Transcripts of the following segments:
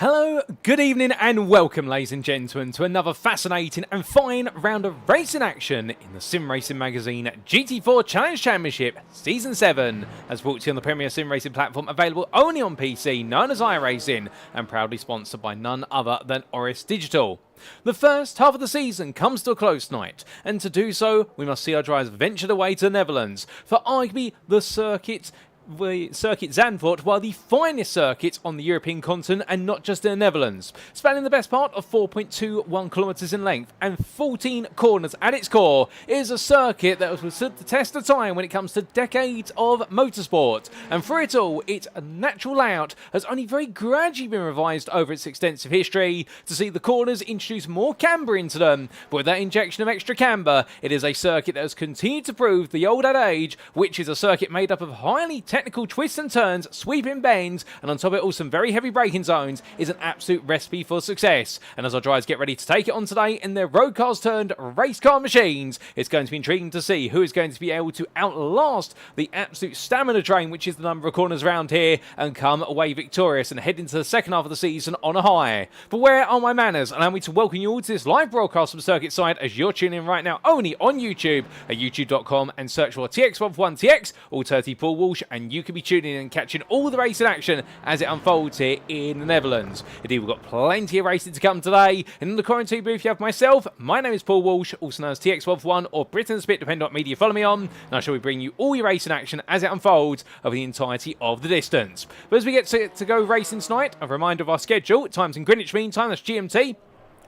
Hello, good evening and welcome ladies and gentlemen to another fascinating and fine round of racing action in the Sim Racing Magazine GT4 Challenge Championship Season 7 as brought to you on the premier sim racing platform available only on PC known as iRacing and proudly sponsored by none other than Oris Digital. The first half of the season comes to a close tonight, and to do so we must see our drivers venture away to the Netherlands for arguably the Circuit Zandvoort, while the finest circuit on the European continent and not just in the Netherlands. Spanning the best part of 4.21 kilometres in length and 14 corners at its core, it is a circuit that has stood the test of time when it comes to decades of motorsport. And for it all, its natural layout has only very gradually been revised over its extensive history to see the corners introduce more camber into them. But with that injection of extra camber, it is a circuit that has continued to prove the old adage, which is a circuit made up of highly technical twists and turns, sweeping bends, and on top of it all some very heavy braking zones, is an absolute recipe for success. And as our drivers get ready to take it on today in their road cars turned race car machines, it's going to be intriguing to see who is going to be able to outlast the absolute stamina drain, which is the number of corners around here, and come away victorious and head into the second half of the season on a high. But where are my manners? Allow me to welcome you all to this live broadcast from Circuit Side as you're tuning in right now only on YouTube at youtube.com and search for TX141TX, alternative Paul Walsh, and you can be tuning in and catching all the racing action as it unfolds here in the Netherlands. Indeed, we've got plenty of racing to come today. And in the quarantine booth, you have myself. My name is Paul Walsh, also known as TX141 or Britain's Spit, depending on what media you follow me on. And I shall be bringing you all your racing action as it unfolds over the entirety of the distance. But as we get to go racing tonight, a reminder of our schedule. Times in Greenwich Mean Time, that's GMT.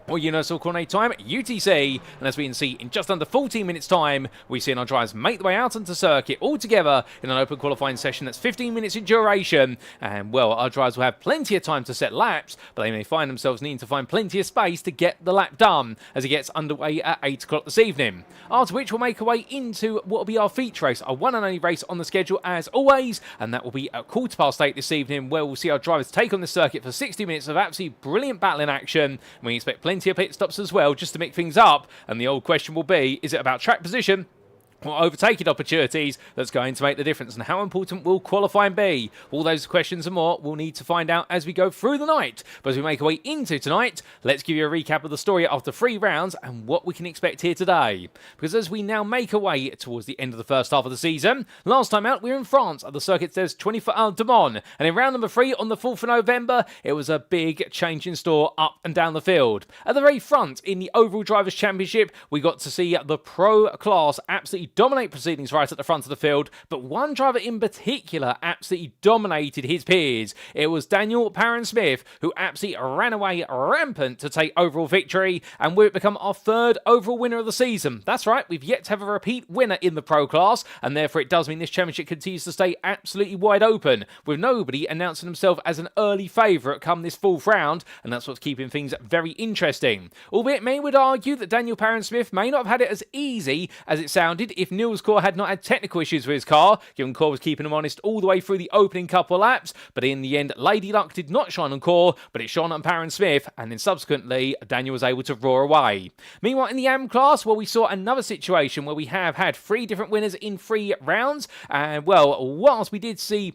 Or Universal Coordinate Time, UTC, and as we can see in just under 14 minutes time, we've seen our drivers make their way out onto circuit all together in an open qualifying session that's 15 minutes in duration, and well, our drivers will have plenty of time to set laps, but they may find themselves needing to find plenty of space to get the lap done as it gets underway at 8 o'clock this evening. After which we'll make our way into what will be our feature race, our one and only race on the schedule as always, and that will be at 8:15 this evening, where we'll see our drivers take on the circuit for 60 minutes of absolutely brilliant battling action, and we expect plenty of pit stops as well, just to mix things up. And the old question will be, is it about track position or overtaking opportunities that's going to make the difference, and how important will qualifying be? All those questions and more we'll need to find out as we go through the night. But as we make our way into tonight, let's give you a recap of the story after 3 rounds and what we can expect here today. Because as we now make our way towards the end of the first half of the season, last time out we were in France at the Circuit Zandvoort de Mons, and in round number 3 on the 4th of November, it was a big change in store up and down the field. At the very front in the overall Drivers' Championship, we got to see the pro class absolutely dominate proceedings right at the front of the field, but one driver in particular absolutely dominated his peers. It was Daniel Parrans-Smith, who absolutely ran away rampant to take overall victory, and will become our 3rd overall winner of the season. That's right, we've yet to have a repeat winner in the pro class, and therefore it does mean this championship continues to stay absolutely wide open, with nobody announcing himself as an early favourite come this 4th round, and that's what's keeping things very interesting. Albeit many would argue that Daniel Parrans-Smith may not have had it as easy as it sounded if Niels Core had not had technical issues with his car, given Core was keeping him honest all the way through the opening couple of laps, but in the end, Lady Luck did not shine on Core, but it shone on Parrans-Smith, and then subsequently, Daniel was able to roar away. Meanwhile, in the AM class, well, we saw another situation where we have had 3 different winners in 3 rounds, and well, whilst we did see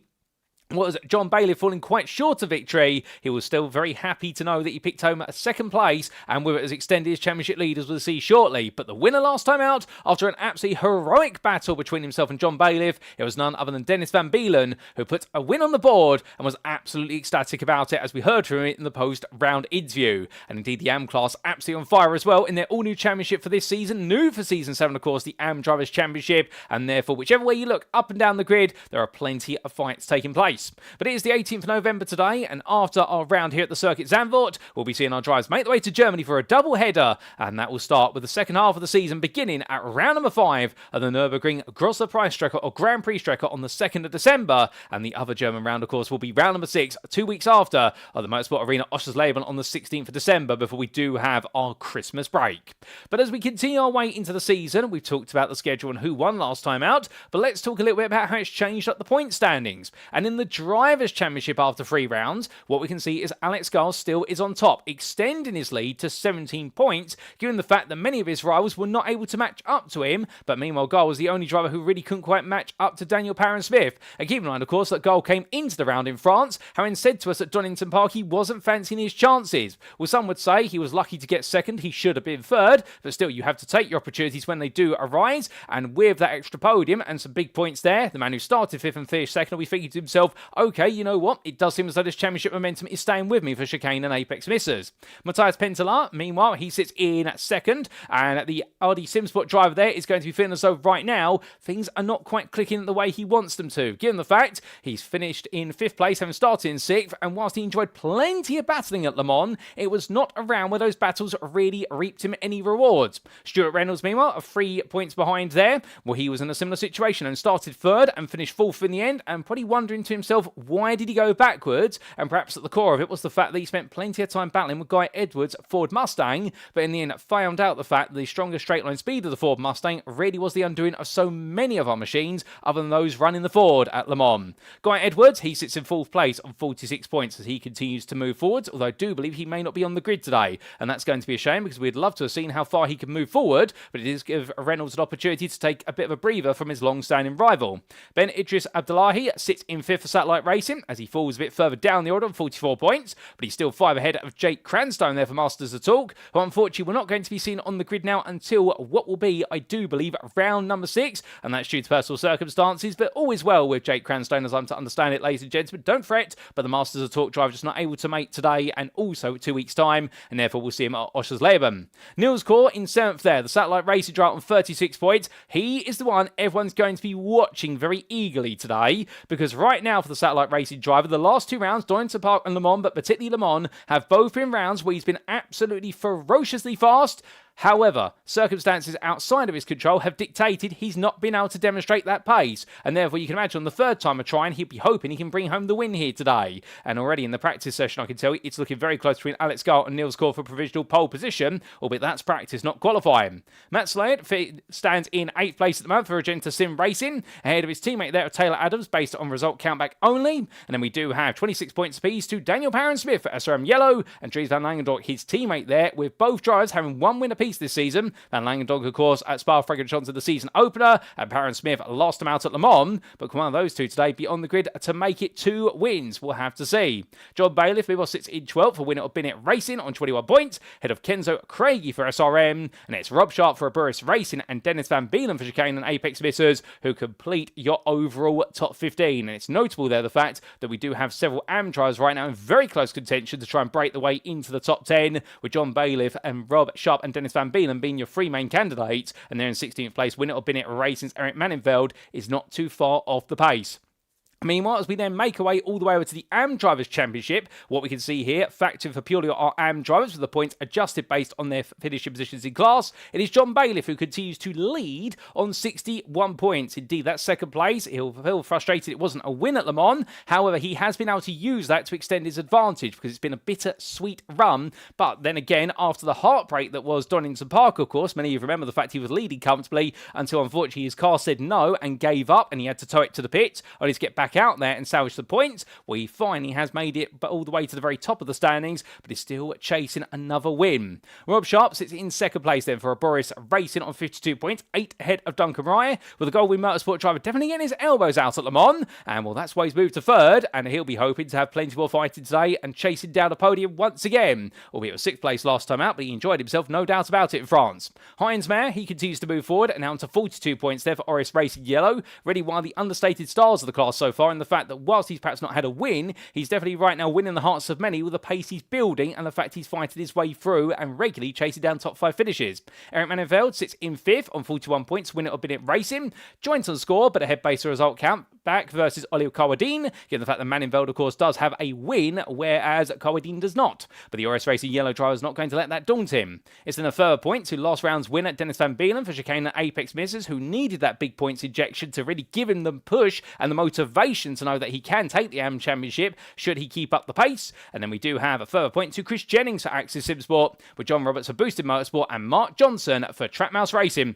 was John Bailiff falling quite short of victory, he was still very happy to know that he picked home a 2nd place, and with it has extended his championship lead, as we'll see shortly. But the winner last time out, after an absolutely heroic battle between himself and John Bailiff, it was none other than Dennis Van Beelen, who put a win on the board and was absolutely ecstatic about it, as we heard from him in the post-round interview. And indeed, the AM class absolutely on fire as well in their all-new championship for this season, new for Season 7, of course, the AM Drivers' Championship, and therefore, whichever way you look, up and down the grid, there are plenty of fights taking place. But it is the 18th of November today, and after our round here at the Circuit Zandvoort, we'll be seeing our drivers make their way to Germany for a double header, and that will start with the second half of the season beginning at round number 5 of the Nürburgring Grosser Preisstrecke or Grand Prix Strecke on the 2nd of December, and the other German round, of course, will be round number 6, 2 weeks after, at the Motorsport Arena Oschersleben on the 16th of December, before we do have our Christmas break. But as we continue our way into the season, we've talked about the schedule and who won last time out, but let's talk a little bit about how it's changed up the point standings. And in the Drivers' Championship after 3 rounds, what we can see is Alex Gall still is on top, extending his lead to 17 points, given the fact that many of his rivals were not able to match up to him, but meanwhile Gall was the only driver who really couldn't quite match up to Daniel Parrans-Smith. And keep in mind, of course, that Gall came into the round in France, having said to us at Donington Park he wasn't fancying his chances. Well, some would say he was lucky to get second, he should have been third, but still you have to take your opportunities when they do arise, and with that extra podium and some big points there, the man who started 5th and finished 2nd will be thinking to himself, okay, you know what, it does seem as though this championship momentum is staying with me for chicane and apex misses. Matias Penttilä, meanwhile, he sits in 2nd, and the RD SimSport driver there is going to be feeling as though right now things are not quite clicking the way he wants them to, given the fact he's finished in 5th place, having started in 6th, and whilst he enjoyed plenty of battling at Le Mans, it was not a round where those battles really reaped him any rewards. Stuart Reynolds, meanwhile, are 3 points behind there. Well, he was in a similar situation and started 3rd and finished 4th in the end, and probably wondering to himself, why did he go backwards? And perhaps at the core of it was the fact that he spent plenty of time battling with Guy Edwards' Ford Mustang, but in the end found out the fact that the stronger straight line speed of the Ford Mustang really was the undoing of so many of our machines other than those running the Ford at Le Mans. Guy Edwards, he sits in 4th place on 46 points as he continues to move forwards, although I do believe he may not be on the grid today, and that's going to be a shame because we'd love to have seen how far he could move forward, but it is give Reynolds an opportunity to take a bit of a breather from his long-standing rival. Ben Idris Abdullahi sits in 5th for Satellite Racing as he falls a bit further down the order on 44 points, but he's still 5 ahead of Jake Cranstone there for Masters of Talk, who unfortunately we're not going to be seen on the grid now until what will be, I do believe, round number 6, and that's due to personal circumstances, but all is well with Jake Cranstone as I'm to understand it, ladies and gentlemen. Don't fret, but the Masters of Talk driver just not able to make today and also 2 weeks' time, and therefore we'll see him at Oschersleben. Niels Kor in 7th there, the Satellite Racing driver on 36 points. He is the one everyone's going to be watching very eagerly today, because right now for the Satellite Racing driver, the last 2 rounds, Donington Park and Le Mans, but particularly Le Mans, have both been rounds where he's been absolutely ferociously fast. However, circumstances outside of his control have dictated he's not been able to demonstrate that pace, and therefore you can imagine on the 3rd time of trying, he'd be hoping he can bring home the win here today. And already in the practice session, I can tell you, it's looking very close between Alex Gall and Niels Kor for provisional pole position, albeit that's practice, not qualifying. Matt Slade stands in 8th place at the moment for Agenta Sim Racing, ahead of his teammate there, Taylor Adams, based on result countback only. And then we do have 26 points apiece to Daniel Parrans-Smith for SRM Yellow, and Dries van Langendorp, his teammate there, with both drivers having 1 win apiece this season. Van Langendorp, of course, at Spa-Francorchamps of the season opener, and Parrans-Smith lost him out at Le Mans, but can one of those two today be on the grid to make it 2 wins? We'll have to see. John Bailiff, meanwhile, sits in 12th for winner of Bennett Racing on 21 points, ahead of Kenzo Craigie for SRM, and it's Rob Sharp for Burris Racing and Dennis Van Beelen for Chicane and Apex Missers, who complete your overall top 15. And it's notable there the fact that we do have several AM drivers right now in very close contention to try and break the way into the top 10, with John Bailiff and Rob Sharp and Dennis Van Beelen being your 3 main candidates, and they're in 16th place. Winner of Bennett Racing's Eric Mannenveld is not too far off the pace. Meanwhile, as we then make our way all the way over to the AM Drivers' Championship, what we can see here, factoring for purely our AM drivers with the points adjusted based on their finishing positions in class, it is John Bailiff who continues to lead on 61 points. Indeed, that's 2nd place. He'll feel frustrated it wasn't a win at Le Mans. However, he has been able to use that to extend his advantage because it's been a bittersweet run. But then again, after the heartbreak that was Donington Park, of course, many of you remember the fact he was leading comfortably until unfortunately his car said no and gave up, and he had to tow it to the pit only to get back out there and salvage the points. Well, he finally has made it all the way to the very top of the standings, but is still chasing another win. Rob Sharp sits in 2nd place then for Boris Racing on 52 points, 8 ahead of Duncan Rye, with a Goldwyn Motorsport driver definitely getting his elbows out at Le Mans, and well, that's why he's moved to 3rd, and he'll be hoping to have plenty more fighting today and chasing down a podium once again. Albeit it was 6th place last time out, but he enjoyed himself, no doubt about it, in France. Heinz Mayer, he continues to move forward, and now to 42 points there for Oris Racing Yellow, really one of the understated stars of the class so far, in the fact that whilst he's perhaps not had a win, he's definitely right now winning the hearts of many with the pace he's building and the fact he's fighting his way through and regularly chasing down top 5 finishes. Eric Mannenveld sits in 5th on 41 points, winner of Bennett Racing, joint on score, but a head based result count back versus Olio Kawadin, given the fact that Mannenveld, of course, does have a win, whereas Kawadin does not. But the Oris Racing Yellow driver is not going to let that daunt him. It's then a further point to last round's winner, Dennis Van Beelen for Chicane and Apex Missers, who needed that big points injection to really give him the push and the motivation to know that he can take the AM Championship should he keep up the pace. And then we do have a further point to Chris Jennings for Axis SimSport, with John Roberts for Boosted Motorsport and Mark Johnson for Track Mouse Racing.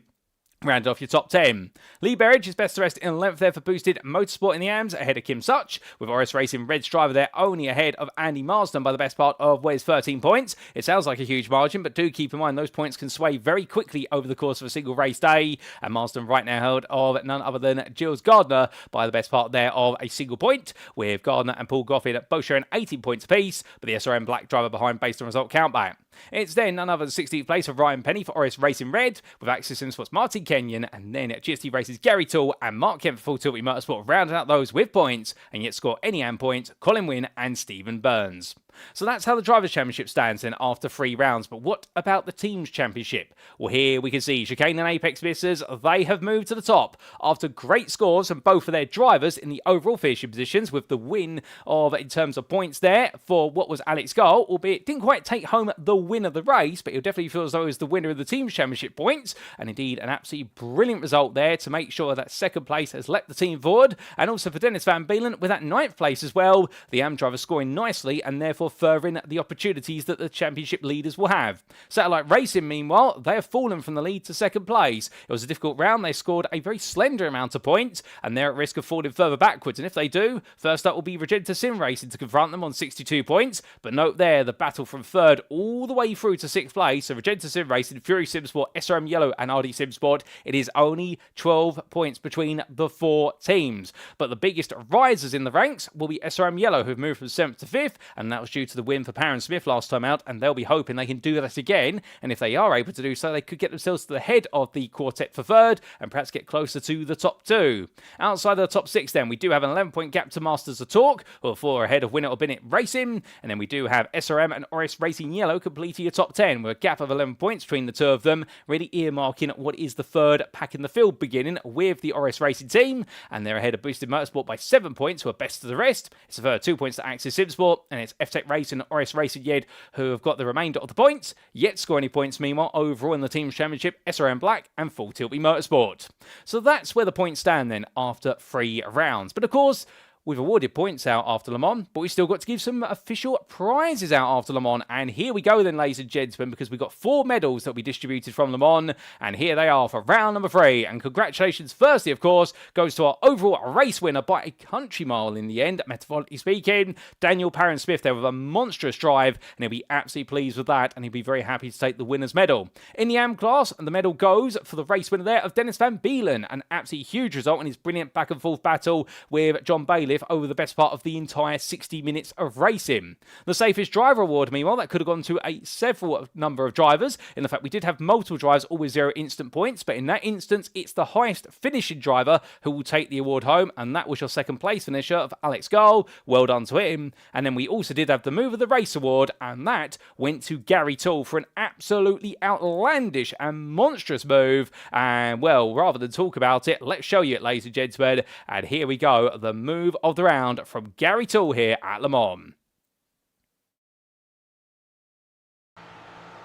Round off your top 10. Lee Berridge is best to rest in 11th there for boosted motorsport in the AMs, ahead of Kim Such, with RS Racing Red's driver there only ahead of Andy Marsden by the best part of 13 points. It sounds like a huge margin, but do keep in mind those points can sway very quickly over the course of a single race day, and Marsden right now held of none other than Gilles Gardner by the best part there of a single point, with Gardner and Paul Goffin both sharing 18 points apiece, but the SRM Black driver behind based on result countback. It's then none other than 16th place for Ryan Penny for RS Racing Red, with Access Sports Martin Kenyon, and then at GST Races Gary Toole and Mark Kemp for Full Tilt Motorsport rounding out those with points, and yet score any AM points, Colin Wynn and Stephen Burns. So that's how the Drivers' Championship stands then after 3 rounds. But what about the Teams' Championship? Well, here we can see Chicane and Apex Missers, they have moved to the top after great scores from both of their drivers in the overall finishing positions, with the win of, in terms of points there, for what was Alex Gull, albeit didn't quite take home the win of the race, but he'll definitely feel as though he was the winner of the Teams' Championship points, and indeed an absolutely brilliant result there to make sure that second place has leapt the team forward, and also for Dennis Van Beelen with that 9th place as well, the AM driver scoring nicely and therefore furthering the opportunities that the championship leaders will have. Satellite Racing, meanwhile, they have fallen from the lead to second place. It was a difficult round. They scored a very slender amount of points, and they're at risk of falling further backwards. And if they do, first up will be Regenta Sim Racing to confront them on 62 points. But note there, the battle from 3rd all the way through to 6th place. So Regenta Sim Racing, Fury Sim Sport, SRM Yellow, and RD Sim Sport. It is only 12 points between the 4 teams. But the biggest risers in the ranks will be SRM Yellow, who've moved from 7th to 5th, and that was due to the win for Parrans-Smith last time out, and they'll be hoping they can do that again, and if they are able to do so, they could get themselves to the head of the quartet for 3rd, and perhaps get closer to the top 2. Outside of the top 6 then, we do have an 11-point gap to Masters of Talk, who are 4 ahead of Winner or Bennett Racing, and then we do have SRM and RS Racing Yellow completing your top 10, with a gap of 11 points between the two of them, really earmarking what is the 3rd pack in the field, beginning with the RS Racing team, and they're ahead of Boosted Motorsport by 7 points, who are best of the rest. It's a further 2 points to Axis Simsport, and it's F-Tech Racing and RS Racing Yed who have got the remainder of the points, yet score any points meanwhile overall in the Team's Championship, SRM Black and Full Tilt Motorsport. So that's where the points stand then after 3 rounds. But of course, we've awarded points out after Le Mans, but we've still got to give some official prizes out after Le Mans. And here we go then, ladies and gentlemen, because we've got 4 medals that we distributed from Le Mans. And here they are for round number 3. And congratulations, firstly, of course, goes to our overall race winner by a country mile in the end, metaphorically speaking, Daniel Parrans-Smith there with a monstrous drive. And he'll be absolutely pleased with that. And he'll be very happy to take the winner's medal. In the AM class, the medal goes for the race winner there of Dennis Van Beelen. An absolutely huge result in his brilliant back and forth battle with John Bailey over the best part of the entire 60 minutes of racing. The safest driver award, meanwhile, that could have gone to a several number of drivers. In the fact, we did have multiple drivers, always 0 instant points, but in that instance, it's the highest finishing driver who will take the award home, and that was your 2nd place finisher of Alex Gull. Well done to him. And then we also did have the Move of the Race award, and that went to Gary Toole for an absolutely outlandish and monstrous move. And, well, rather than talk about it, let's show you it, ladies and gentlemen. And here we go, the move of the round from Gary Toole here at Le Mans.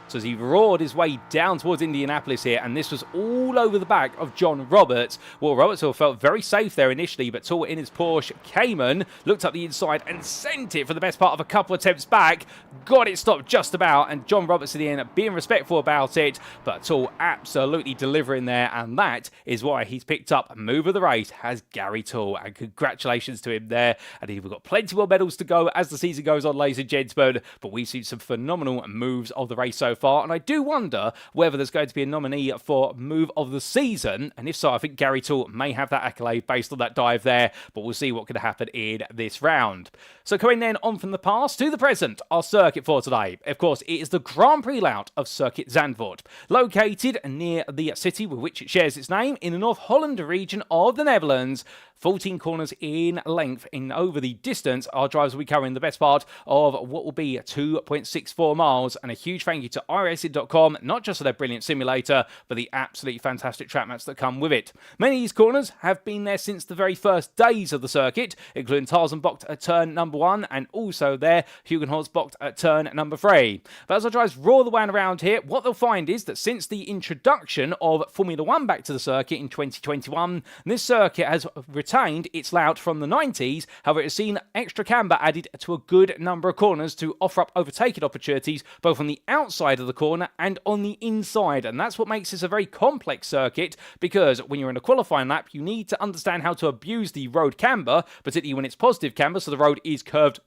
So as he roared his way down towards Indianapolis here, and this was all over the back of John Roberts. Well, Roberts felt very safe there initially, but Toole in his Porsche Cayman looked up the inside and sent it for the best part of a couple of attempts back. Got it stopped just about, and John Roberts in the end being respectful about it, but Toole absolutely delivering there, and that is why he's picked up move of the race as Gary Toole, and congratulations to him there. And we've got plenty more medals to go as the season goes on, ladies and gentlemen, but we've seen some phenomenal moves of the race so far, and I do wonder whether there's going to be a nominee for move of the season, and if so, I think Gary Toole may have that accolade based on that dive there, but we'll see what could happen in this round. So coming then on from the past to the present, our circuit for today. Of course, it is the Grand Prix layout of Circuit Zandvoort, located near the city with which it shares its name in the North Holland region of the Netherlands. 14 corners in length. In over the distance, our drivers will be covering the best part of what will be 2.64 miles. And a huge thank you to iRacing.com, not just for their brilliant simulator, but the absolutely fantastic track maps that come with it. Many of these corners have been there since the very first days of the circuit, including Tarzanbocht at turn number 1, and also there, Hugenholzbocht at turn number 3. But as our drivers roar the way around here, what they'll find is that since the introduction of Formula 1 back to the circuit in 2021, this circuit has retained its layout from the 90s. However, it has seen extra camber added to a good number of corners to offer up overtaking opportunities both on the outside outside of the corner and on the inside. And that's what makes this a very complex circuit, because when you're in a qualifying lap, you need to understand how to abuse the road camber, particularly when it's positive camber, so the road is curved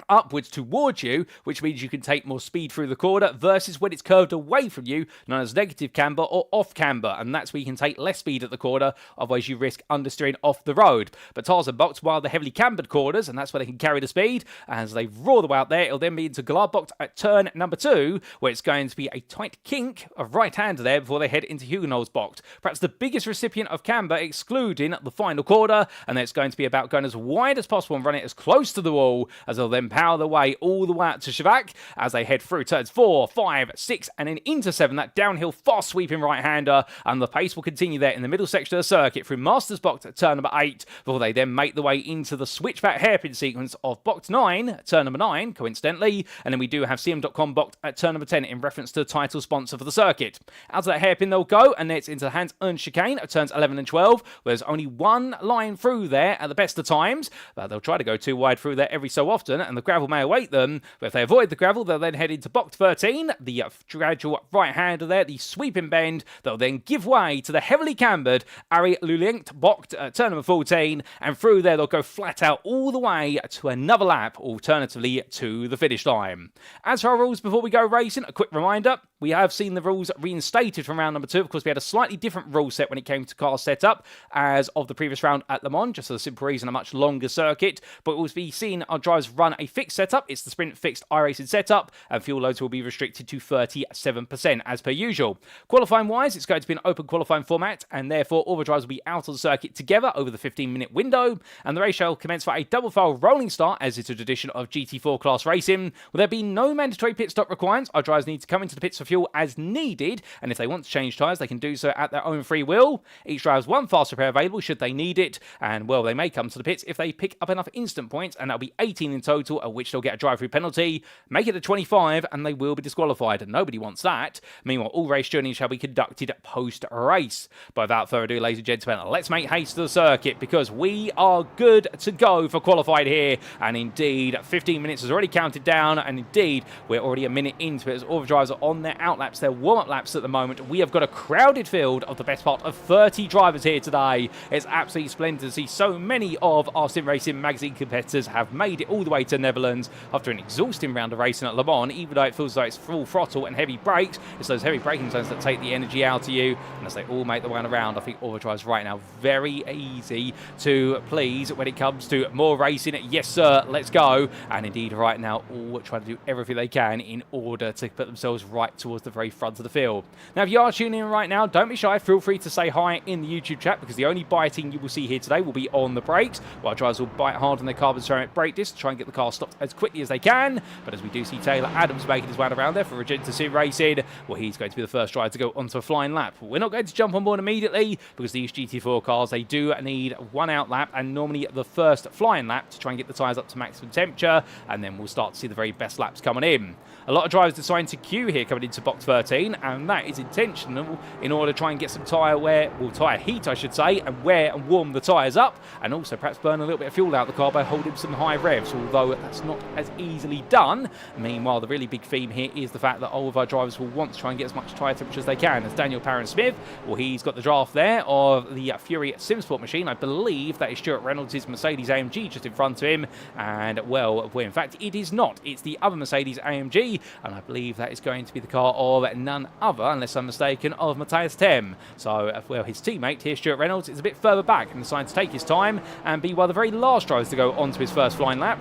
upwards towards you, which means you can take more speed through the corner, versus when it's curved away from you, known as negative camber or off camber, and that's where you can take less speed at the corner, otherwise you risk understeering off the road. But tyres are boxed while the heavily cambered corners, and that's where they can carry the speed. As they roar the way out there, it'll then be into Glad boxed at turn number 2, where it's going to be a tight kink of right-hander there before they head into Huguenot's boxed. Perhaps the biggest recipient of camber, excluding the final corner, and then it's going to be about going as wide as possible and running it as close to the wall, as they'll then power the way all the way out to Shavak as they head through turns 4, 5, 6, and then into 7. That downhill fast sweeping right-hander, and the pace will continue there in the middle section of the circuit through Masters box at turn number 8, before they then make the way into the switchback hairpin sequence of box 9 at turn number 9, coincidentally, and then we do have CM.com box at turn number 10 in reference to the title sponsor for the circuit. Out of that hairpin they'll go, and then it's into the hands-earned chicane at turns 11 and 12, where there's only one line through there at the best of times, but they'll try to go too wide through there every so often, and the gravel may await them, but if they avoid the gravel, they'll then head into box 13, the gradual right-hander there, the sweeping bend. They'll then give way to the heavily cambered Ari Lulienkt boxed at turn number 14, and through there they'll go flat out all the way to another lap, alternatively to the finish line. As for our rules before we go racing, a quick reminder, we have seen the rules reinstated from round number 2. Of course, we had a slightly different rule set when it came to car setup as of the previous round at Le Mans, just for the simple reason a much longer circuit, but we'll be seeing our drivers run a fixed setup. It's the sprint fixed iRacing setup, and fuel loads will be restricted to 37% as per usual. Qualifying wise, it's going to be an open qualifying format, and therefore all the drivers will be out on the circuit together over the 15-minute window, and the race shall commence for a double foul rolling start, as it's a tradition of GT4 class racing. Will there be no mandatory pit stop requirements? Our drivers need to come into the pits for fuel as needed, and if they want to change tyres, they can do so at their own free will. Each driver has one fast repair available should they need it, and well, they may come to the pits if they pick up enough instant points, and that'll be 18 in total, at which they'll get a drive-through penalty. Make it a 25, and they will be disqualified, and nobody wants that. Meanwhile, all race journeys shall be conducted post-race. But without further ado, ladies and gentlemen, let's make haste to the circuit, because we are good to go for qualified here, and indeed, 15 minutes has already counted down, and indeed, we're already a minute into it as all the drivers are on their outlaps, their warm-up laps at the moment. We have got a crowded field of the best part of 30 drivers here today. It's absolutely splendid to see so many of our Sim Racing magazine competitors have made it all the way to the Netherlands after an exhausting round of racing at Le Mans. Even though it feels like it's full throttle and heavy brakes, it's those heavy braking zones that take the energy out of you, and as they all make the way around, I think all the drivers right now very easy to please when it comes to more racing. Yes sir, let's go. And indeed right now all trying to do everything they can in order to put themselves right towards the very front of the field. Now if you are tuning in right now, don't be shy, feel free to say hi in the YouTube chat, because the only biting you will see here today will be on the brakes, while drivers will bite hard on their carbon ceramic brake disc to try and get the car stopped as quickly as they can. But as we do see Taylor Adams making his way around there for Regenta Sim Racing, well, he's going to be the first driver to go onto a flying lap. We're not going to jump on board immediately, because these GT4 cars, they do need one out lap, and normally the first flying lap to try and get the tyres up to maximum temperature, and then we'll start to see the very best laps coming in. A lot of drivers deciding to queue here coming into box 13, and that is intentional in order to try and get some tyre wear, well, tyre heat I should say, and wear and warm the tyres up, and also perhaps burn a little bit of fuel out of the car by holding some high revs, although that's not as easily done. Meanwhile, the really big theme here is the fact that all of our drivers will want to try and get as much tyre temperature as they can. As Daniel Parrans-Smith, well, he's got the draft there of the Fury SimSport machine. I believe that is Stuart Reynolds' Mercedes AMG just in front of him, and well, in fact, it is not. It's the other Mercedes AMG, and I believe that is going to be the car of none other, unless I'm mistaken, of Matias Penttilä. So, well, his teammate here, Stuart Reynolds, is a bit further back and decided to take his time and be one of the very last drivers to go onto his first flying lap.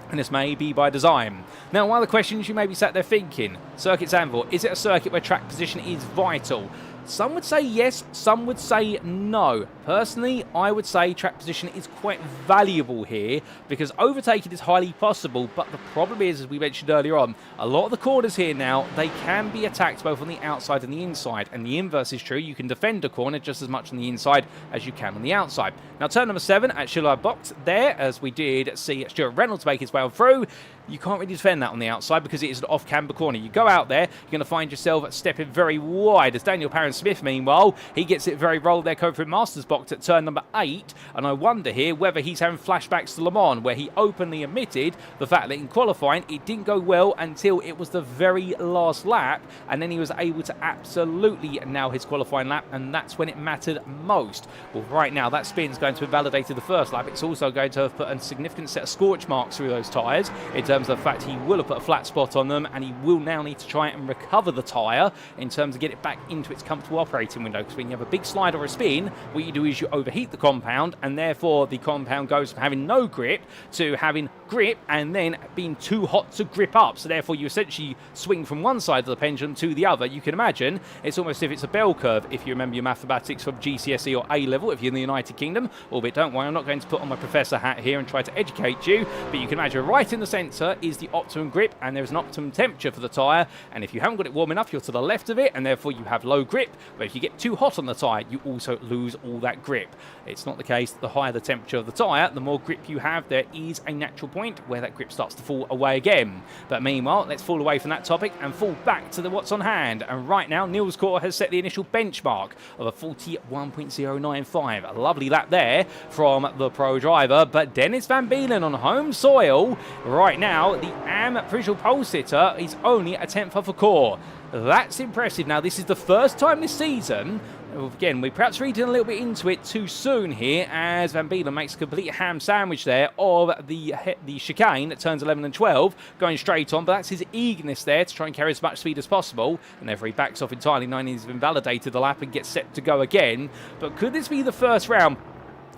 And this may be by design. Now, one of the questions you may be sat there thinking, Circuit Zandvoort, is it a circuit where track position is vital? Some would say yes, some would say no. Personally, I would say track position is quite valuable here, because overtaking is highly possible, but the problem is, as we mentioned earlier on, a lot of the corners here now, they can be attacked both on the outside and the inside, and the inverse is true. You can defend a corner just as much on the inside as you can on the outside. Now, turn number 7 at Schiller Box there, as we did see Stuart Reynolds make his way on through. you can't really defend that on the outside because it is an off-camber corner. You go out there, you're going to find yourself stepping very wide. As Daniel Parrans-Smith, meanwhile, he gets it very rolled there coming through Masters box at turn number 8. And I wonder here whether he's having flashbacks to Le Mans, where he openly admitted the fact that in qualifying, it didn't go well until it was the very last lap. And then he was able to absolutely nail his qualifying lap, and that's when it mattered most. Well, right now, that spin's going to have validated the first lap. It's also going to have put a significant set of scorch marks through those tyres in terms of the fact he will have put a flat spot on them, and he will now need to try and recover the tyre in terms of get it back into its comfortable operating window. Because when you have a big slide or a spin, what you do is you overheat the compound, and therefore the compound goes from having no grip to having grip and then being too hot to grip up. So therefore you essentially swing from one side of the pendulum to the other. You can imagine it's almost as if it's a bell curve, if you remember your mathematics from GCSE or A level if you're in the United Kingdom. Albeit, don't worry, I'm not going to put on my professor hat here and try to educate you, but you can imagine right in the centre is the optimum grip, and there's an optimum temperature for the tyre, and if you haven't got it warm enough, you're to the left of it, and therefore you have low grip. But if you get too hot on the tyre, you also lose all that grip. It's not the case. The higher the temperature of the tyre, the more grip you have. There is a natural point where that grip starts to fall away again. But meanwhile, let's fall away from that topic and fall back to what's on hand. And right now, Niels Core has set the initial benchmark of a 41.095. A lovely lap there from the pro driver. But Dennis Van Beelen on home soil. Right now, the AM visual pole sitter is only a 10th off a core. That's impressive. Now, this is the first time this season. Again, we're perhaps reading a little bit into it too soon here, as Van Beelen makes a complete ham sandwich there of the chicane that turns 11 and 12, going straight on, but that's his eagerness there to try and carry as much speed as possible, and therefore he backs off entirely. 90 has been validated the lap and gets set to go again. But could this be the first round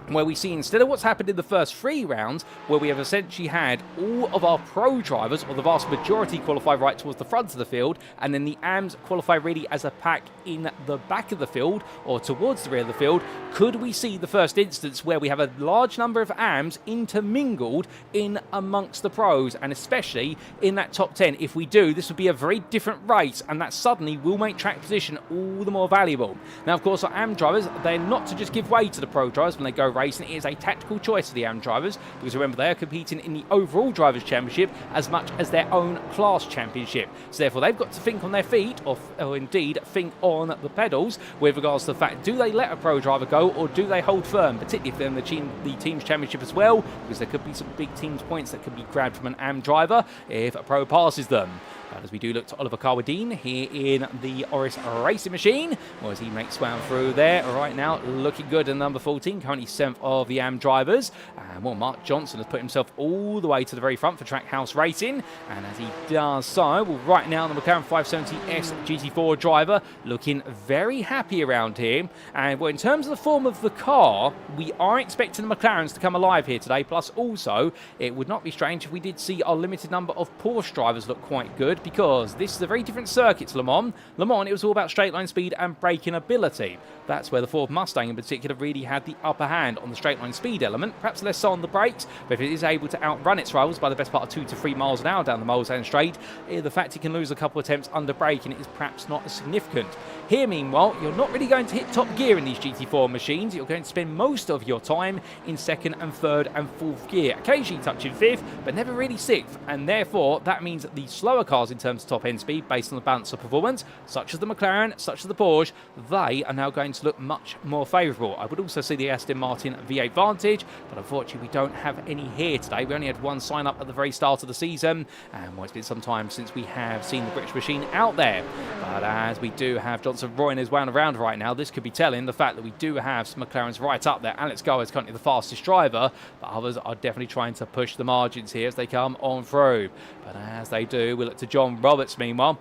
where we see, instead of what's happened in the first 3 rounds, where we have essentially had all of our pro drivers, or the vast majority, qualify right towards the front of the field, and then the AMs qualify really as a pack in the back of the field, or towards the rear of the field? Could we see the first instance where we have a large number of AMs intermingled in amongst the pros, and especially in that top 10? If we do, this would be a very different race, and that suddenly will make track position all the more valuable. Now, of course, our AM drivers, they're not to just give way to the pro drivers when they go racing. It is a tactical choice for the AM drivers, because remember, they are competing in the overall drivers championship as much as their own class championship. So therefore they've got to think on their feet, or indeed think on the pedals, with regards to the fact, do they let a pro driver go, or do they hold firm, particularly if they're in the team's championship as well, because there could be some big teams points that could be grabbed from an AM driver if a pro passes them. But as we do look to Oliver Carwadine here in the Oris Racing Machine, well, as he makes swam through there right now, looking good in number 14, currently 7th of the AM drivers. And well, Mark Johnson has put himself all the way to the very front for Trackhouse Racing, and as he does so, well, right now the McLaren 570S GT4 driver looking very happy around here. And well, in terms of the form of the car, we are expecting the McLarens to come alive here today. Plus also, it would not be strange if we did see our limited number of Porsche drivers look quite good, because this is a very different circuit to Le Mans. Le Mans, it was all about straight line speed and braking ability. That's where the Ford Mustang in particular really had the upper hand on the straight line speed element, perhaps less so on the brakes, but if it is able to outrun its rivals by the best part of 2 to 3 miles an hour down the Mulsanne Straight, the fact it can lose a couple of attempts under braking is perhaps not as significant. Here, meanwhile, you're not really going to hit top gear in these GT4 machines. You're going to spend most of your time in 2nd and 3rd and 4th gear, occasionally touching 5th, but never really 6th, and therefore that means that the slower cars in terms of top end speed, based on the balance of performance, such as the McLaren, such as the Porsche, they are now going to look much more favourable. I would also see the Aston Martin V8 Vantage, but unfortunately we don't have any here today. We only had one sign up at the very start of the season, and well, it's been some time since we have seen the British machine out there. But as we do have Johnson roaring his way around right now, this could be telling, the fact that we do have some McLarens right up there. Alex Gower is currently the fastest driver, but others are definitely trying to push the margins here as they come on through. But as they do, we look to John Roberts meanwhile,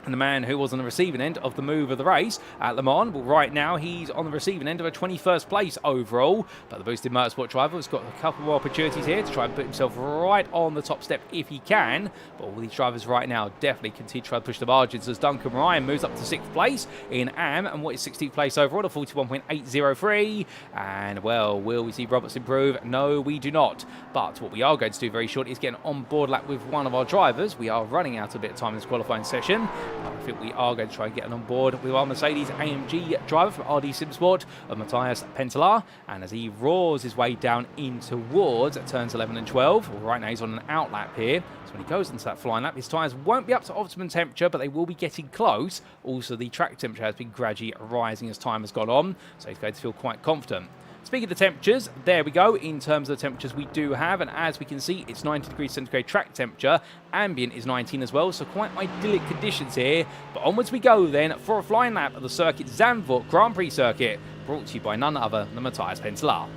and the man who was on the receiving end of the move of the race at Le Mans. Well, right now he's on the receiving end of a 21st place overall, but the boosted motorsport driver has got a couple more opportunities here to try and put himself right on the top step if he can. But all these drivers right now definitely continue to try and push the margins, as Duncan Ryan moves up to 6th place in AM, and what is 16th place overall at 41.803. And well, will we see Roberts improve? No, we do not. But what we are going to do very shortly is get an on-board lap with one of our drivers. We are running out a bit of time in this qualifying session. I think we are going to try and get on board with our Mercedes AMG driver from RD Simsport of Matias Penttilä. And as he roars his way down in towards turns 11 and 12, well, right now he's on an out lap here. So when he goes into that flying lap, his tyres won't be up to optimum temperature, but they will be getting close. Also, the track temperature has been gradually rising as time has gone on, so he's going to feel quite confident. Speaking of the temperatures, there we go. In terms of the temperatures we do have, and as we can see, it's 90 degrees centigrade track temperature. Ambient is 19 as well, so quite idyllic conditions here. But onwards we go then for a flying lap of the Circuit Zandvoort Grand Prix circuit, brought to you by none other than Matias Penttilä.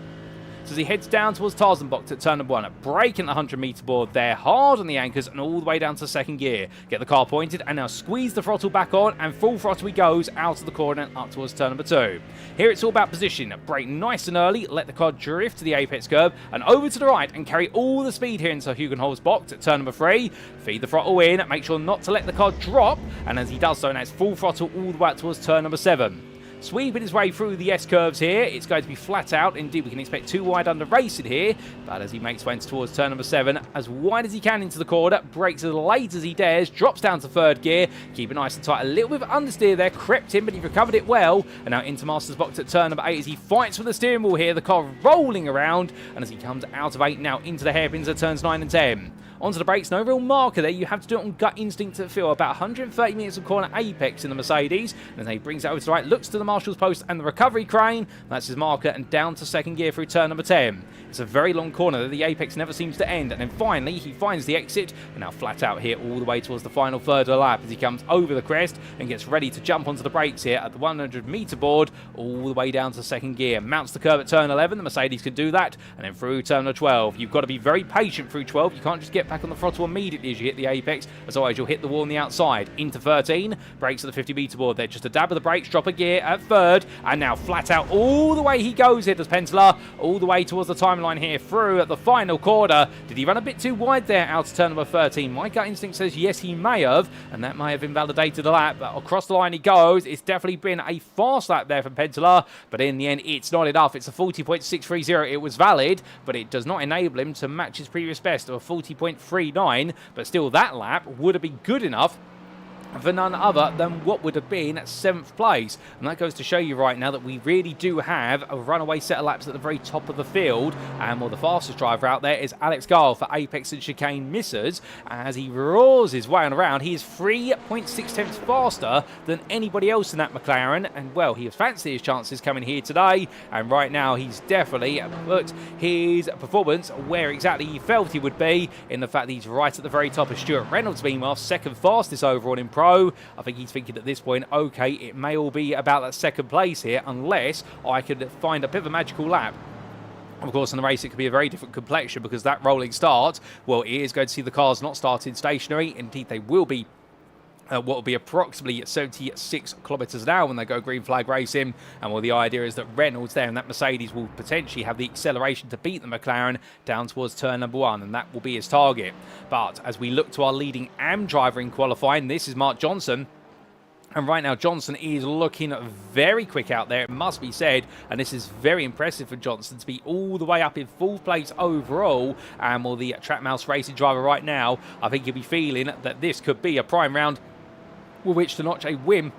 So as he heads down towards Tarzanbox at turn number 1, braking the 100-metre board there, hard on the anchors and all the way down to second gear. Get the car pointed and now squeeze the throttle back on, and full throttle he goes out of the corner and up towards turn number 2. Here it's all about position. Brake nice and early, let the car drift to the apex curb and over to the right and carry all the speed here into Hugenholm's box at turn number 3. Feed the throttle in, make sure not to let the car drop, and as he does so, now it's full throttle all the way up towards turn number 7. Sweeping his way through the S-curves here, it's going to be flat out. Indeed, we can expect 2 wide under racing here. But as he makes way towards turn number 7, as wide as he can into the corner, brakes as late as he dares, drops down to 3rd gear, keeping nice and tight. A little bit of understeer there, crept in, but he recovered it well. And now into Master's box at turn number 8 as he fights for the steering wheel here, the car rolling around. And as he comes out of 8 now into the hairpins at turns 9 and 10. Onto the brakes, no real marker there. You have to do it on gut instinct to feel. About 130 metres of corner apex in the Mercedes. And then he brings it over to the right, looks to the marshal's post and the recovery crane. That's his marker, and down to second gear through turn number 10. It's a very long corner that the apex never seems to end. And then finally, he finds the exit. And now flat out here all the way towards the final third of the lap as he comes over the crest and gets ready to jump onto the brakes here at the 100-metre board all the way down to second gear. Mounts the curb at turn 11. The Mercedes can do that. And then through turn number 12. You've got to be very patient through 12. You can't just get back on the throttle immediately as you hit the apex, as otherwise you'll hit the wall on the outside. Into 13, brakes at the 50-metre board there, just a dab of the brakes, drop a gear at 3rd, and now flat out all the way he goes here, does Penttilä, all the way towards the timeline here through at the final corner. Did he run a bit too wide there out to turn number 13? My gut instinct says yes, he may have, and that may have invalidated the lap, but across the line he goes. It's definitely been a fast lap there from Penttilä, but in the end it's not enough. It's a 40.630. It was valid, but it does not enable him to match his previous best of a 40.39. But still, that lap would have been good enough for none other than what would have been 7th place. And that goes to show you right now that we really do have a runaway set of laps at the very top of the field. And well, the fastest driver out there is Alex Gall for Apex and Chicane Missers. As he roars his way on around, he is 3.6 tenths faster than anybody else in that McLaren. And well, he has fancied his chances coming here today. And right now, he's definitely put his performance where exactly he felt he would be, in the fact that he's right at the very top of Stuart Reynolds, meanwhile, 2nd fastest overall in Pro. I think he's thinking at this point, okay, it may all be about that 2nd place here, unless I could find a bit of a magical lap. Of course, in the race, it could be a very different complexion, because that rolling start, well, it is going to see the cars not starting stationary. Indeed, they will be what will be approximately 76 kilometres an hour when they go green flag racing. And well, the idea is that Reynolds there and that Mercedes will potentially have the acceleration to beat the McLaren down towards turn number 1, and that will be his target. But as we look to our leading AM driver in qualifying, this is Mark Johnson. And right now, Johnson is looking very quick out there, it must be said. And this is very impressive for Johnson to be all the way up in 4th place overall. And well, the Track Mouse racing driver right now, I think he'll be feeling that this could be a prime round with which to notch a win,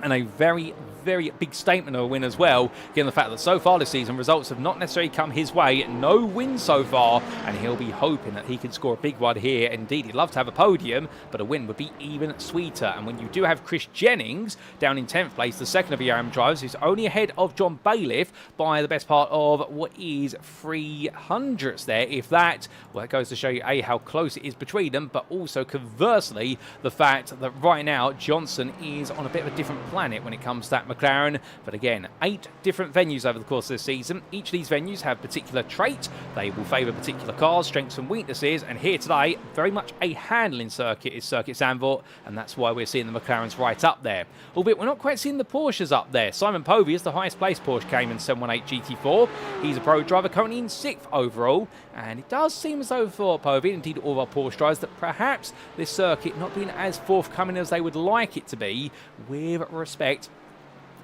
and a very, very big statement of a win as well, given the fact that so far this season results have not necessarily come his way. No wins so far, and he'll be hoping that he can score a big one here. Indeed, he'd love to have a podium, but a win would be even sweeter. And when you do have Chris Jennings down in 10th place, the 2nd of the AM drivers, who's only ahead of John Bailiff by the best part of what is 300ths there, if that. Well, that goes to show you A, how close it is between them, but also conversely the fact that right now Johnson is on a bit of a different planet when it comes to that McLaren. But again, 8 different venues over the course of this season. Each of these venues have particular traits. They will favour particular cars, strengths and weaknesses. And here today, very much a handling circuit is Circuit Zandvoort, and that's why we're seeing the McLarens right up there. Albeit we're not quite seeing the Porsches up there. Simon Povey is the highest placed Porsche Cayman 718 GT4. He's a pro driver, currently in 6th overall. And it does seem as though for Povey, indeed all of our Porsche drivers, that perhaps this circuit not being as forthcoming as they would like it to be with respect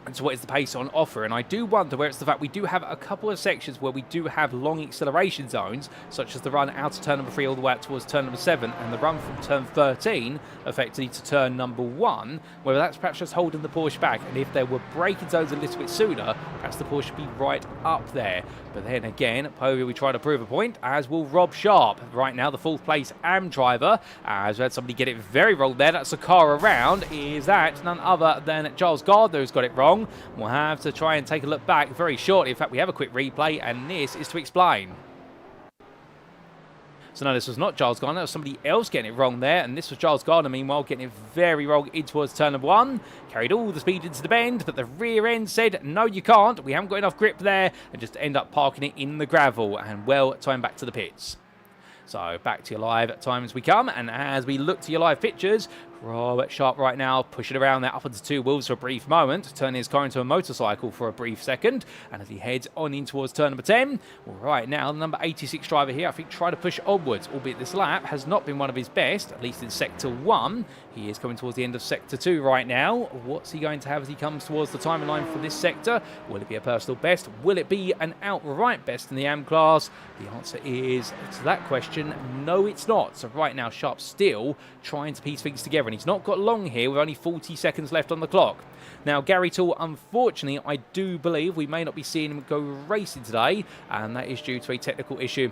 And so what is the pace on offer? And I do wonder where it's the fact we do have a couple of sections where we do have long acceleration zones, such as the run out of turn number 3 all the way out towards turn number 7, and the run from turn 13 effectively to turn number 1, whether that's perhaps just holding the Porsche back, and if there were braking zones a little bit sooner, perhaps the Porsche should be right up there. But then again, Povia we try to prove a point, as will Rob Sharp. Right now, the 4th place AM driver, as we had somebody get it very wrong there, that's a car around, is that none other than Giles Gardner who's got it wrong. We'll have to try and take a look back very shortly. In fact, we have a quick replay, and this is to explain. So no, this was not Giles Gardner. It was somebody else getting it wrong there, and this was Giles Gardner, meanwhile, getting it very wrong in towards turn number 1. Carried all the speed into the bend, but the rear end said, no, you can't. We haven't got enough grip there, and just end up parking it in the gravel, and well, time back to the pits. So back to your live time as we come, and as we look to your live pictures, Robert Sharp right now pushing around there up onto 2 wheels for a brief moment, turning his car into a motorcycle for a brief second, and as he heads on in towards turn number 10, well, right now the number 86 driver here I think try to push onwards, albeit this lap has not been one of his best, at least in sector 1. He is coming towards the end of sector 2 right now. What's he going to have as he comes towards the timing line for this sector? Will it be a personal best? Will it be an outright best in the AM class? The answer is, to that question, no it's not. So right now Sharp still trying to piece things together, and he's not got long here with only 40 seconds left on the clock. Now Gary Toole, unfortunately, I do believe we may not be seeing him go racing today, and that is due to a technical issue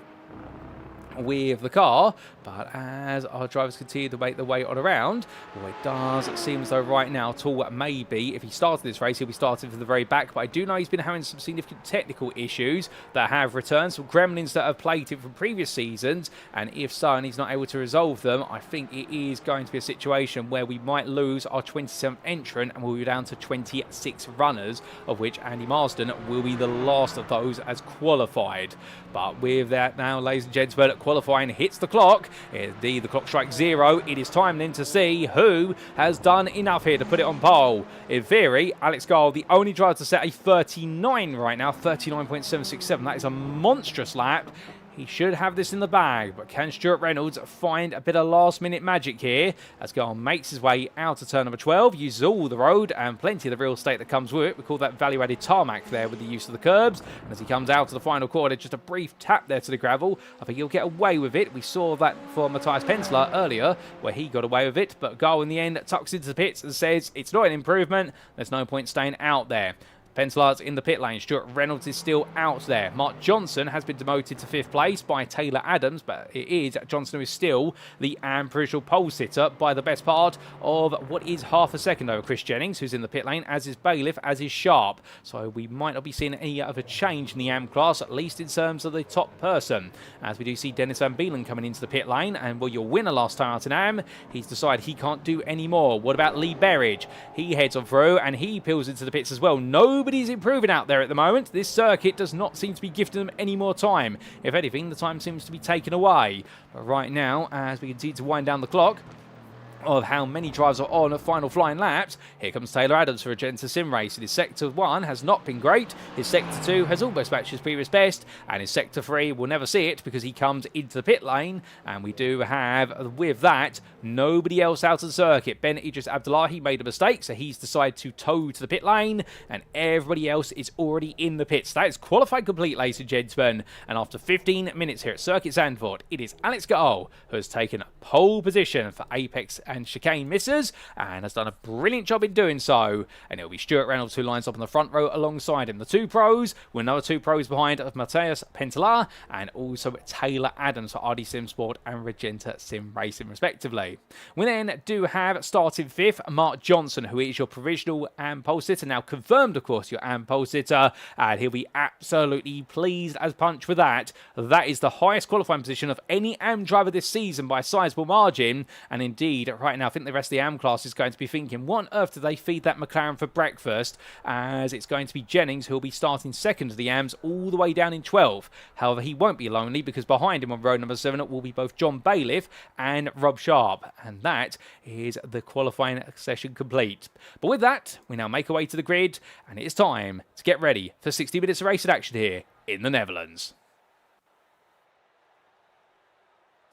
with the car. But as our drivers continue to make their way on around, well, it does seem as though right now Toole maybe, if he started this race, he'll be starting from the very back. But I do know he's been having some significant technical issues that have returned, some gremlins that have plagued him from previous seasons, and if so, and he's not able to resolve them, I think it is going to be a situation where we might lose our 27th entrant and we'll be down to 26 runners, of which Andy Marsden will be the last of those as qualified. But with that now, ladies and gentlemen, qualifying hits the clock. Indeed, the clock strikes 0. It is time then to see who has done enough here to put it on pole. In theory, Alex Gall, the only driver to set a 39 right now, 39.767. That is a monstrous lap. He should have this in the bag, but can Stuart Reynolds find a bit of last-minute magic here as Gall makes his way out of turn number 12, uses all the road and plenty of the real estate that comes with it. We call that value-added tarmac there with the use of the curbs. And as he comes out to the final quarter, just a brief tap there to the gravel. I think he'll get away with it. We saw that for Matias Penttilä earlier, where he got away with it, but Gall in the end tucks into the pits and says it's not an improvement. There's no point staying out there. Pentillä's in the pit lane. Stuart Reynolds is still out there. Mark Johnson has been demoted to 5th place by Taylor Adams, but it is Johnson who is still the provisional pole sitter by the best part of what is half a second over Chris Jennings, who's in the pit lane, as is Bailiff, as is Sharp. So we might not be seeing any other change in the AM class, at least in terms of the top person, as we do see Dennis Van Beelen coming into the pit lane, and well, your winner last time out in AM, he's decided he can't do any more. What about Lee Berridge? He heads on through and he peels into the pits as well. Nobody's improving out there at the moment. This circuit does not seem to be gifting them any more time. If anything, the time seems to be taken away. But right now, as we continue to wind down the clock of how many drivers are on at final flying laps, here comes Taylor Adams for a Agenta Sim race. His Sector 1 has not been great, his Sector 2 has almost matched his previous best, and his Sector 3 will never see it because he comes into the pit lane, and we do have, with that, nobody else out of the circuit. Ben Idris Abdullahi made a mistake, so he's decided to tow to the pit lane, and everybody else is already in the pits. That is qualified complete, ladies and gentlemen, and after 15 minutes here at Circuit Zandvoort, it is Alex Gall who has taken pole position for Apex and chicane misses, and has done a brilliant job in doing so. And it'll be Stuart Reynolds who lines up on the front row alongside him. The 2 pros, with another 2 pros behind of Matias Penttilä, and also Taylor Adams for RD Sim Sport and Regenta Sim Racing, respectively. We then do have starting 5th, Mark Johnson, who is your provisional AM pole sitter, now confirmed, of course, your AM pole sitter, and he'll be absolutely pleased as punch with that. That is the highest qualifying position of any AM driver this season by a sizable margin, and indeed, right now, I think the rest of the AM class is going to be thinking, what on earth do they feed that McLaren for breakfast? As it's going to be Jennings who will be starting second of the AMs all the way down in 12th. However, he won't be lonely because behind him on row number 7 will be both John Bailiff and Rob Sharp. And that is the qualifying session complete. But with that, we now make our way to the grid, and it is time to get ready for 60 minutes of racing action here in the Netherlands.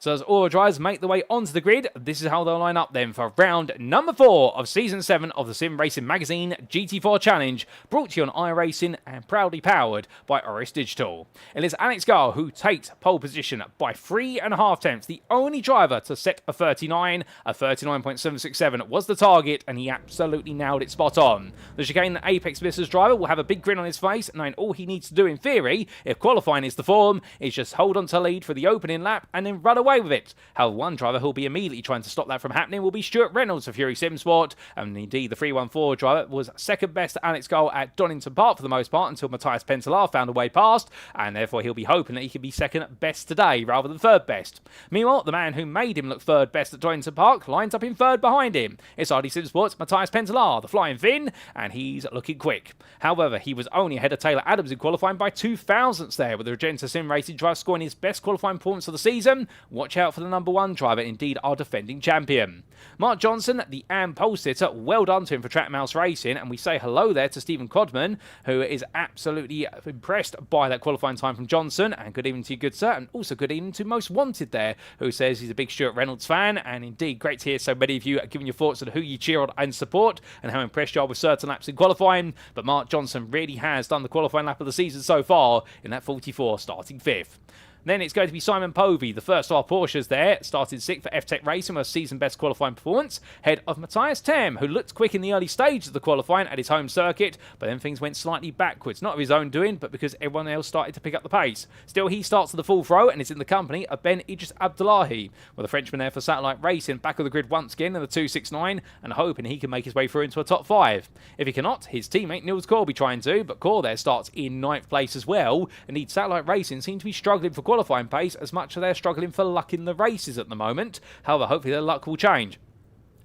So as all drivers make their way onto the grid, this is how they'll line up then for round number 4 of Season 7 of the Sim Racing Magazine GT4 Challenge, brought to you on iRacing and proudly powered by Oris Digital. It is Alex Gar who takes pole position by 3.5 tenths, the only driver to set a 39. A 39.767 was the target, and he absolutely nailed it spot on. The chicane Apex Blisters driver will have a big grin on his face, knowing all he needs to do in theory, if qualifying is the form, is just hold on to lead for the opening lap and then run away with it. However, one driver who'll be immediately trying to stop that from happening will be Stuart Reynolds of Fury Sim Sport, and indeed the 314 driver was second best to Alex Goal at Donington Park for the most part until Matias Penttilä found a way past, and therefore he'll be hoping that he can be second best today rather than third best. Meanwhile, the man who made him look third best at Donington Park lines up in third behind him. It's RD Sim Sport's Matias Penttilä, the flying Finn, and he's looking quick. However, he was only ahead of Taylor Adams in qualifying by 2 thousandths there, with the Regenta Sim Racing driver scoring his best qualifying performance of the season. Watch out for the number 1 driver, indeed our defending champion. Mark Johnson, the AM pole sitter, well done to him for Track Mouse Racing, and we say hello there to Stephen Codman, who is absolutely impressed by that qualifying time from Johnson, and good evening to you, good sir, and also good evening to Most Wanted there, who says he's a big Stuart Reynolds fan, and indeed great to hear so many of you giving your thoughts on who you cheer on and support, and how impressed you are with certain laps in qualifying. But Mark Johnson really has done the qualifying lap of the season so far in that 44, starting 5th. Then it's going to be Simon Povey, the first of our Porsches there, started 6th for F-Tech Racing with a season best qualifying performance, head of Matthias Tem, who looked quick in the early stages of the qualifying at his home circuit, but then things went slightly backwards, not of his own doing, but because everyone else started to pick up the pace. Still, he starts at the full throw and is in the company of Ben Idris Abdullahi, with a Frenchman there for Satellite Racing back of the grid once again in the 269, and hoping he can make his way through into a top 5. If he cannot, his teammate Niels Core will be trying to, but Core there starts in 9th place as well. Indeed, Satellite Racing seem to be struggling for qualifying pace as much as they're struggling for luck in the races at the moment. However, hopefully their luck will change.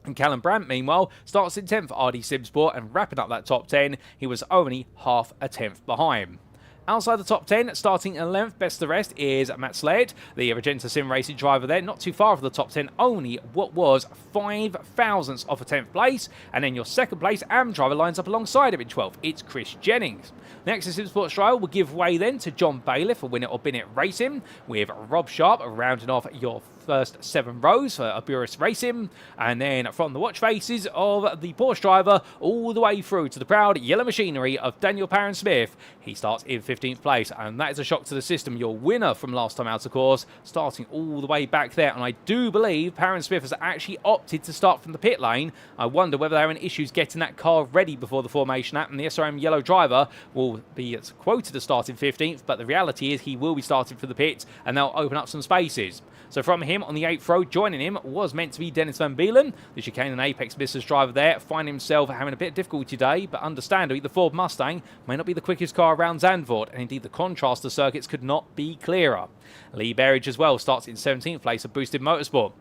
And Callum Brandt, meanwhile, starts in 10th for RD Sim Sport, and wrapping up that top 10, he was only half a tenth behind. Outside the top 10, starting 11th, best of the rest, is Matt Slade, the Regenta Sim Racing driver there, not too far from the top 10, only what was 5 thousandths off a 10th place. And then your second place AM driver lines up alongside him in 12th. It's Chris Jennings. Next, the Sim Sports driver will give way then to John Bailiff for Winner or Binnett Racing, with Rob Sharp rounding off your first 7 rows for Aburis Racing, and then from the watch faces of the Porsche driver all the way through to the proud yellow machinery of Daniel Parrans-Smith. He starts in 15th place, and that is a shock to the system. Your winner from last time out, of course, starting all the way back there, and I do believe Parrans-Smith has actually opted to start from the pit lane. I wonder whether there are any issues getting that car ready before the formation lap, and the SRM yellow driver will be quoted to start in 15th, but the reality is he will be starting from the pit, and they'll open up some spaces. So from him on the 8th row, joining him was meant to be Dennis Van Beelen, the chicane and Apex Blisters driver there, finding himself having a bit of difficulty today, but understandably the Ford Mustang may not be the quickest car around Zandvoort, and indeed the contrast of circuits could not be clearer. Lee Berridge as well starts in 17th place of Boosted Motorsport.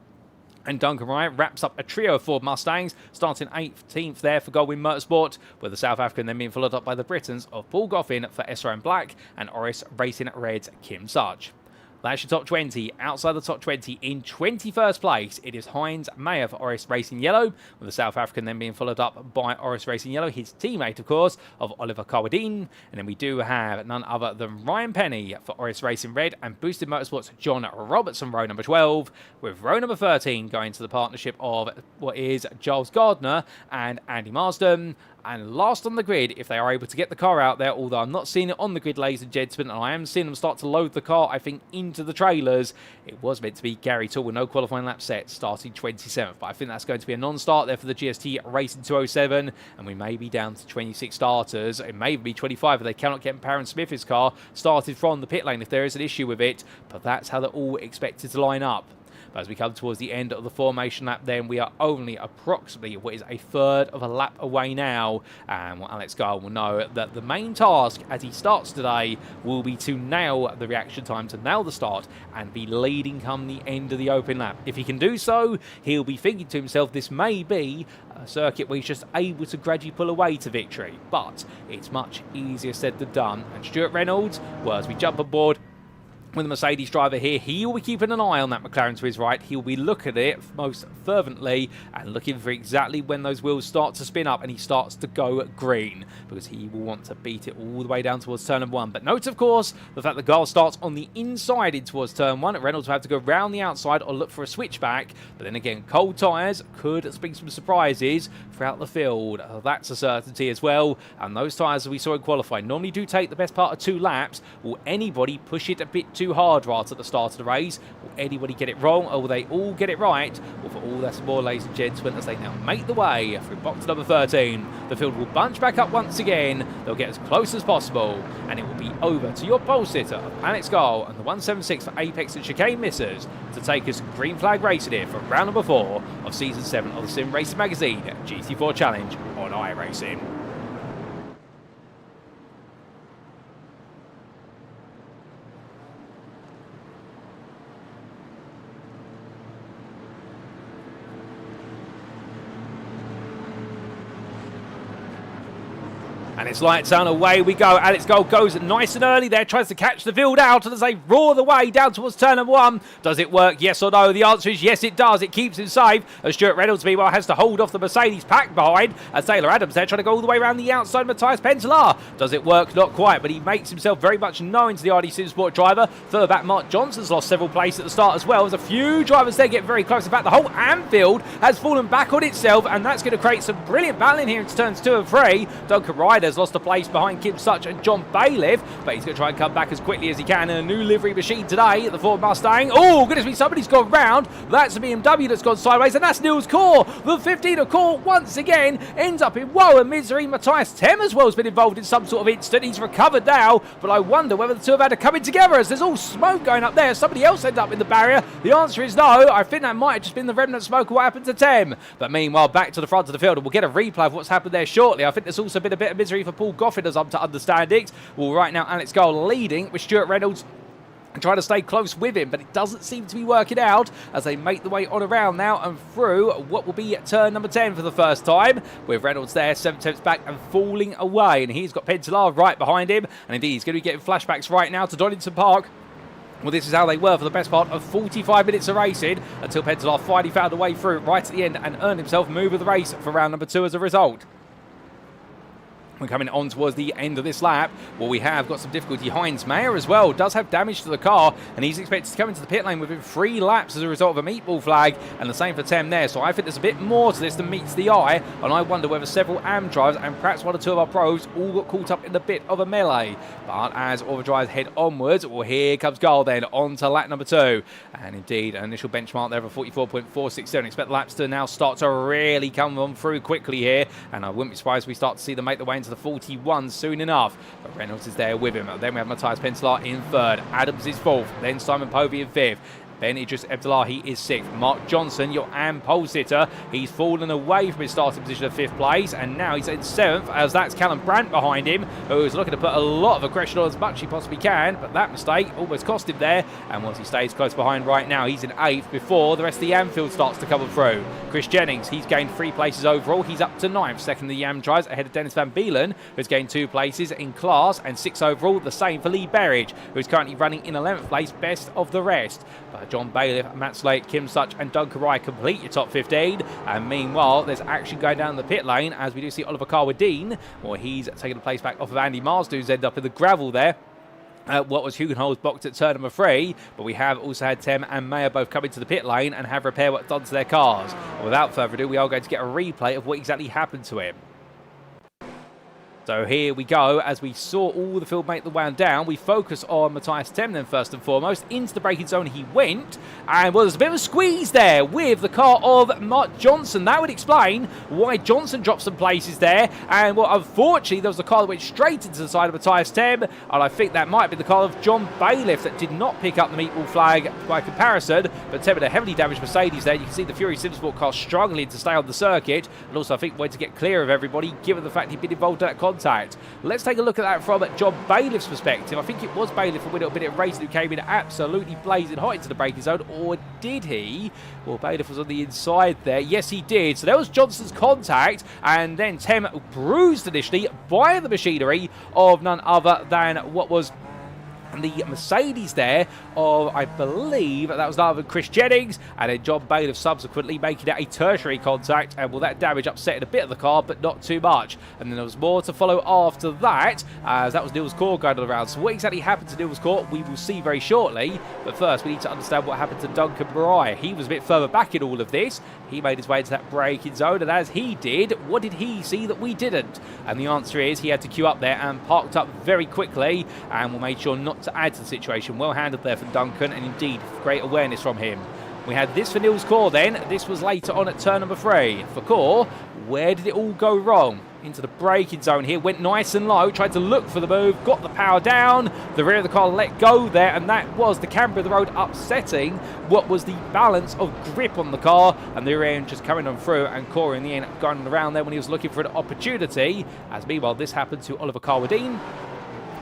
And Duncan Ryan wraps up a trio of Ford Mustangs, starting 18th there for Goldwyn Motorsport, with the South African then being followed up by the Britons of Paul Goffin for SRM Black and Oris Racing Red's Kim Such. That's your top 20. Outside the top 20, in 21st place, it is Heinz Mayer for Oris Racing Yellow, with the South African then being followed up by Oris Racing Yellow, his teammate, of course, of Oliver Carwadine. And then we do have none other than Ryan Penny for Oris Racing Red, and Boosted Motorsports John Robertson, row number 12, with row number 13 going to the partnership of what is Giles Gardner and Andy Marsden. And last on the grid, if they are able to get the car out there, although I'm not seeing it on the grid, ladies and gentlemen, and I am seeing them start to load the car, I think, into the trailers. It was meant to be Gary Toole with no qualifying lap set, starting 27th. But I think that's going to be a non-start there for the GST Racing 207, and we may be down to 26 starters. It may even be 25 if they cannot get Parrans-Smith's car started from the pit lane if there is an issue with it. But that's how they're all expected to line up. But as we come towards the end of the formation lap, then we are only approximately what is a third of a lap away now. And Alex Gar will know that the main task as he starts today will be to nail the reaction time, to nail the start, and be leading come the end of the open lap. If he can do so, he'll be thinking to himself, this may be a circuit where he's just able to gradually pull away to victory. But it's much easier said than done. And Stuart Reynolds, well, as we jump aboard with the Mercedes driver here, he will be keeping an eye on that McLaren to his right. He'll be looking at it most fervently and looking for exactly when those wheels start to spin up and he starts to go green, because he will want to beat it all the way down towards turn number 1. But note, of course, the fact the car starts on the inside in towards turn 1. Reynolds will have to go round the outside or look for a switchback. But then again, cold tyres could bring some surprises throughout the field. That's a certainty as well. And those tyres, as we saw in qualifying, normally do take the best part of 2 laps. Will anybody push it a bit too hard right at the start of the race? Will anybody get it wrong, or will they all get it right? Well, for all that more, ladies and gentlemen, as they now make the way through box number 13, the field will bunch back up once again. They'll get as close as possible, and it will be over to your pole sitter of Alex Gall and the 176 for Apex and Chicane Missers to take us green flag racing here for round number 4 of season 7 of the Sim Racing Magazine GT4 Challenge on iRacing. And it's lights on, away we go. Alex Gold goes nice and early there, tries to catch the field out, and as they roar the way down towards turn number 1, does it work? Yes or no? The answer is yes, it does. It keeps him safe, as Stuart Reynolds, meanwhile, has to hold off the Mercedes pack behind, as Taylor Adams there trying to go all the way around the outside. Matias Penttilä. Does it work? Not quite, but he makes himself very much known to the RD Simsport driver. Further back, Mark Johnson's lost several places at the start as well, as a few drivers there get very close. In fact, the whole Anfield has fallen back on itself, and that's going to create some brilliant battling here into turns 2 and 3. Duncan Ryder's lost a place behind Kim Such and John Bailiff, but he's going to try and come back as quickly as he can in a new livery machine today at the Ford Mustang. Oh, goodness me, somebody's gone round. That's a BMW that's gone sideways, and that's Niels Kaur. The 15 of Kaur once again ends up in woe and misery. Matthias Tem as well has been involved in some sort of incident. He's recovered now, but I wonder whether the two have had to come in together, as there's all smoke going up there. Somebody else ended up in the barrier. The answer is no. I think that might have just been the remnant smoke of what happened to Tem. But meanwhile, back to the front of the field, and we'll get a replay of what's happened there shortly. I think there's also been a bit of misery for Paul Goffin, as I'm to understand it. Well, right now, Alex Gall leading with Stuart Reynolds and trying to stay close with him, but it doesn't seem to be working out as they make the way on around now and through what will be turn number 10 for the first time, with Reynolds there 7/10 back and falling away, and he's got Penttilä right behind him, and indeed he's going to be getting flashbacks right now to Donington Park. Well, this is how they were for the best part of 45 minutes of racing, until Penttilä finally found a way through right at the end and earned himself move of the race for round number 2 as a result. We're coming on towards the end of this lap. Well, we have got some difficulty. Heinz Mayer as well does have damage to the car, and he's expected to come into the pit lane within 3 laps as a result of a meatball flag, and the same for Tem there. So I think there's a bit more to this than meets the eye, and I wonder whether several AM drivers and perhaps 1 or 2 of our pros all got caught up in a bit of a melee. But as all the drivers head onwards, well, here comes Gall then on to lap number 2, and indeed an initial benchmark there of 44.467. Expect the laps to now start to really come on through quickly here, and I wouldn't be surprised if we start to see them make their way into the 41 soon enough. But Reynolds is there with him. Then we have Matthias Penttilä in 3rd, Adams is 4th, then Simon Povey in 5th. Ben Idris Abdullahi is 6th. Mark Johnson, your AM pole sitter, he's fallen away from his starting position of 5th place, and now he's in 7th, as that's Callum Brandt behind him, who's looking to put a lot of aggression on as much as he possibly can, but that mistake almost cost him there, and once he stays close behind right now, he's in 8th before the rest of the Anfield starts to come through. Chris Jennings, he's gained 3 places overall, he's up to 9th, second in the Yam drives, ahead of Dennis Van Beelen, who's gained 2 places in class, and 6 overall, the same for Lee Berridge, who's currently running in 11th place, best of the rest. But John Bailiff, Matt Slate, Kim Such and Duncan Rye complete your top 15, and meanwhile there's action going down the pit lane as we do see Oliver Carwadine. Well, he's taking the place back off of Andy Marsden, who's ended up in the gravel there. What was Hugenholz boxed at turn number 3, but we have also had Tem and Mayer both come into the pit lane and have repair work done to their cars. And without further ado, we are going to get a replay of what exactly happened to him. So here we go, as we saw all the field make the way down. We focus on Matthias Tem then first and foremost. Into the braking zone he went, and well, there's a bit of a squeeze there with the car of Mark Johnson. That would explain why Johnson dropped some places there, and well, unfortunately there was a car that went straight into the side of Matthias Tem, and I think that might be the car of John Bailiff that did not pick up the meatball flag by comparison, but Tem had a heavily damaged Mercedes there. You can see the Fury Simsport car struggling to stay on the circuit, and also I think went to get clear of everybody given the fact he'd been involved in that contact. Let's take a look at that from John Bailiff's perspective. I think it was Bailiff from a little bit of racing who came in absolutely blazing hot into the braking zone, or did he? Well, Bailiff was on the inside there. Yes, he did. So there was Johnson's contact, and then Tem bruised initially by the machinery of none other than what was And the Mercedes there of, I believe, that was either Chris Jennings, and then John Bailiff subsequently making it a tertiary contact, and well, that damage upsetting a bit of the car, but not too much. And then there was more to follow after that, as that was Niels Kor going around. So what exactly happened to Niels Kor, we will see very shortly, but first we need to understand what happened to Duncan Mariah. He was a bit further back in all of this. He made his way into that braking zone, and as he did, what did he see that we didn't? And the answer is he had to queue up there and parked up very quickly, and we made sure not to add to the situation. Well handled there from Duncan, and indeed great awareness from him. We had this for Niels Kor then. This was later on at turn number 3. For Kor, where did it all go wrong? Into the braking zone here, went nice and low, tried to look for the move, got the power down, the rear of the car let go there, and that was the camber of the road upsetting what was the balance of grip on the car, and the rear end just coming on through, and Kor in the end going around there when he was looking for an opportunity, as meanwhile this happened to Oliver Carwadine.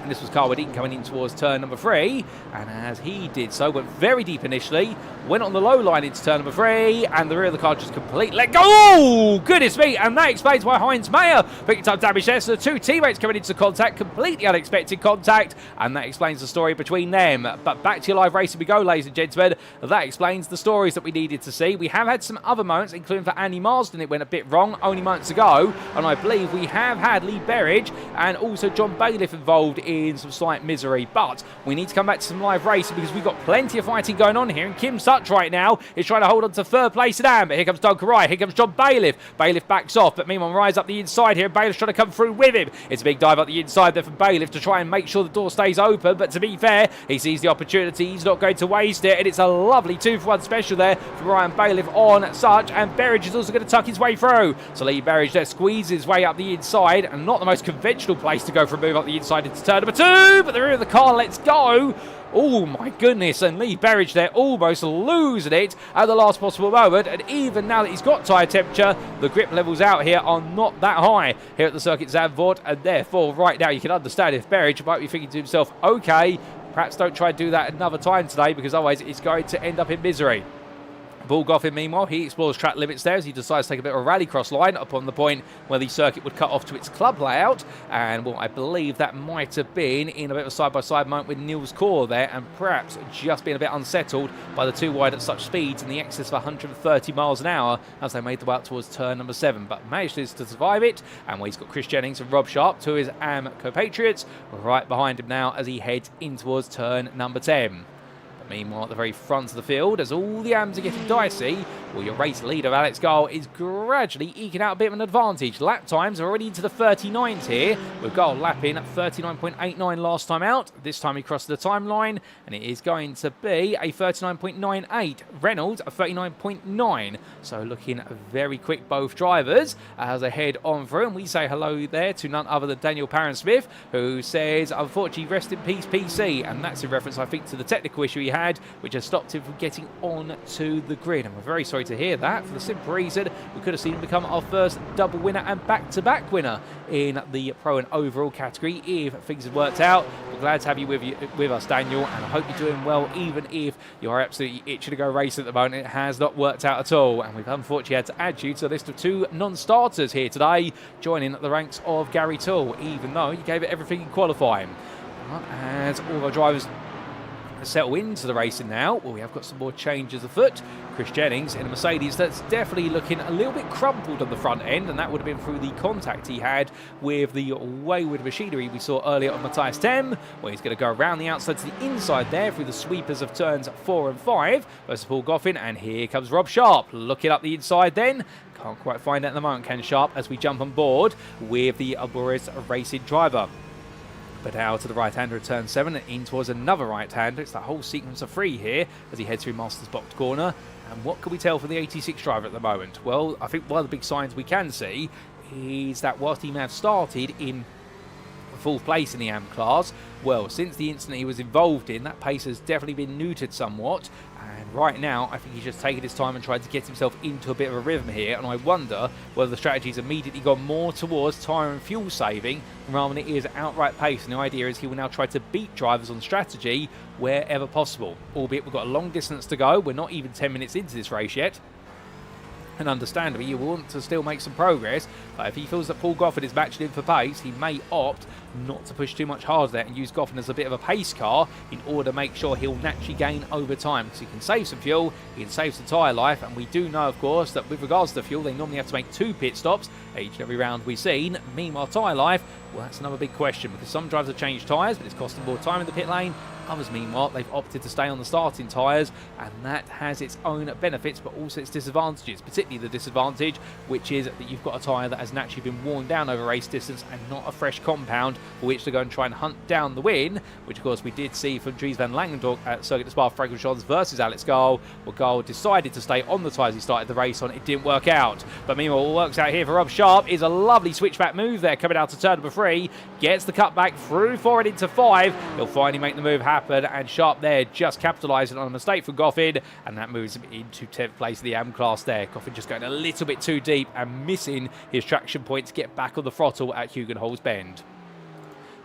And this was Carwadine coming in towards turn number 3, and as he did so, went very deep initially, went on the low line into turn number 3, and the rear of the car just completely let go. Oh, goodness me, and that explains why Heinz Mayer picked up damage there. So the two teammates coming into contact, completely unexpected contact, and that explains the story between them. But back to your live racing we go, ladies and gentlemen. That explains the stories that we needed to see. We have had some other moments, including for Andy Marsden, it went a bit wrong only moments ago, and I believe we have had Lee Berridge and also John Bailiff involved in some slight misery, but we need to come back to some live racing because we've got plenty of fighting going on here, and Kim Such right now is trying to hold on to third place in AM, but here comes Duncan Rye, here comes John Bailiff. Bailiff backs off, but meanwhile Rye's up the inside here, and Bailiff's trying to come through with him. It's a big dive up the inside there for Bailiff to try and make sure the door stays open, but to be fair, he sees the opportunity, he's not going to waste it, and it's a lovely 2-for-1 special there for Ryan Bailiff on Such, and Berridge is also going to tuck his way through. So Lee Berridge there squeezes his way up the inside, and not the most conventional place to go for a move up the inside into turn number 2, but the rear of the car lets go. Oh my goodness, and Lee Berridge there almost losing it at the last possible moment, and even now that he's got tyre temperature, the grip levels out here are not that high here at the Circuit Zandvoort, and therefore right now you can understand if Berridge might be thinking to himself, okay, perhaps don't try and do that another time today because otherwise it's going to end up in misery. Bullgoffin, meanwhile, he explores track limits there as he decides to take a bit of a rallycross line upon the point where the circuit would cut off to its club layout. And, well, I believe that might have been in a bit of a side-by-side moment with Niels Kor there, and perhaps just being a bit unsettled by the two wide at such speeds in the excess of 130 miles an hour as they made the way up towards turn number 7. But managed to survive it, and well, he's got Chris Jennings and Rob Sharp, two of his AM compatriots, right behind him now as he heads in towards turn number 10. Meanwhile, at the very front of the field, as all the AMs are getting dicey, well, your race leader, Alex Gall, is gradually eking out a bit of an advantage. Lap times are already into the 39s here, with Gall lapping at 39.89 last time out. This time he crossed the timeline, and it is going to be a 39.98. Reynolds, a 39.9. So looking very quick, both drivers, as they head on through. And we say hello there to none other than Daniel Parrans-Smith, who says, unfortunately, rest in peace, PC. And that's in reference, I think, to the technical issue he had, which has stopped him from getting on to the grid. And we're very sorry to hear that, for the simple reason we could have seen him become our first double winner and back-to-back winner in the Pro and Overall category if things had worked out. We're glad to have you with us, Daniel, and I hope you're doing well, even if you're absolutely itching to go race at the moment. It has not worked out at all, and we've unfortunately had to add you to the list of two non-starters here today, joining the ranks of Gary Toole, even though you gave it everything in qualifying. As all our drivers settle into the racing now, well, we have got some more changes afoot. Chris Jennings in a Mercedes that's definitely looking a little bit crumpled on the front end, and that would have been through the contact he had with the wayward machinery we saw earlier on Matias Penttilä, where he's going to go around the outside to the inside there through the sweepers of turns 4 and 5 versus Paul Goffin, and here comes Rob Sharp looking up the inside then. Can't quite find it at the moment, can Sharp, as we jump on board with the Boris Racing driver. But out to the right-hander at turn 7 and in towards another right-hander. It's that whole sequence of 3 here as he heads through Masters Box corner. And what can we tell from the 86 driver at the moment? Well, I think one of the big signs we can see is that whilst he may have started in 4th place in the AM class, well, since the incident he was involved in, that pace has definitely been neutered somewhat. And right now, I think he's just taking his time and trying to get himself into a bit of a rhythm here. And I wonder whether the strategy's immediately gone more towards tyre and fuel saving rather than it is outright pace. And the idea is he will now try to beat drivers on strategy wherever possible. Albeit we've got a long distance to go. We're not even 10 minutes into this race yet. And understandably, you want to still make some progress, but if he feels that Paul Goffin is matching him for pace, he may opt not to push too much harder there and use Goffin as a bit of a pace car in order to make sure he'll naturally gain over time. Because he can save some fuel, he can save some tyre life, and we do know, of course, that with regards to fuel, they normally have to make 2 pit stops each and every round we've seen. Meanwhile, tyre life, well, that's another big question, because some drivers have changed tyres, but it's costing more time in the pit lane. Others, meanwhile, they've opted to stay on the starting tyres, and that has its own benefits, but also its disadvantages, particularly the disadvantage, which is that you've got a tyre that has naturally been worn down over race distance and not a fresh compound for which to go and try and hunt down the win, which, of course, we did see from Dries van Langendorp at Circuit Zandvoort versus Alex Gall, where Gall decided to stay on the tyres he started the race on. It didn't work out. But meanwhile, what works out here for Rob Sharp is a lovely switchback move there, coming out to turn number 3, gets the cutback through forward into 5. He'll finally make the move happen, and Sharp there just capitalising on a mistake from Goffin, and that moves him into 10th place of the AM class there. Goffin just going a little bit too deep and missing his traction point to get back on the throttle at Hugenholz Bend.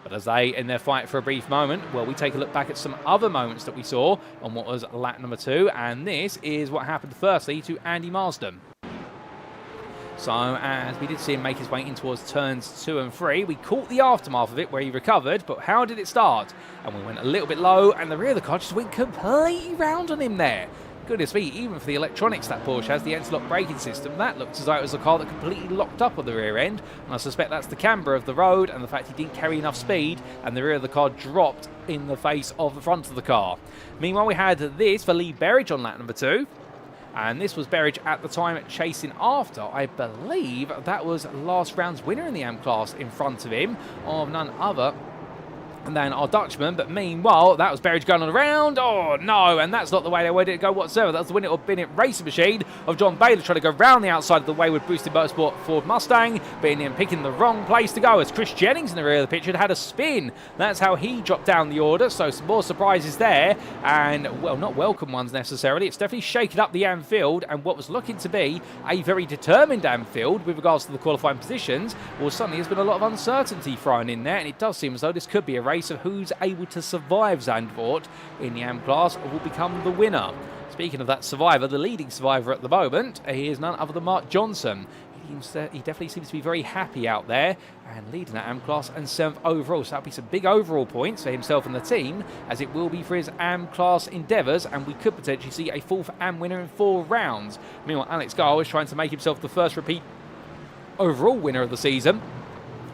But as they in their fight for a brief moment, well, we take a look back at some other moments that we saw on what was lap number 2, and this is what happened firstly to Andy Marsden. So, as we did see him make his way in towards turns 2 and 3, we caught the aftermath of it where he recovered, but how did it start? And we went a little bit low, and the rear of the car just went completely round on him there. Goodness me, even for the electronics that Porsche has, the anti-lock braking system, that looked as though it was a car that completely locked up on the rear end, and I suspect that's the camber of the road and the fact he didn't carry enough speed, and the rear of the car dropped in the face of the front of the car. Meanwhile, we had this for Lee Berridge on lap number 2. And this was Berridge at the time chasing after, I believe that was last round's winner in the AM class in front of him, of none other than our Dutchman. But meanwhile, that was Berridge going on around. Oh no, and that's not the way they wanted it to go whatsoever. That was the winner of Bennett Racing Machine of John Baylor, trying to go round the outside of the Wayward Boosted Motorsport Ford Mustang, but in the end picking the wrong place to go, as Chris Jennings in the rear of the picture had a spin. That's how he dropped down the order, so some more surprises there, and well, not welcome ones necessarily. It's definitely shaken up the Anfield, and what was looking to be a very determined Anfield with regards to the qualifying positions, well, suddenly there's been a lot of uncertainty thrown in there, and it does seem as though this could be a race of who's able to survive Zandvoort in the AM class will become the winner. Speaking of that survivor, the leading survivor at the moment, he is none other than Mark Johnson. He definitely seems to be very happy out there and leading that AM class and 7th overall. So that'll be some big overall points for himself and the team, as it will be for his AM class endeavours, and we could potentially see a 4th AM winner in 4 rounds. Meanwhile, Alex Gall is trying to make himself the first repeat overall winner of the season.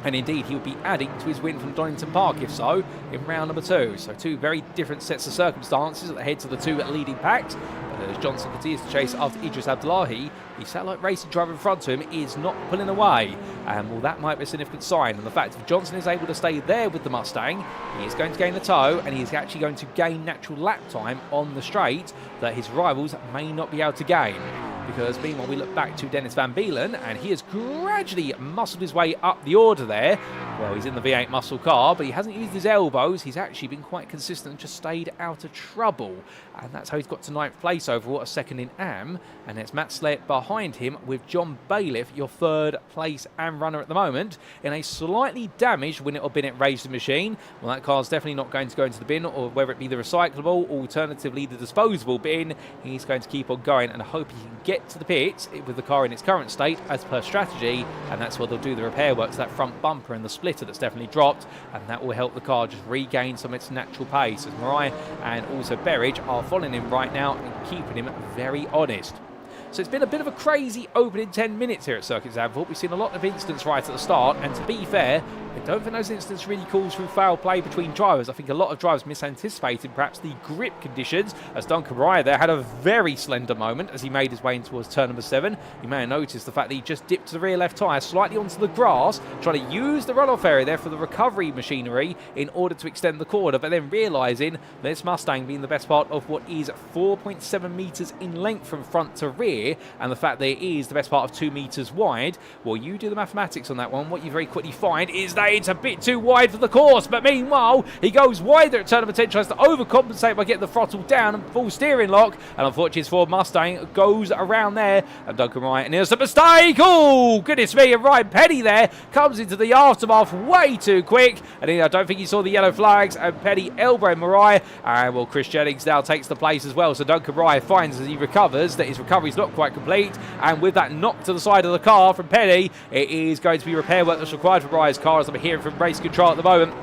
And indeed, he would be adding to his win from Donington Park, if so, in round number 2. So 2 very different sets of circumstances at the heads of the 2 leading packs. But as Johnson continues to chase after Idris Abdullahi, the satellite racing driver in front of him is not pulling away. And well, that might be a significant sign. And the fact if Johnson is able to stay there with the Mustang, he is going to gain the toe, and he is actually going to gain natural lap time on the straight that his rivals may not be able to gain. Because meanwhile, we look back to Dennis Van Beelen, and he has gradually muscled his way up the order there. Well, he's in the V8 muscle car, but he hasn't used his elbows. He's actually been quite consistent and just stayed out of trouble. And that's how he's got to 9th place overall, a 2nd in AM. And it's Matt Slett behind him with John Bailiff, your 3rd place AM runner at the moment, in a slightly damaged Winnet or Bennett Racing Machine. Well, that car's definitely not going to go into the bin, or whether it be the recyclable, alternatively the disposable bin. He's going to keep on going and hope he can get to the pits with the car in its current state as per strategy, and that's where they'll do the repair work to that front bumper and the splitter that's definitely dropped, and that will help the car just regain some of its natural pace, as Mariah and also Berridge are following him right now and keeping him very honest. So it's been a bit of a crazy opening 10 minutes here at Circuit Zandvoort. We've seen a lot of incidents right at the start, and to be fair, I don't think those incidents really calls through foul play between drivers. I think a lot of drivers misanticipated perhaps the grip conditions, as Duncan Mariah there had a very slender moment as he made his way in towards turn number 7. You may have noticed the fact that he just dipped the rear left tyre slightly onto the grass, trying to use the runoff area there for the recovery machinery in order to extend the corner, but then realising this Mustang being the best part of what is 4.7 metres in length from front to rear, and the fact that it is the best part of 2 metres wide, well, you do the mathematics on that one. What you very quickly find is that it's a bit too wide for the course, but meanwhile, he goes wider at turn number 10, tries to overcompensate by getting the throttle down and full steering lock, and unfortunately his Ford Mustang goes around there, and Duncan Wright, and here's a mistake. Oh, goodness me, and Ryan Petty there comes into the aftermath way too quick, and I don't think he saw the yellow flags, and Petty elbowing Mariah, and well, Chris Jennings now takes the place as well, so Duncan Wright finds as he recovers that his recovery's not quite complete, and with that knock to the side of the car from Petty, it is going to be repair work that's required for Mariah's car, as I'm hearing from race control at the moment.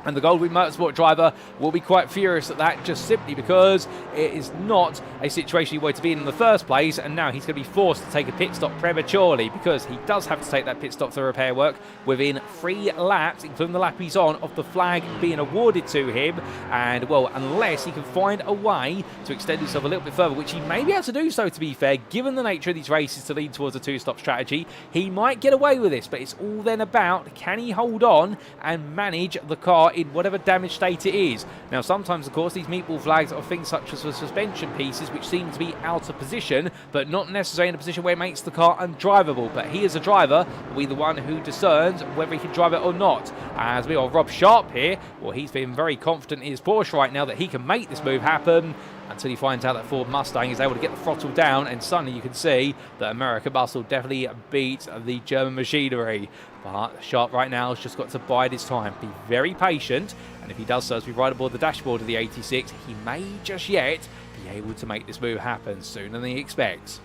And the Goldwing Motorsport driver will be quite furious at that, just simply because it is not a situation he wanted to be in the first place, and now he's going to be forced to take a pit stop prematurely, because he does have to take that pit stop for repair work within 3 laps, including the lap he's on, of the flag being awarded to him. And well, unless he can find a way to extend himself a little bit further, which he may be able to do so, to be fair, given the nature of these races to lead towards a 2-stop strategy, he might get away with this, but it's all then about, can he hold on and manage the car in whatever damaged state it is. Now, sometimes, of course, these meatball flags are things such as the suspension pieces, which seem to be out of position, but not necessarily in a position where it makes the car undrivable. But he, as a driver, will be the one who discerns whether he can drive it or not. As we are Rob Sharp here, well, he's been very confident in his Porsche right now that he can make this move happen, until he finds out that Ford Mustang is able to get the throttle down, and suddenly you can see that American Muscle definitely beat the German machinery. But Sharp right now has just got to bide his time, be very patient, and if he does so as we ride aboard the dashboard of the 86, he may just yet be able to make this move happen sooner than he expects.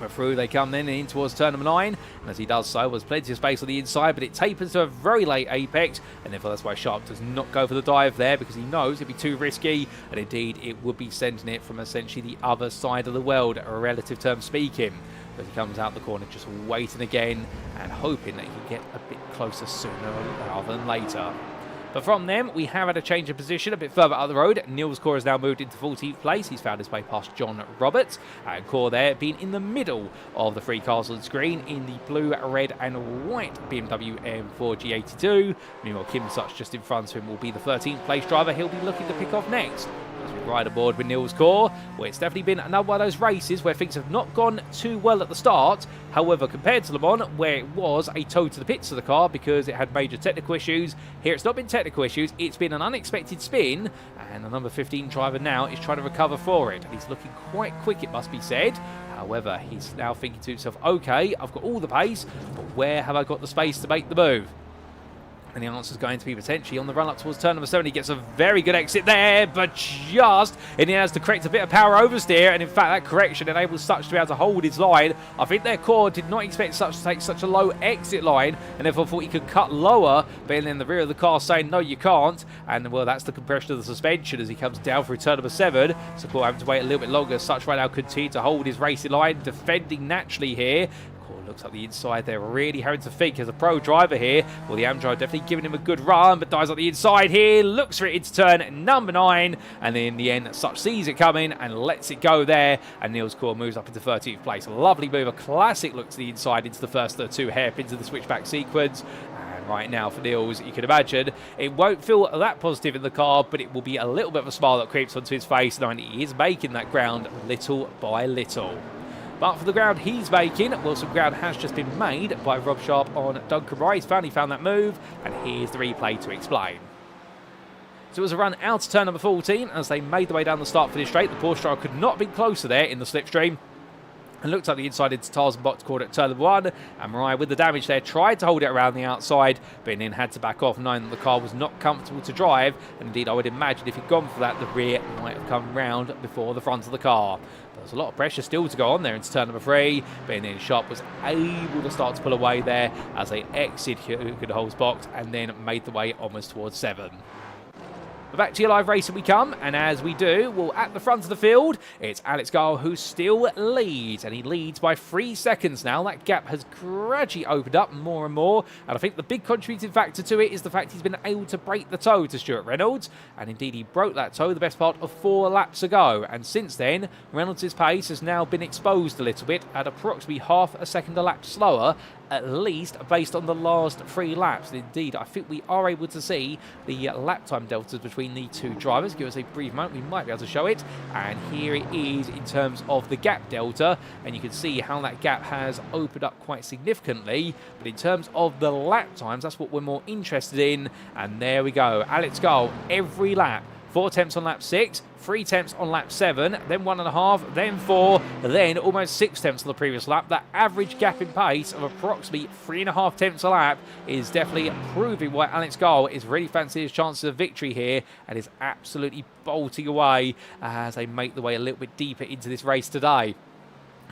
But through they come then in towards turn number 9, and as he does so, there's plenty of space on the inside, but it tapers to a very late apex, and therefore that's why Sharp does not go for the dive there, because he knows it'd be too risky, and indeed it would be sending it from essentially the other side of the world, a relative term speaking. As he comes out the corner, just waiting again and hoping that he can get a bit closer sooner rather than later. But from them, we have had a change of position a bit further up the road. Niels Core has now moved into 14th place. He's found his way past John Roberts. And Core there being in the middle of the Three Castles screen in the blue, red and white BMW M4 G82. Meanwhile, Kim Such just in front of him will be the 13th place driver he'll be looking to pick off next. As we ride aboard with Niels Core, where it's definitely been another one of those races where things have not gone too well at the start. However, compared to Le Mans, where it was a tow to the pits of the car because it had major technical issues, here it's not been technical issues, it's been an unexpected spin, and the number 15 driver now is trying to recover for it. And he's looking quite quick, it must be said. However, he's now thinking to himself, okay, I've got all the pace, but where have I got the space to make the move? And the answer is going to be potentially on the run up towards turn number 7. He gets a very good exit there, but just, and he has to correct a bit of power oversteer, and in fact that correction enables Such to be able to hold his line. I think their core did not expect Such to take such a low exit line, and therefore thought he could cut lower, but then the rear of the car saying no you can't, and well, that's the compression of the suspension as he comes down through turn number 7. So Core having to wait a little bit longer. Such right now continue to hold his racing line, defending naturally here. Looks like the inside there, really having to think as a pro driver here. Well, the Amdrive definitely giving him a good run, but dies on the inside here, looks for it into turn number 9, and then in the end, Such sees it coming and lets it go there, and Niels Core moves up into 13th place. A lovely move, a classic look to the inside into the first of the 2 hairpins of the switchback sequence. And right now for Niels, you can imagine, it won't feel that positive in the car, but it will be a little bit of a smile that creeps onto his face, knowing he is making that ground little by little. But for the ground he's making, well, some ground has just been made by Rob Sharp on Duncan Wright. He's finally found that move, and here's the replay to explain. So it was a run out of turn number 14 as they made the way down the start finish straight. The Porsche driver could not have been closer there in the slipstream. And looked up the inside into Tarzan box corner at turn number 1. And Mariah, with the damage there, tried to hold it around the outside, but then had to back off, knowing that the car was not comfortable to drive. And indeed, I would imagine if he'd gone for that, the rear might have come round before the front of the car. But there's a lot of pressure still to go on there into turn number 3. But then Sharp was able to start to pull away there as they exit Hülkenholz's box and then made the way onwards towards 7. But back to your live racing we come, and as we do, well, at the front of the field, it's Alex Gall who still leads, and he leads by 3 seconds now. That gap has gradually opened up more and more, and I think the big contributing factor to it is the fact he's been able to break the toe to Stuart Reynolds, and indeed he broke that toe the best part of 4 laps ago, and since then, Reynolds' pace has now been exposed a little bit at approximately half a second a lap slower, at least based on the last 3 laps. And indeed, I think we are able to see the lap time deltas between the 2 drivers. Give us a brief moment, we might be able to show it. And here it is in terms of the gap delta, and you can see how that gap has opened up quite significantly. But in terms of the lap times, that's what we're more interested in. And there we go, Alex Gall every lap. 4 attempts on lap 6, 3 attempts on lap 7, then 1.5, then 4, then almost 6 attempts on the previous lap. That average gap in pace of approximately 3.5 attempts a lap is definitely proving why Alex Gall is really fancying his chances of victory here and is absolutely bolting away as they make the way a little bit deeper into this race today.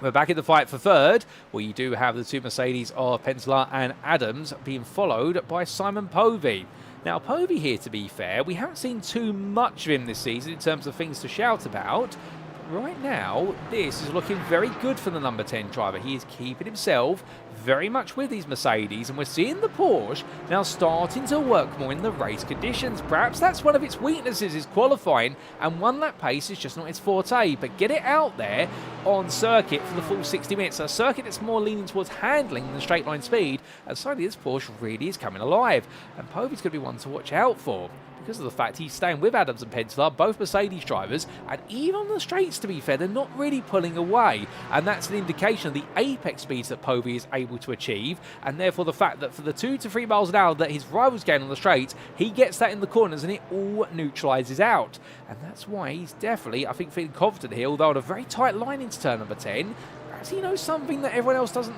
We're back in the fight for third, where you do have the 2 Mercedes of Penttilä and Adams being followed by Simon Povey. Now, Povey here, to be fair, we haven't seen too much of him this season in terms of things to shout about. But right now, this is looking very good for the number 10 driver. He is keeping himself very much with these Mercedes, and we're seeing the Porsche now starting to work more in the race conditions. Perhaps that's one of its weaknesses, is qualifying, and 1 lap pace is just not its forte. But get it out there on circuit for the full 60 minutes. A circuit that's more leaning towards handling than straight line speed, and suddenly this Porsche really is coming alive. And Povey's going to be one to watch out for, because of the fact he's staying with Adams and Penttilä, both Mercedes drivers, and even on the straights, to be fair, they're not really pulling away, and that's an indication of the apex speeds that Povey is able to achieve, and therefore the fact that for the 2 to 3 miles an hour that his rivals gain on the straights, he gets that in the corners and it all neutralises out. And that's why he's definitely, I think, feeling confident here, although on a very tight line into turn number 10, perhaps he knows something that everyone else doesn't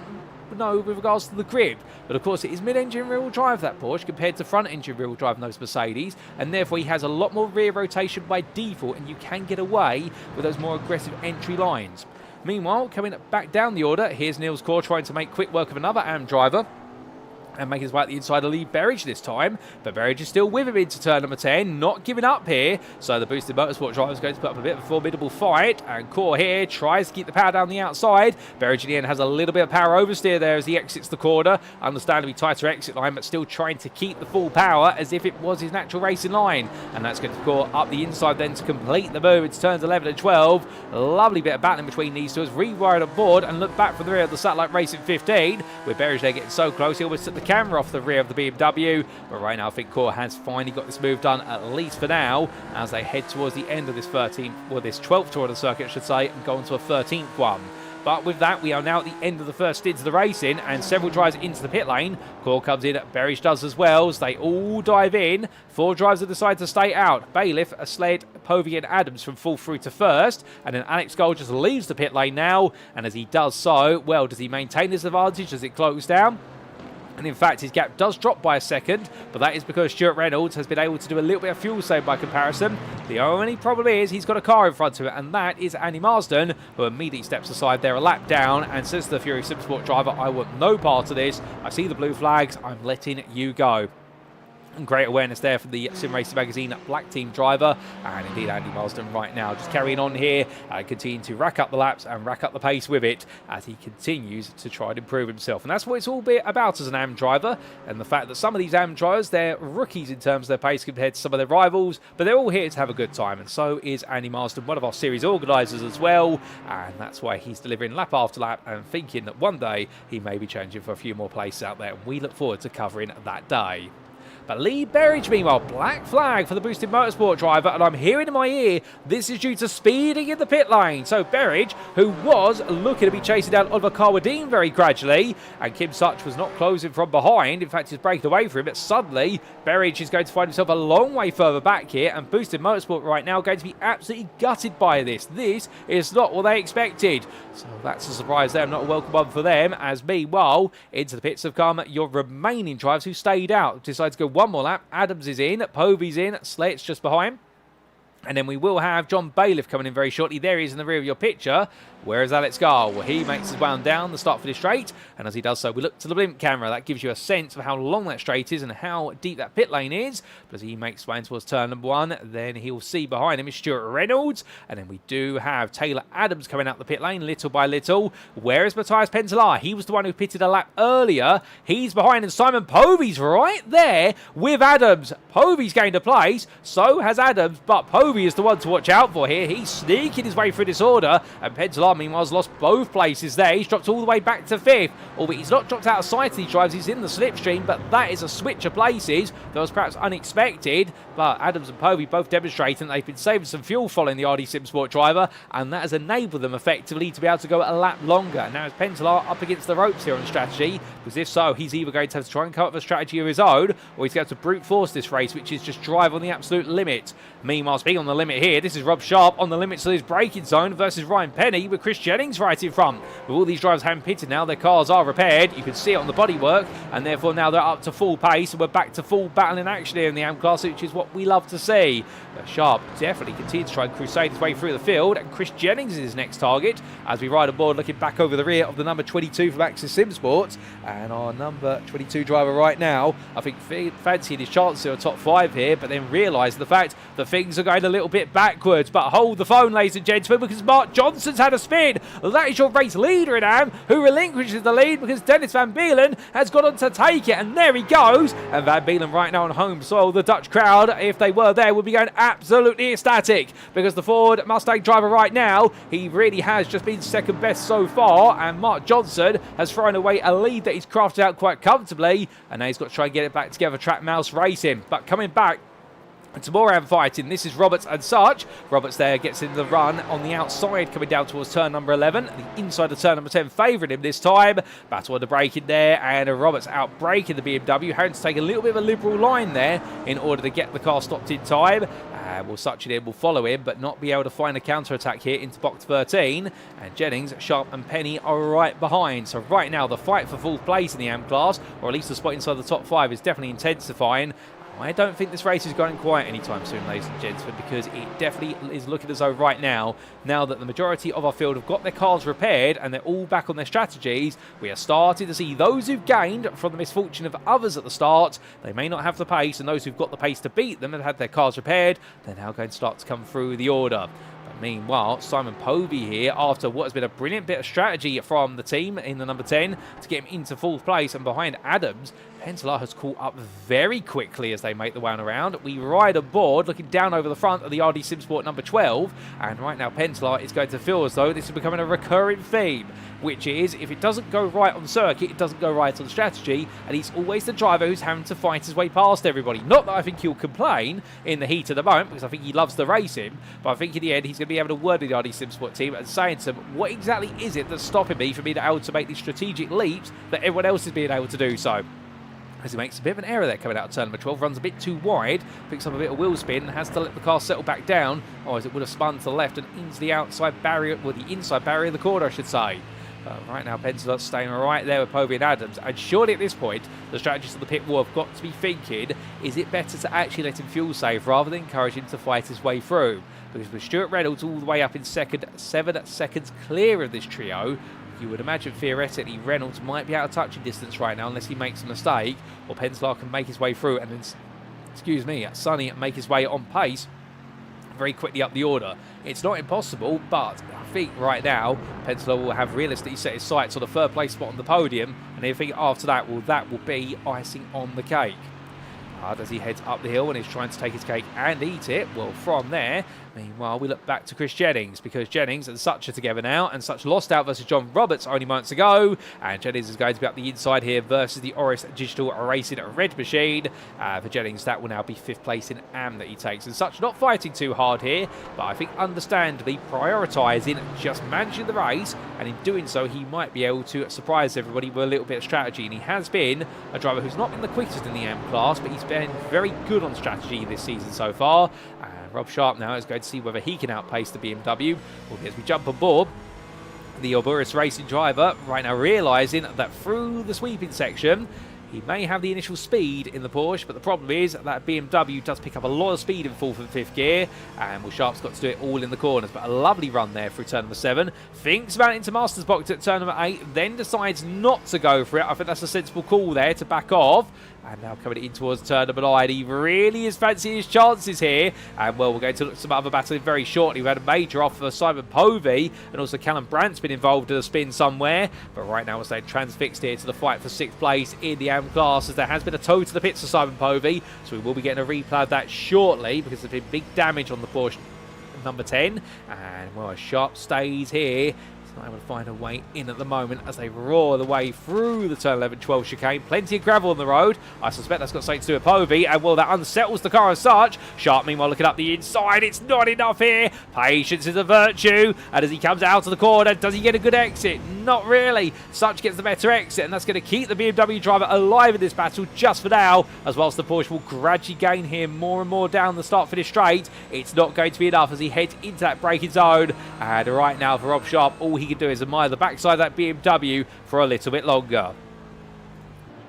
know with regards to the grip. But of course, it is mid-engine rear-wheel drive, that Porsche, compared to front-engine rear-wheel drive in those Mercedes, and therefore he has a lot more rear rotation by default, and you can get away with those more aggressive entry lines. Meanwhile, coming back down the order, here's Niels Kor trying to make quick work of another AM driver, and making his way out the inside of Lee Berridge this time. But Berridge is still with him into turn number 10, not giving up here. So the boosted motorsport driver is going to put up a bit of a formidable fight. And Kor here tries to keep the power down the outside. Berridge in the end has a little bit of power oversteer there as he exits the corner. Understandably tighter exit line, but still trying to keep the full power as if it was his natural racing line. And that's going to Kor up the inside then to complete the move. It's turns 11 and 12. Lovely bit of battling between these two as rewired on board and look back from the rear of the Satellite Racing 15. With Berridge there getting so close, he almost took the camera off the rear of the BMW, but right now I think Kor has finally got this move done, at least for now, as they head towards the end of this 12th tour of the circuit, I should say, and go on to a 13th one. But with that, we are now at the end of the first stint of the racing, and several drivers into the pit lane. Kor comes in, Berridge does as well, as they all dive in. 4 drivers have decided to stay out. Bailiff, Sled, Povey and Adams from full through to first, and then Alex Gall just leaves the pit lane now, and as he does so, well, does he maintain this advantage? Does it close down? And in fact, his gap does drop by a second, but that is because Stuart Reynolds has been able to do a little bit of fuel save by comparison. The only problem is he's got a car in front of it, and that is Andy Marsden, who immediately steps aside there a lap down and says to the Fury Simsport driver, I want no part of this. I see the blue flags. I'm letting you go. And great awareness there from the Sim Racing Magazine Black Team driver, and indeed Andy Marsden right now just carrying on here, continuing to rack up the laps and rack up the pace with it as he continues to try and improve himself. And that's what it's all about as an AM driver, and the fact that some of these AM drivers, they're rookies in terms of their pace compared to some of their rivals, but they're all here to have a good time, and so is Andy Marsden, one of our series organisers as well, and that's why he's delivering lap after lap and thinking that one day he may be changing for a few more places out there, and we look forward to covering that day. But Lee Berridge, meanwhile, black flag for the boosted motorsport driver, and I'm hearing in my ear this is due to speeding in the pit lane. So Berridge, who was looking to be chasing down Oliver Carwadine very gradually, and Kim Such was not closing from behind. In fact, he's breaking away from him, but suddenly Berridge is going to find himself a long way further back here, and boosted motorsport right now going to be absolutely gutted by this. This is not what they expected. So that's a surprise there, not a welcome one for them, as meanwhile, into the pits have come your remaining drivers who stayed out. Decide to go one more lap. Adams is in, Povey's in, Slet's just behind. And then we will have John Bailiff coming in very shortly. There he is in the rear of your picture. Where is Alex Gall? Well, he makes his way on down the start for the straight, and as he does so, we look to the blimp camera. That gives you a sense of how long that straight is and how deep that pit lane is. But as he makes his way towards turn number 1, then he'll see behind him is Stuart Reynolds, and then we do have Taylor Adams coming out the pit lane little by little. Where is Matias Penttilä? He was the one who pitted a lap earlier. He's behind, and Simon Povey's right there with Adams. Povey's gained a place, so has Adams, but Povey Povey is the one to watch out for here. He's sneaking his way through this order, and Penttilä, meanwhile, has lost both places there. He's dropped all the way back to 5th, albeit he's not dropped out of sight of these drives. He's in the slipstream, but that is a switch of places that was perhaps unexpected. But Adams and Povey both demonstrating they've been saving some fuel following the RD Sim Sport driver, and that has enabled them effectively to be able to go a lap longer. Now, is Penttilä up against the ropes here on strategy? Because if so, he's either going to have to try and come up with a strategy of his own, or he's going to have to brute force this race, which is just drive on the absolute limit. Meanwhile, speaking on the limit here, this is Rob Sharp on the limits of his braking zone versus Ryan Penny with Chris Jennings right in front. With all these drivers hand-pitted now, their cars are repaired. You can see it on the bodywork, and therefore now they're up to full pace, and we're back to full battle in action here in the AM class, which is what we love to see. But Sharp definitely continues to try and crusade his way through the field, and Chris Jennings is his next target as we ride aboard, looking back over the rear of the number 22 from Axis Sim Sports, and our number 22 driver right now, I think fancying his chances of a top 5 here, but then realised the fact that things are going a little bit backwards. But hold the phone, ladies and gentlemen, because Mark Johnson's had a spin. That is your race leader in AM, who relinquishes the lead because Dennis Van Beelen has gone on to take it, and there he goes. And Van Beelen right now on home soil. The Dutch crowd, if they were there, would be going absolutely ecstatic, because the Ford Mustang driver right now, he really has just been second best so far, and Mark Johnson has thrown away a lead that he's crafted out quite comfortably, and now he's got to try and get it back together. Track Mouse Racing, but coming back to more AM fighting. This is Roberts and such. Roberts there gets in the run on the outside, coming down towards turn number 11. The inside of turn number 10 favouring him this time. Battle on the braking there, and Roberts out braking the BMW. Having to take a little bit of a liberal line there in order to get the car stopped in time. Will Suchin in will follow him, but not be able to find a counter-attack here into box 13. And Jennings, Sharp and Penny are right behind. So right now the fight for fourth place in the AM class, or at least the spot inside the top 5, is definitely intensifying. I don't think this race is going quiet anytime soon, ladies and gentlemen, because it definitely is looking as though right now that the majority of our field have got their cars repaired and they're all back on their strategies, we are starting to see those who've gained from the misfortune of others at the start. They may not have the pace, and those who've got the pace to beat them and had their cars repaired, they're now going to start to come through the order. Meanwhile, Simon Povey here, after what has been a brilliant bit of strategy from the team in the number 10 to get him into fourth place and behind Adams, Penttilä has caught up very quickly as they make the way around. We ride aboard, looking down over the front of the RD Sim Sport number 12, and right now Penttilä is going to feel as though this is becoming a recurring theme, which is if it doesn't go right on circuit, it doesn't go right on strategy, and he's always the driver who's having to fight his way past everybody. Not that I think he'll complain in the heat of the moment, because I think he loves the racing, but I think in the end he's going to be able to word with the RD Sim Sport team and saying to them, what exactly is it that's stopping me from being able to make these strategic leaps that everyone else is being able to do so? As he makes a bit of an error there coming out of turn number 12, runs a bit too wide, picks up a bit of wheel spin, and has to let the car settle back down, or as it would have spun to the left and into the outside barrier, well, the inside barrier of the corner, I should say. Right now, Penttilä staying right there with Povey and Adams, and surely at this point, the strategists of the pit wall have got to be thinking, is it better to actually let him fuel save rather than encourage him to fight his way through? Because with Stuart Reynolds all the way up in second, 7 seconds clear of this trio, you would imagine theoretically Reynolds might be out of touching distance right now unless he makes a mistake, or Penttilä can make his way through and then, Sonny make his way on pace very quickly up the order. It's not impossible, but I think right now Penttilä will have realistically set his sights on a third place spot on the podium, and I think after that, well, that will be icing on the cake. As he heads up the hill and is trying to take his cake and eat it, well, from there, meanwhile, we look back to Chris Jennings, because Jennings and Such are together now, and Such lost out versus John Roberts only moments ago, and Jennings is going to be up the inside here versus the Oris Digital Racing Red Machine. For Jennings, that will now be 5th place in AM that he takes, and Such not fighting too hard here, but I think understandably prioritising just managing the race, and in doing so, he might be able to surprise everybody with a little bit of strategy, and he has been a driver who's not been the quickest in the AM class, but he's been very good on strategy this season so far. Rob Sharp now is going to see whether he can outpace the BMW. Well, as we jump aboard, the Oburis Racing driver right now realising that through the sweeping section, he may have the initial speed in the Porsche, but the problem is that BMW does pick up a lot of speed in 4th and 5th gear, and well, Sharp's got to do it all in the corners, but a lovely run there through turn number 7. Thinks about it into Masters box at turn number 8, then decides not to go for it. I think that's a sensible call there to back off, And now coming in towards turn number 9. He really is fancying his chances here. And, well, we're going to look at some other battling very shortly. We had a major off for Simon Povey. And also Callum Brandt's been involved in a spin somewhere. But right now we're staying transfixed here to the fight for 6th place in the AM class, as there has been a toe to the pits for Simon Povey. So we will be getting a replay of that shortly, because there's been big damage on the Porsche number 10. And, well, a sharp stays here. Not able to find a way in at the moment as they roar the way through the turn 11-12 chicane. Plenty of gravel on the road. I suspect that's got something to do with Povey, and, well, that unsettles the car as such. Sharp, meanwhile, looking up the inside. It's not enough here. Patience is a virtue. And as he comes out of the corner, does he get a good exit? Not really. Such gets the better exit, and that's going to keep the BMW driver alive in this battle just for now, as whilst the Porsche will gradually gain here more and more down the start-finish straight. It's not going to be enough as he heads into that braking zone. And right now for Rob Sharp, all he can do is admire the backside of that BMW for a little bit longer.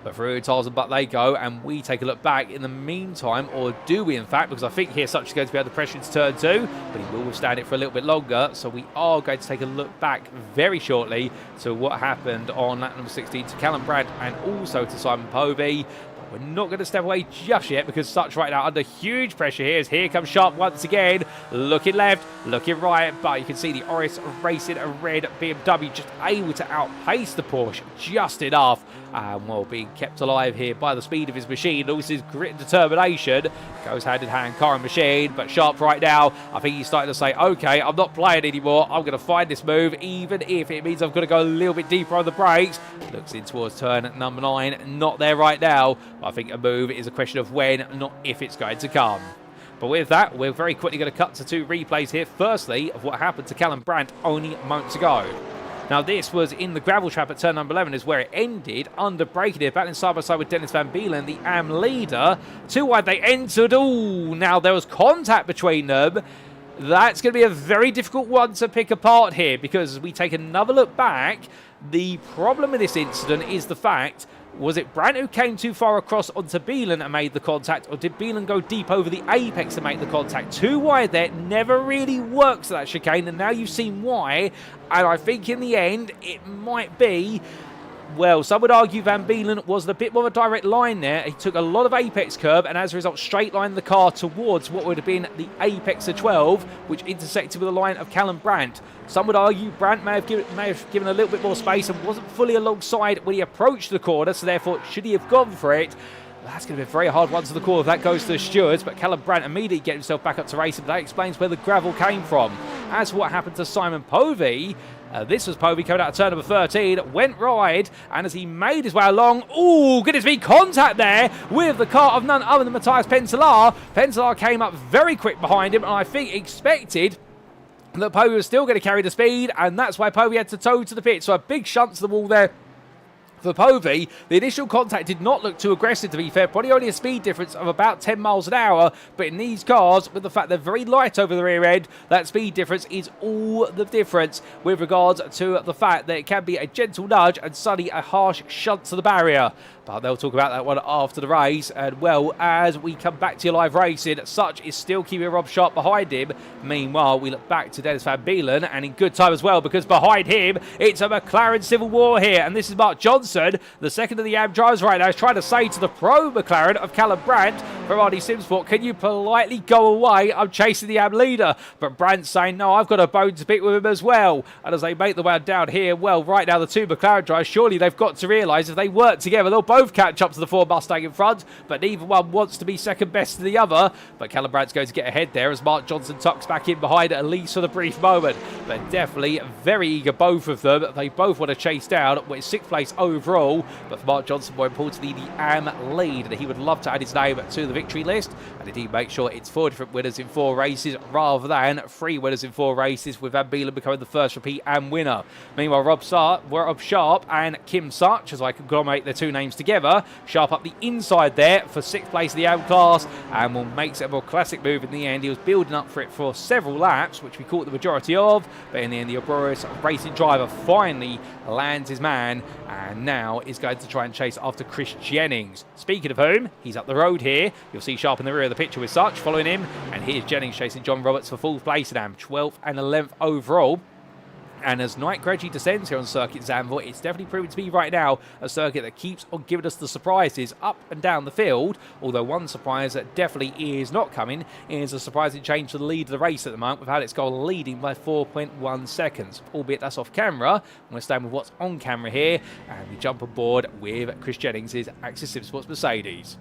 But through tiles and butt they go, and we take a look back in the meantime, or do we in fact, because I think here Such is going to be under pressure into turn 2, but he will withstand it for a little bit longer. So we are going to take a look back very shortly to what happened on lap number 16 to Callum Brandt and also to Simon Povey. We're not going to step away just yet, because Such right now under huge pressure here. As here comes Sharp once again, looking left, looking right, but you can see the Oris racing a red BMW just able to outpace the Porsche just enough. And, well, being kept alive here by the speed of his machine. Also his grit and determination goes hand in hand, car and machine. But Sharp right now, I think he's starting to say, okay, I'm not playing anymore. I'm going to find this move, even if it means I've got to go a little bit deeper on the brakes. Looks in towards turn number 9. Not there right now. I think a move is a question of when, not if it's going to come. But with that, we're very quickly going to cut to 2 replays here. Firstly, of what happened to Callum Brandt only moments ago. Now, this was in the gravel trap at turn number 11 is where it ended. Under braking here, battling side by side with Dennis Van Beelen, the AM leader. Too wide they entered. Ooh, now there was contact between them. That's going to be a very difficult one to pick apart here, because as we take another look back, the problem with this incident is the fact, was it Brandt who came too far across onto Beelen and made the contact, or did Beelen go deep over the apex to make the contact? Too wide there, never really works that chicane, and now you've seen why. And I think in the end, it might be, well, some would argue Van Beelen was a bit more of a direct line there. He took a lot of apex curb and as a result straight lined the car towards what would have been the apex of 12, which intersected with the line of Callum Brandt. Some would argue Brandt may have given a little bit more space and wasn't fully alongside when he approached the corner, so therefore should he have gone for it? That's going to be a very hard one to the call if that goes to the stewards, but Callum Brandt immediately gets himself back up to racing, but that explains where the gravel came from. As for what happened to Simon Povey, this was Povey coming out of turn number 13, went wide, and as he made his way along, ooh, goodness me, contact there with the car of none other than Matias Penttilä. Penttilä came up very quick behind him, and I think expected that Povey was still going to carry the speed, and that's why Povey had to toe to the pit. So a big shunt to the wall there for Povey. The initial contact did not look too aggressive, to be fair. Probably only a speed difference of about 10 miles an hour. But in these cars, with the fact they're very light over the rear end, that speed difference is all the difference with regards to the fact that it can be a gentle nudge and suddenly a harsh shunt to the barrier. But they'll talk about that one after the race. And, well, as we come back to your live racing, Such is still keeping Rob Sharp behind him. Meanwhile, we look back to Dennis Van Beelen, and in good time as well, because behind him, it's a McLaren civil war here. And this is Mark Johnson, the second of the AM drivers right now, is trying to say to the pro McLaren of Callum Brandt from RD Simsport, can you politely go away? I'm chasing the AM leader. But Brandt's saying, no, I've got a bone to pick with him as well. And as they make the way down here, well, right now, the 2 McLaren drivers, surely they've got to realise if they work together, they'll both catch up to the Ford Mustang in front, but neither one wants to be second best to the other. But Callum Brandt's going to get ahead there as Mark Johnson tucks back in behind, at least for the brief moment. But definitely very eager, both of them. They both want to chase down what is 6th place overall. But for Mark Johnson, more importantly, the AM lead, and he would love to add his name to the victory list. And indeed make sure it's 4 different winners in 4 races rather than 3 winners in 4 races, with Van Beelen becoming the first repeat AM winner. Meanwhile, Rob Sharp and Kim Such, as I conglomerate their 2 names together, Sharp up the inside there for 6th place in the AM class, and will make a more classic move in the end. He was building up for it for several laps, which we caught the majority of, but in the end, the Boris racing driver finally lands his man, and now is going to try and chase after Chris Jennings. Speaking of whom, he's up the road here. You'll see Sharp in the rear of the picture with Such following him, and here's Jennings chasing John Roberts for 4th place in AM, 12th and 11th overall. And as night gradually descends here on Circuit Zandvoort, it's definitely proven to be right now a circuit that keeps on giving us the surprises up and down the field. Although one surprise that definitely is not coming is a surprising change to the lead of the race at the moment, with Alex Gold leading by 4.1 seconds. Albeit that's off camera. I'm going to stand with what's on camera here, and we jump aboard with Chris Jennings' Axis Sim Sports Mercedes.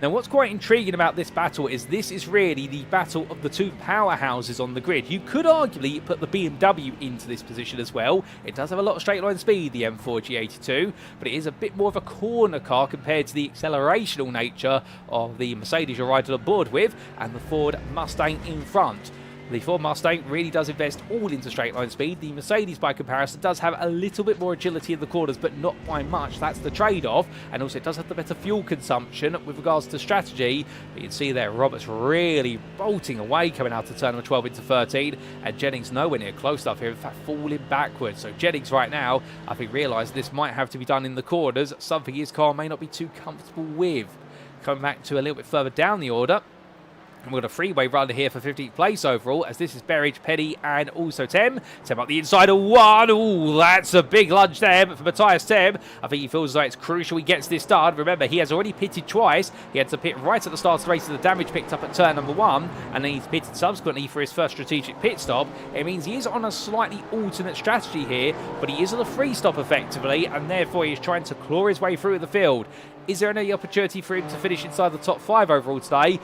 Now, what's quite intriguing about this battle is this is really the battle of the two powerhouses on the grid. You could arguably put the BMW into this position as well. It does have a lot of straight line speed, the M4 G82, but it is a bit more of a corner car compared to the accelerational nature of the Mercedes you're riding on board with, and the Ford Mustang in front. The Ford Mustang really does invest all into straight line speed. The Mercedes, by comparison, does have a little bit more agility in the corners, but not by much. That's the trade-off. And also, it does have the better fuel consumption with regards to strategy. But you can see there, Roberts really bolting away, coming out of turn number 12 into 13. And Jennings nowhere near close enough here, in fact, falling backwards. So Jennings right now, I think, realised this might have to be done in the corners, something his car may not be too comfortable with. Coming back to a little bit further down the order. And we've got a freeway run here for 15th place overall, as this is Berridge, Petty, and also Tem. Tem up the inside of one. Ooh, that's a big lunge there for Matias Tem. I think he feels like it's crucial he gets this done. Remember, he has already pitted twice. He had to pit right at the start of the race, and the damage picked up at turn number 1, and then he's pitted subsequently for his first strategic pit stop. It means he is on a slightly alternate strategy here, but he is on a free stop effectively, and therefore he's trying to claw his way through the field. Is there any opportunity for him to finish inside the top 5 overall today?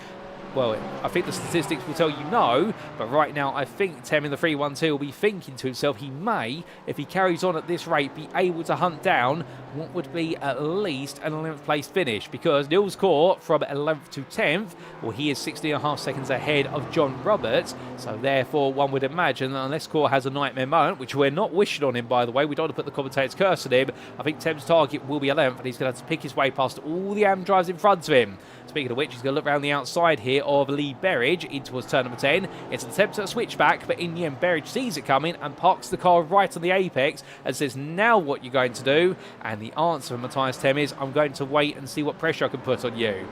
Well, I think the statistics will tell you no, but right now I think Tem in the 3-1-2 will be thinking to himself he may, if he carries on at this rate, be able to hunt down what would be at least an 11th place finish, because Nils Kor from 11th to 10th, well, he is 16.5 seconds ahead of John Roberts, so therefore one would imagine that unless Kor has a nightmare moment, which we're not wishing on him, by the way, we don't want to put the commentator's curse on him, I think Tem's target will be 11th, and he's going to have to pick his way past all the AM drives in front of him. Speaking of which, he's going to look around the outside here of Lee Berridge in towards turn number 10. It's an attempt at a switchback, but in the end, Berridge sees it coming and parks the car right on the apex and says, now what you're going to do? And the answer from Matias Tem is, I'm going to wait and see what pressure I can put on you.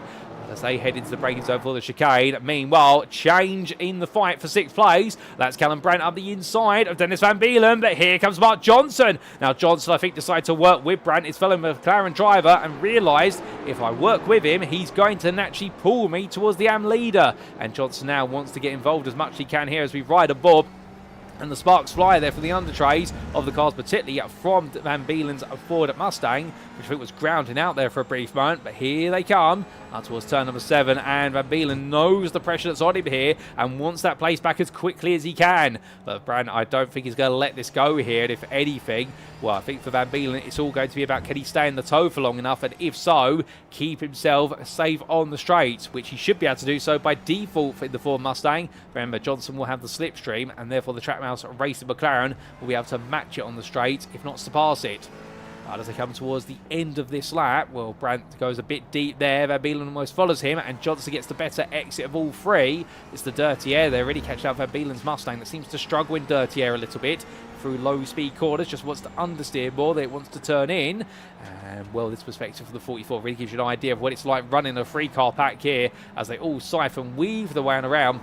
As they head into the braking zone for the chicane. Meanwhile, change in the fight for 6th place. That's Callum Brandt up the inside of Dennis Van Beelen, but here comes Mark Johnson. Now Johnson, I think, decided to work with Brandt, his fellow McLaren driver, and realised if I work with him, he's going to naturally pull me towards the AM leader. And Johnson now wants to get involved as much as he can here as we ride aboard. And the sparks fly there from the undertrays of the cars, particularly from Van Beelen's Ford Mustang, which I think was grounding out there for a brief moment. But here they come out towards turn number 7, and Van Beelen knows the pressure that's on him here and wants that place back as quickly as he can. But Brandt, I don't think he's going to let this go here. And if anything, well, I think for Van Beelen, it's all going to be about can he stay in the tow for long enough, and if so, keep himself safe on the straights, which he should be able to do so by default in the Ford Mustang. Remember, Johnson will have the slipstream, and therefore the track mouse racing McLaren will be able to match it on the straight, if not surpass it. But as they come towards the end of this lap, well, Brandt goes a bit deep there. Van Beelen almost follows him, and Johnson gets the better exit of all three. It's the dirty air there, really catching out Van Beelen's Mustang that seems to struggle in dirty air a little bit through low-speed corners, just wants to understeer more than it wants to turn in. And, well, this perspective from the 44 really gives you an idea of what it's like running a three-car pack here as they all siphon, weave the way around.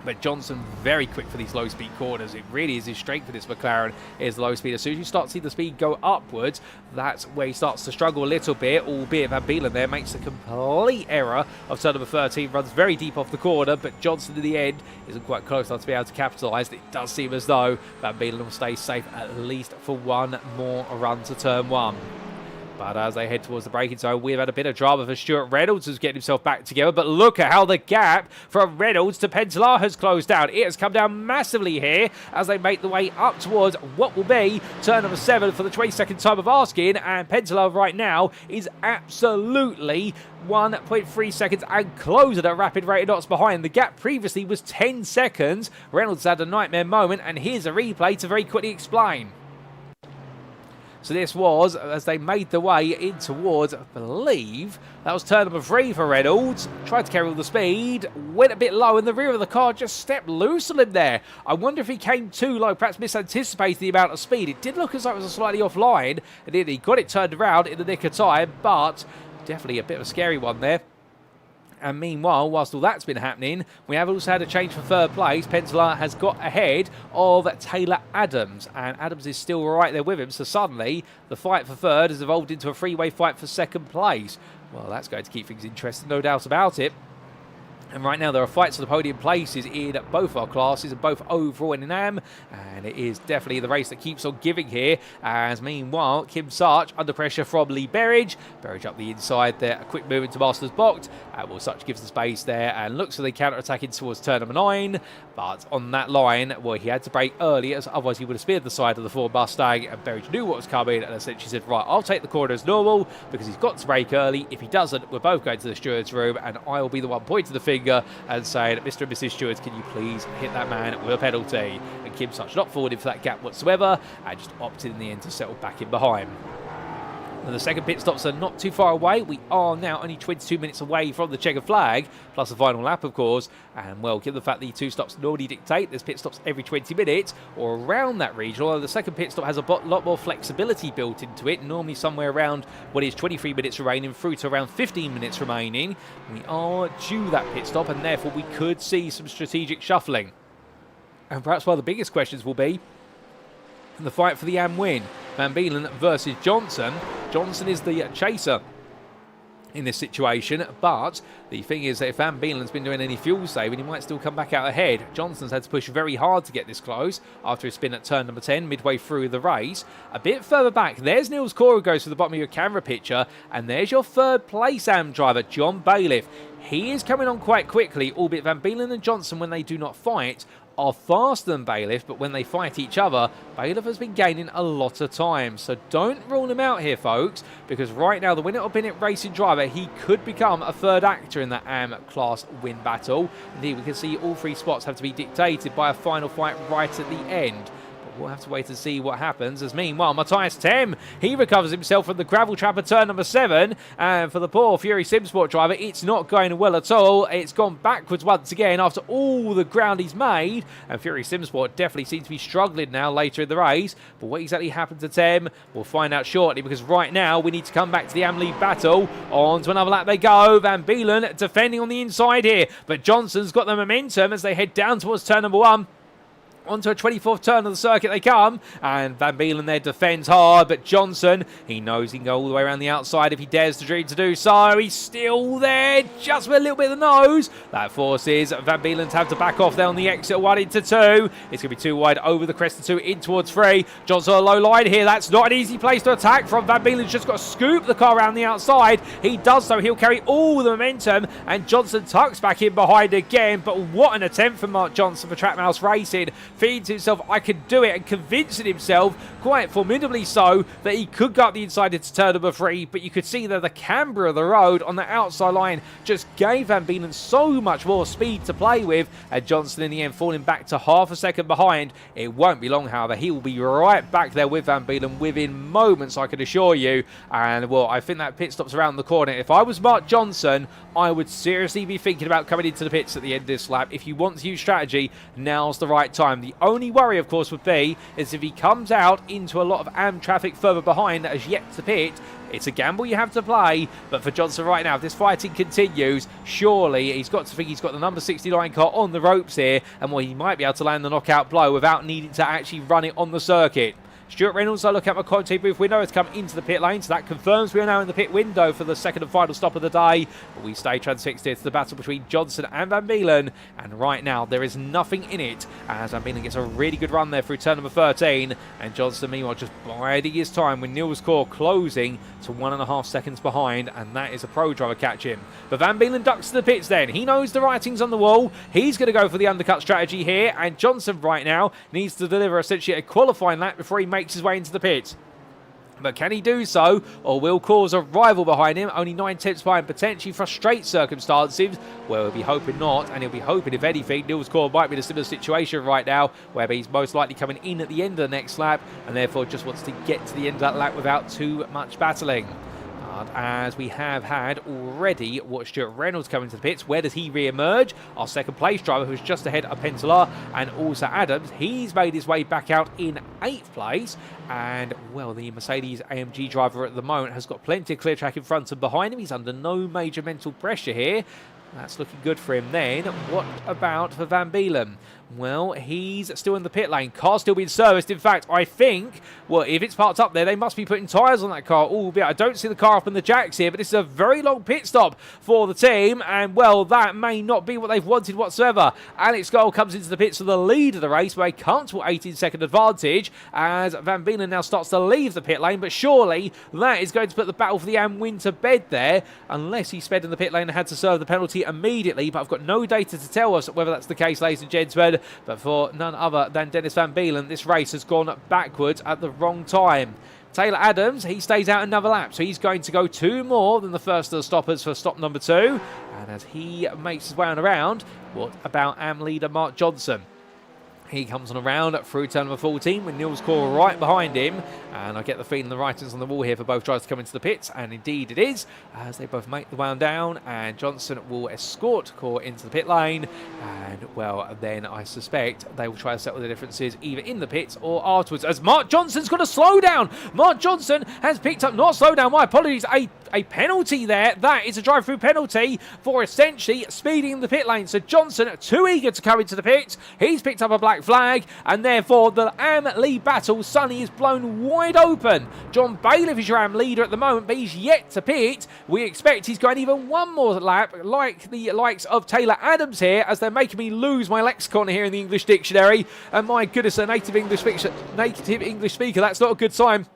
But Johnson very quick for these low-speed corners. It really is his strength for this McLaren, is low speed. As soon as you start to see the speed go upwards, that's where he starts to struggle a little bit, albeit Van Beelen there makes a complete error of turn number 13, runs very deep off the corner, but Johnson in the end isn't quite close enough to be able to capitalise. It does seem as though Van Beelen will stay safe at least for one more run to turn 1. But as they head towards the braking zone, we've had a bit of drama for Stuart Reynolds, who's getting himself back together. But look at how the gap from Reynolds to Penttilä has closed down. It has come down massively here as they make the way up towards what will be turn number 7 for the 22nd time of asking. And Penttilä right now is absolutely 1.3 seconds and closing at a rapid rate of knots behind. The gap previously was 10 seconds. Reynolds had a nightmare moment, and here's a replay to very quickly explain. So this was as they made the way in towards, I believe, that was turn number 3 for Reynolds. Tried to carry all the speed, went a bit low, and the rear of the car just stepped loose on him there. I wonder if he came too low, perhaps misanticipated the amount of speed. It did look as though it was slightly offline, and then he got it turned around in the nick of time, but definitely a bit of a scary one there. And meanwhile, whilst all that's been happening, we have also had a change for third place. Penttilä has got ahead of Taylor Adams, and Adams is still right there with him. So suddenly, the fight for third has evolved into a three-way fight for second place. Well, that's going to keep things interesting, no doubt about it. And right now there are fights for the podium places in both our classes, and both overall and in AM, and it is definitely the race that keeps on giving here. As meanwhile, Kim Such under pressure from Lee Berridge. Berridge up the inside there, a quick move into Masters box. Well, Such gives the space there and looks for the counter-attacking towards turn number 9. But on that line, well, he had to brake early, as otherwise he would have speared the side of the Ford Mustang, and Berridge knew what was coming and essentially said, right, I'll take the corner as normal because he's got to brake early. If he doesn't, we're both going to the steward's room and I'll be the one pointing the finger and saying, Mr. and Mrs. Stewart, can you please hit that man with a penalty? And Kim Such not forwarding for that gap whatsoever and just opted in the end to settle back in behind. And the second pit stops are not too far away. We are now only 22 minutes away from the checkered flag, plus the final lap, of course. And, well, given the fact that the two stops normally dictate there's pit stops every 20 minutes or around that region, although the second pit stop has a lot more flexibility built into it, normally somewhere around what is 23 minutes remaining through to around 15 minutes remaining. We are due that pit stop, and therefore we could see some strategic shuffling. And perhaps one of the biggest questions will be the fight for the AM win. Van Beelen versus Johnson. Johnson is the chaser in this situation, but the thing is that if Van Beelen's been doing any fuel saving, he might still come back out ahead. Johnson's had to push very hard to get this close after his spin at turn number 10 midway through the race. A bit further back, there's Niels Cora who goes to the bottom of your camera picture, and there's your third place AM driver, John Bailiff. He is coming on quite quickly, albeit Van Beelen and Johnson, when they do not fight, are faster than Bailiff, but when they fight each other, Bailiff has been gaining a lot of time. So don't rule him out here, folks, because right now the winner of Bennett Racing driver, he could become a third actor in that AM class win battle. Indeed, we can see all three spots have to be dictated by a final fight right at the end. We'll have to wait and see what happens. As meanwhile, Matias Penttilä, he recovers himself from the gravel trap at turn number 7. And for the poor Fury Simsport driver, it's not going well at all. It's gone backwards once again after all the ground he's made. And Fury Simsport definitely seems to be struggling now later in the race. But what exactly happened to Tem, we'll find out shortly, because right now we need to come back to the AM lead battle. On to another lap they go. Van Beelen defending on the inside here. But Johnson's got the momentum as they head down towards turn number 1. Onto a 24th turn of the circuit they come, and Van Beelen there defends hard, but Johnson, he knows he can go all the way around the outside if he dares to dream to do so. He's still there, just with a little bit of the nose. That forces Van Beelen to have to back off there on the exit 1 into 2. It's going to be too wide over the crest of 2 in towards 3. Johnson on a low line here. That's not an easy place to attack from. Van Beelen's just got to scoop the car around the outside. He does so. He'll carry all the momentum, and Johnson tucks back in behind again. But what an attempt from Mark Johnson for Trackmouse Racing. Feeds himself, I can do it, and convincing himself quite formidably so that he could go up the inside into turn number 3, but you could see that the camber of the road on the outside line just gave Van Beelen so much more speed to play with, and Johnson in the end falling back to half a second behind. It won't be long, however. He will be right back there with Van Beelen within moments, I can assure you. And well, I think that pit stop's around the corner. If I was Mark Johnson, I would seriously be thinking about coming into the pits at the end of this lap. If you want to use strategy, now's the right time. The only worry, of course, would be is if he comes out into a lot of AM traffic further behind that has yet to pit. It's a gamble you have to play, but for Johnson right now, if this fighting continues, surely he's got to think he's got the number 69 car on the ropes here, and well, he might be able to land the knockout blow without needing to actually run it on the circuit. Stuart Reynolds, I look at my commentator booth window, has come into the pit lane, so that confirms we are now in the pit window for the second and final stop of the day. But we stay transfixed here to the battle between Johnson and Van Beelen, and right now there is nothing in it as Van Beelen gets a really good run there through turn number 13, and Johnson meanwhile just biding his time with Niels Cora closing to 1.5 seconds behind, and that is a pro driver catch him. But Van Beelen ducks to the pits then. He knows the writing's on the wall. He's going to go for the undercut strategy here, and Johnson right now needs to deliver essentially a qualifying lap before he makes his way into the pit. But can he do so, or will cause a rival behind him, only 9/10 behind, potentially frustrate circumstances? Well, he'll be hoping not, and he'll be hoping, if anything, Niels Cora might be in a similar situation right now, where he's most likely coming in at the end of the next lap, and therefore just wants to get to the end of that lap without too much battling. As we have had already, what Stuart Reynolds coming to the pits. Where does he re-emerge? Our second place driver, who's just ahead of Penttilä and also Adams. He's made his way back out in 8th place. And, well, the Mercedes AMG driver at the moment has got plenty of clear track in front and behind him. He's under no major mental pressure here. That's looking good for him then. What about for Van Beelen? Well, he's still in the pit lane. Car's still being serviced. In fact, I think, well, if it's parked up there, they must be putting tyres on that car. Albeit I don't see the car up in the jacks here, but this is a very long pit stop for the team. And, well, that may not be what they've wanted whatsoever. Alex Gold comes into the pits for the lead of the race by a comfortable 18-second advantage as Van Beelen now starts to leave the pit lane. But surely that is going to put the battle for the AM win to bed there, unless he sped in the pit lane and had to serve the penalty immediately. But I've got no data to tell us whether that's the case, ladies and gentlemen. But for none other than Dennis Van Beelen, this race has gone backwards at the wrong time. Taylor Adams, he stays out another lap, so he's going to go 2 more than the first of the stoppers for stop number 2. And as he makes his way on around, what about AM leader Mark Johnson? He comes on around through turn number 14 with Niels Core right behind him. And I get the feeling the writing's on the wall here for both drivers to come into the pits. And indeed it is, as they both make the way on down. And Johnson will escort Core into the pit lane. And, well, then I suspect they will try to settle the differences either in the pits or afterwards. As Mark Johnson's got a slowdown. Mark Johnson has picked up, not slowdown, my apologies, a penalty there. That is a drive-through penalty for essentially speeding the pit lane. So Johnson, too eager to come into the pits. He's picked up a black flag, and therefore the AM lead battle suddenly is blown wide open. John Bailiff is your AM leader at the moment, but he's yet to pit. We expect he's going even one more lap, like the likes of Taylor Adams here, as they're making me lose my lexicon here in the English dictionary. And my goodness, a native English speaker, that's not a good sign.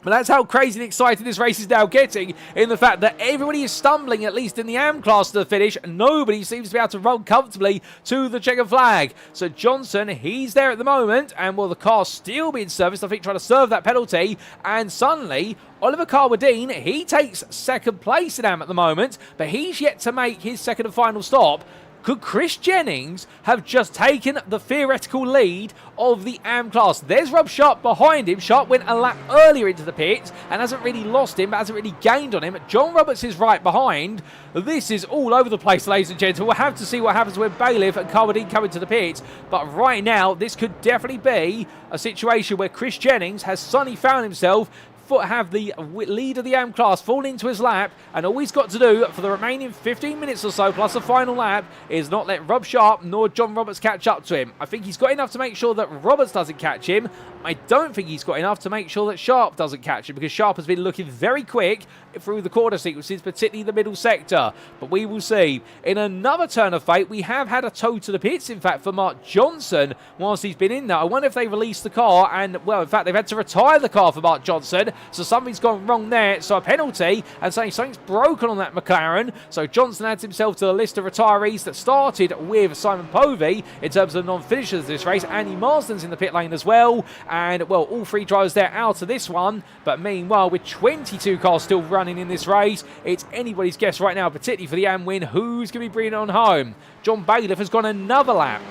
But that's how crazy and exciting this race is now getting, in the fact that everybody is stumbling, at least in the AM class, to the finish. Nobody seems to be able to run comfortably to the checkered flag. So Johnson, he's there at the moment, and well, the car's still being serviced, I think, trying to serve that penalty. And suddenly, Oliver Carwadine, he takes second place in AM at the moment, but he's yet to make his second and final stop. Could Chris Jennings have just taken the theoretical lead of the AM class? There's Rob Sharp behind him. Sharp went a lap earlier into the pits and hasn't really lost him, but hasn't really gained on him. John Roberts is right behind. This is all over the place, ladies and gentlemen. We'll have to see what happens when Bailiff and Carwadine come into the pits. But right now, this could definitely be a situation where Chris Jennings has suddenly found himself have the lead of the AM class fall into his lap, and all he's got to do for the remaining 15 minutes or so plus the final lap is not let Rob Sharp nor John Roberts catch up to him. I think he's got enough to make sure that Roberts doesn't catch him. I don't think he's got enough to make sure that Sharp doesn't catch him, because Sharp has been looking very quick through the corner sequences, particularly the middle sector. But we will see. In another turn of fate, we have had a tow to the pits, in fact, for Mark Johnson whilst he's been in there. I wonder if they released the car, and, well, in fact, they've had to retire the car for Mark Johnson. So something's gone wrong there. So a penalty, and saying something's broken on that McLaren. So Johnson adds himself to the list of retirees that started with Simon Povey in terms of non-finishers of this race. Andy Marsden's in the pit lane as well. And, well, all 3 drivers there out of this one. But meanwhile, with 22 cars still running in this race, it's anybody's guess right now, particularly for the AM win, who's going to be bringing it on home. John Bailiff has gone another lap.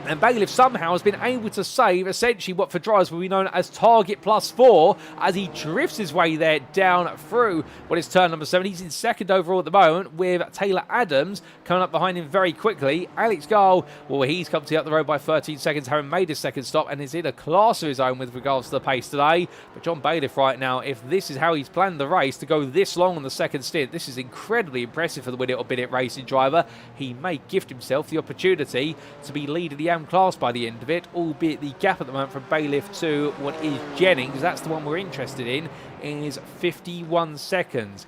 And Bailiff somehow has been able to save essentially what for drivers will be known as target +4 as he drifts his way there down through what is turn number 7. He's in second overall at the moment, with Taylor Adams coming up behind him very quickly. Alex Gall, well, he's come to up the road by 13 seconds, having made his second stop, and is in a class of his own with regards to the pace today. But John Bailiff right now, if this is how he's planned the race to go this long on the second stint, this is incredibly impressive for the Win It or Bin It racing driver. He may gift himself the opportunity to be leading the AM class by the end of it, albeit the gap at the moment from Bailiff to what is Jennings, that's the one we're interested in, is 51 seconds.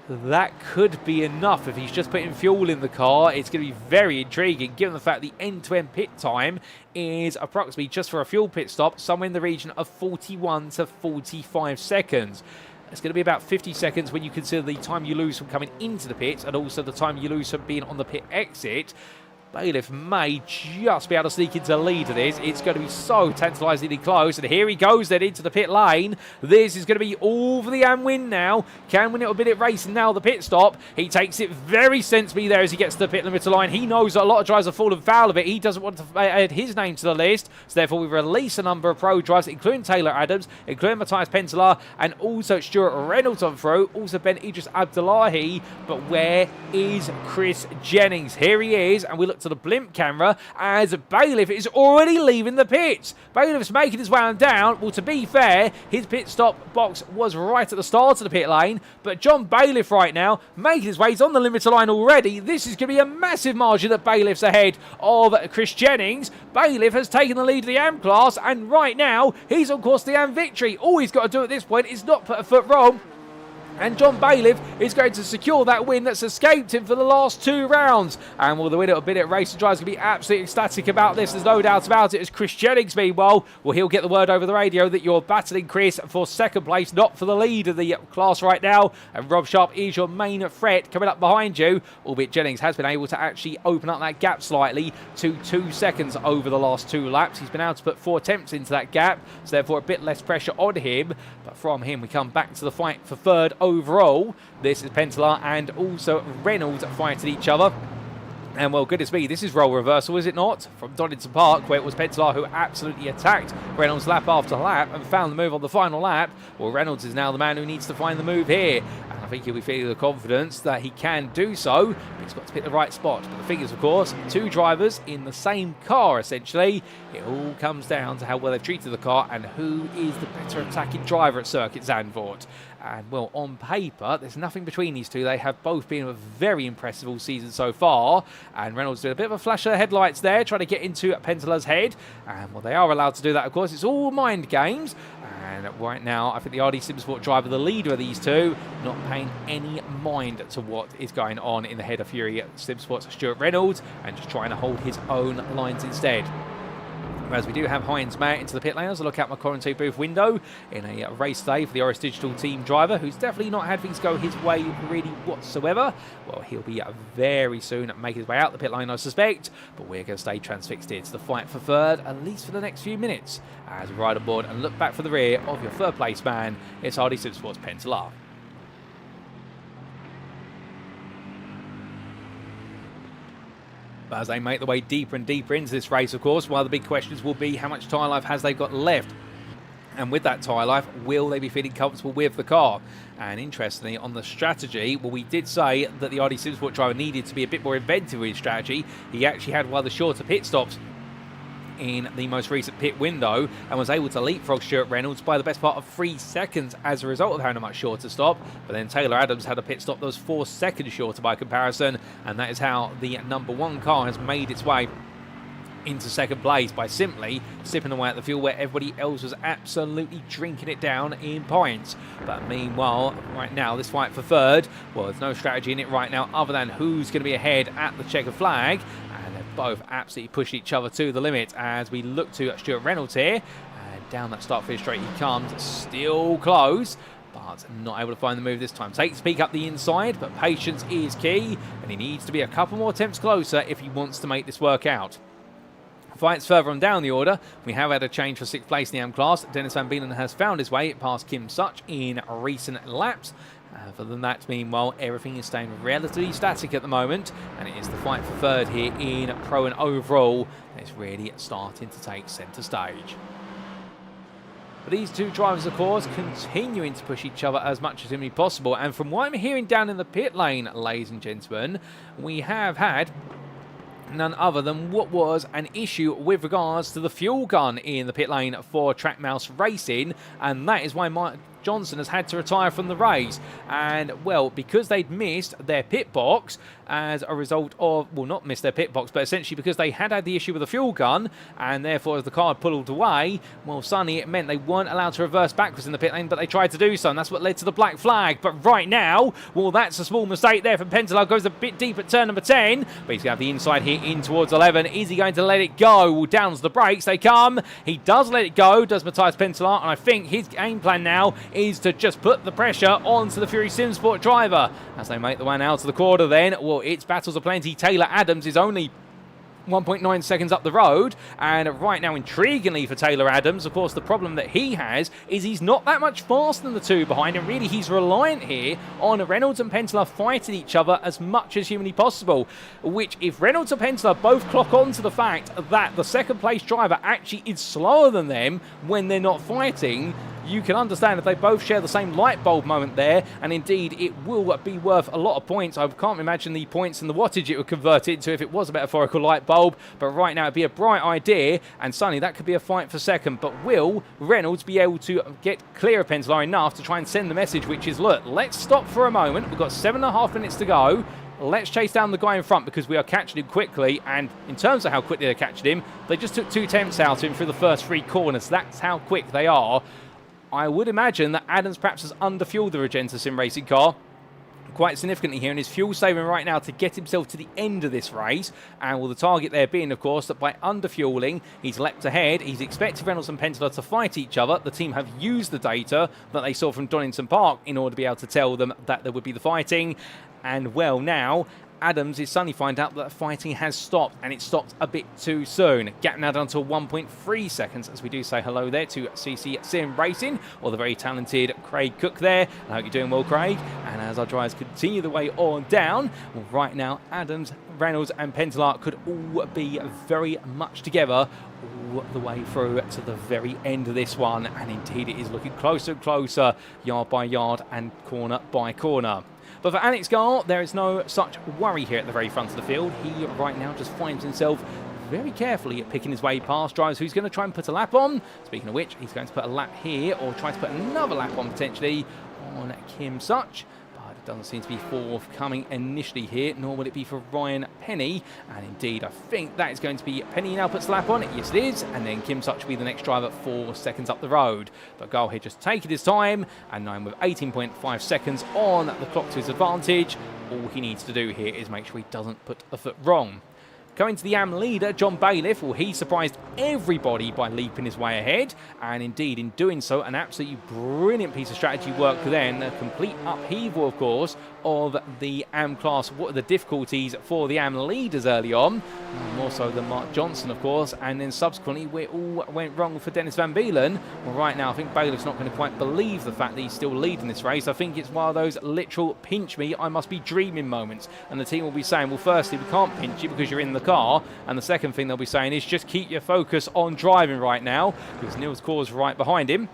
That could be enough if he's just putting fuel in the car. It's going to be very intriguing, given the fact the end-to-end pit time is approximately, just for a fuel pit stop, somewhere in the region of 41 to 45 seconds. It's going to be about 50 seconds when you consider the time you lose from coming into the pits and also the time you lose from being on the pit exit. Bailiff may just be able to sneak into the lead of this. It's going to be so tantalisingly close. And here he goes then into the pit lane. This is going to be all for the AM win now. Can Win It or Bin It racing now the pit stop. He takes it very sensibly there as he gets to the pit limiter line. He knows that a lot of drivers have fallen foul of it. He doesn't want to add his name to the list. So therefore we release a number of pro drivers, including Taylor Adams, including Matias Penttilä, and also Stuart Reynolds on through. Also Ben Idris Abdullahi. But where is Chris Jennings? Here he is. And we look to the blimp camera as Bailiff is already leaving the pits. Bailiff's making his way down. Well, to be fair, his pit stop box was right at the start of the pit lane, but John Bailiff right now making his way. He's on the limiter line already. This is going to be a massive margin that Bailiff's ahead of Chris Jennings. Bailiff has taken the lead of the AM class, and right now he's on course to the AM victory. All he's got to do at this point is not put a foot wrong, and John Bailiff is going to secure that win that's escaped him for the last 2 rounds. And will the winner of Bidit Race and Drive is going to be absolutely ecstatic about this. There's no doubt about it. As Chris Jennings, meanwhile, well, he'll get the word over the radio that you're battling Chris for second place, not for the lead of the class right now. And Rob Sharp is your main threat coming up behind you, albeit Jennings has been able to actually open up that gap slightly to 2 seconds over the last 2 laps. He's been able to put 4 attempts into that gap, so therefore a bit less pressure on him. But from him, we come back to the fight for third overall. This is Penttilä and also Reynolds fighting each other. And well, goodness me, this is role reversal, is it not? From Donington Park, where it was Penttilä who absolutely attacked Reynolds lap after lap and found the move on the final lap. Well, Reynolds is now the man who needs to find the move here. And I think he'll be feeling the confidence that he can do so. But he's got to pick the right spot. But the thing is, of course, 2 drivers in the same car, essentially. It all comes down to how well they've treated the car and who is the better attacking driver at Circuit Zandvoort. And, well, on paper, there's nothing between these two. They have both been a very impressive all season so far. And Reynolds did a bit of a flash of the headlights there, trying to get into Penttilä's head. And, well, they are allowed to do that, of course. It's all mind games. And right now, I think the RD Simsport driver, the leader of these two, not paying any mind to what is going on in the head of Fury Simsport's Stuart Reynolds and just trying to hold his own lines instead. Whereas we do have Heinz Mayer into the pit lane as I look out my commentary booth window in a race day for the Oris Digital team driver, who's definitely not had things go his way really whatsoever. Well, he'll be very soon making his way out the pit lane, I suspect, but we're going to stay transfixed here to the fight for third, at least for the next few minutes, as we ride aboard and look back for the rear of your third place man. It's RD Simsport's Penttilä. But as they make their way deeper and deeper into this race, of course, one of the big questions will be how much tyre life has they got left? And with that tyre life, will they be feeling comfortable with the car? And interestingly, on the strategy, well, we did say that the RD Simsport driver needed to be a bit more inventive with his strategy. He actually had one of the shorter pit stops in the most recent pit window and was able to leapfrog Stuart Reynolds by the best part of 3 seconds as a result of having a much shorter stop. But then Taylor Adams had a pit stop that was 4 seconds shorter by comparison, and that is how the number 1 car has made its way into second place, by simply sipping away at the fuel where everybody else was absolutely drinking it down in pints. But meanwhile, right now, this fight for third, well, there's no strategy in it right now other than who's going to be ahead at the checkered flag. And they've both absolutely pushed each other to the limit as we look to Stuart Reynolds here. And down that start-finish straight he comes, still close, but not able to find the move this time. Takes a peek up the inside, but patience is key, and he needs to be a couple more attempts closer if he wants to make this work out. Fights further on down the order. We have had a change for 6th place in the AM class. Dennis Van Beelen has found his way past Kim Such in recent laps. Other than that, meanwhile, everything is staying relatively static at the moment, and it is the fight for third here in Pro and Overall that's really starting to take centre stage. But these two drivers, of course, continuing to push each other as much as humanly possible, and from what I'm hearing down in the pit lane, ladies and gentlemen, we have had none other than what was an issue with regards to the fuel gun in the pit lane for Trackmouse Racing, and that is why Mike Johnson has had to retire from the race. And, well, because they'd missed their pit box as a result of, well, not missed their pit box, but essentially because they had the issue with the fuel gun, and therefore as the car had pulled away, well, suddenly it meant they weren't allowed to reverse backwards in the pit lane, but they tried to do so, and that's what led to the black flag. But right now, well, that's a small mistake there from Penttilä. Goes a bit deep at turn number 10, but he's going to have the inside here in towards 11. Is he going to let it go? Well, down to the brakes they come. He does let it go, does Matias Penttilä, and I think his game plan now is to just put the pressure onto the Fury Simsport driver. As they make the one out of the quarter then, well, it's battles aplenty. Taylor Adams is only 1.9 seconds up the road, and right now, intriguingly for Taylor Adams, of course, the problem that he has is he's not that much faster than the two behind, and really he's reliant here on Reynolds and Penttilä fighting each other as much as humanly possible, which if Reynolds and Penttilä both clock on to the fact that the second place driver actually is slower than them when they're not fighting, you can understand if they both share the same light bulb moment there, and indeed it will be worth a lot of points. I can't imagine the points and the wattage it would convert into if it was a metaphorical light bulb, but right now it'd be a bright idea, and suddenly that could be a fight for second. But will Reynolds be able to get clear of Penttilä enough to try and send the message, which is, look, let's stop for a moment. We've got 7.5 minutes to go. Let's chase down the guy in front because we are catching him quickly, and in terms of how quickly they're catching him, they just took 2 attempts out of him through the first 3 corners. That's how quick they are. I would imagine that Adams perhaps has underfueled the Regenta Sim Racing car quite significantly here, and is fuel saving right now to get himself to the end of this race. And the target there being, of course, that by underfueling, he's leapt ahead. He's expected Reynolds and Penttilä to fight each other. The team have used the data that they saw from Donington Park in order to be able to tell them that there would be the fighting. And well, now Adams is suddenly find out that fighting has stopped, and it stopped a bit too soon. Gap now down to 1.3 seconds as we do say hello there to CC Sim Racing, or the very talented Craig Cook there. I hope you're doing well, Craig. And as our drivers continue the way on down, well, right now Adams, Reynolds and Penttilä could all be very much together all the way through to the very end of this one. And indeed it is looking closer and closer, yard by yard and corner by corner. But for Alex Gar, there is no such worry here at the very front of the field. He right now just finds himself very carefully picking his way past drivers who's going to try and put a lap on. Speaking of which, he's going to put a lap here, or try to put another lap on potentially on Kim Such. But it doesn't seem to be forthcoming initially here, nor will it be for Ryan Penny. And indeed, I think that is going to be Penny now puts a lap on. Yes, it is. And then Kim Such will be the next driver 4 seconds up the road. But Gar here just taking his time, and now with 18.5 seconds on the clock to his advantage. All he needs to do here is make sure he doesn't put a foot wrong. Going to the AM leader, John Bailiff, well, he surprised everybody by leaping his way ahead, and indeed in doing so, an absolutely brilliant piece of strategy work then. A complete upheaval, of course, of the AM class. What are the difficulties for the AM leaders early on? More so than Mark Johnson, of course, and then subsequently where it all went wrong for Dennis Van Beelen. Well, right now I think Bailiff's not going to quite believe the fact that he's still leading this race. I think it's one of those literal pinch me, I must be dreaming moments, and the team will be saying, well, firstly, we can't pinch you because you're in the car, and the second thing they'll be saying is just keep your focus on driving right now, because Niels Kaur's right behind him,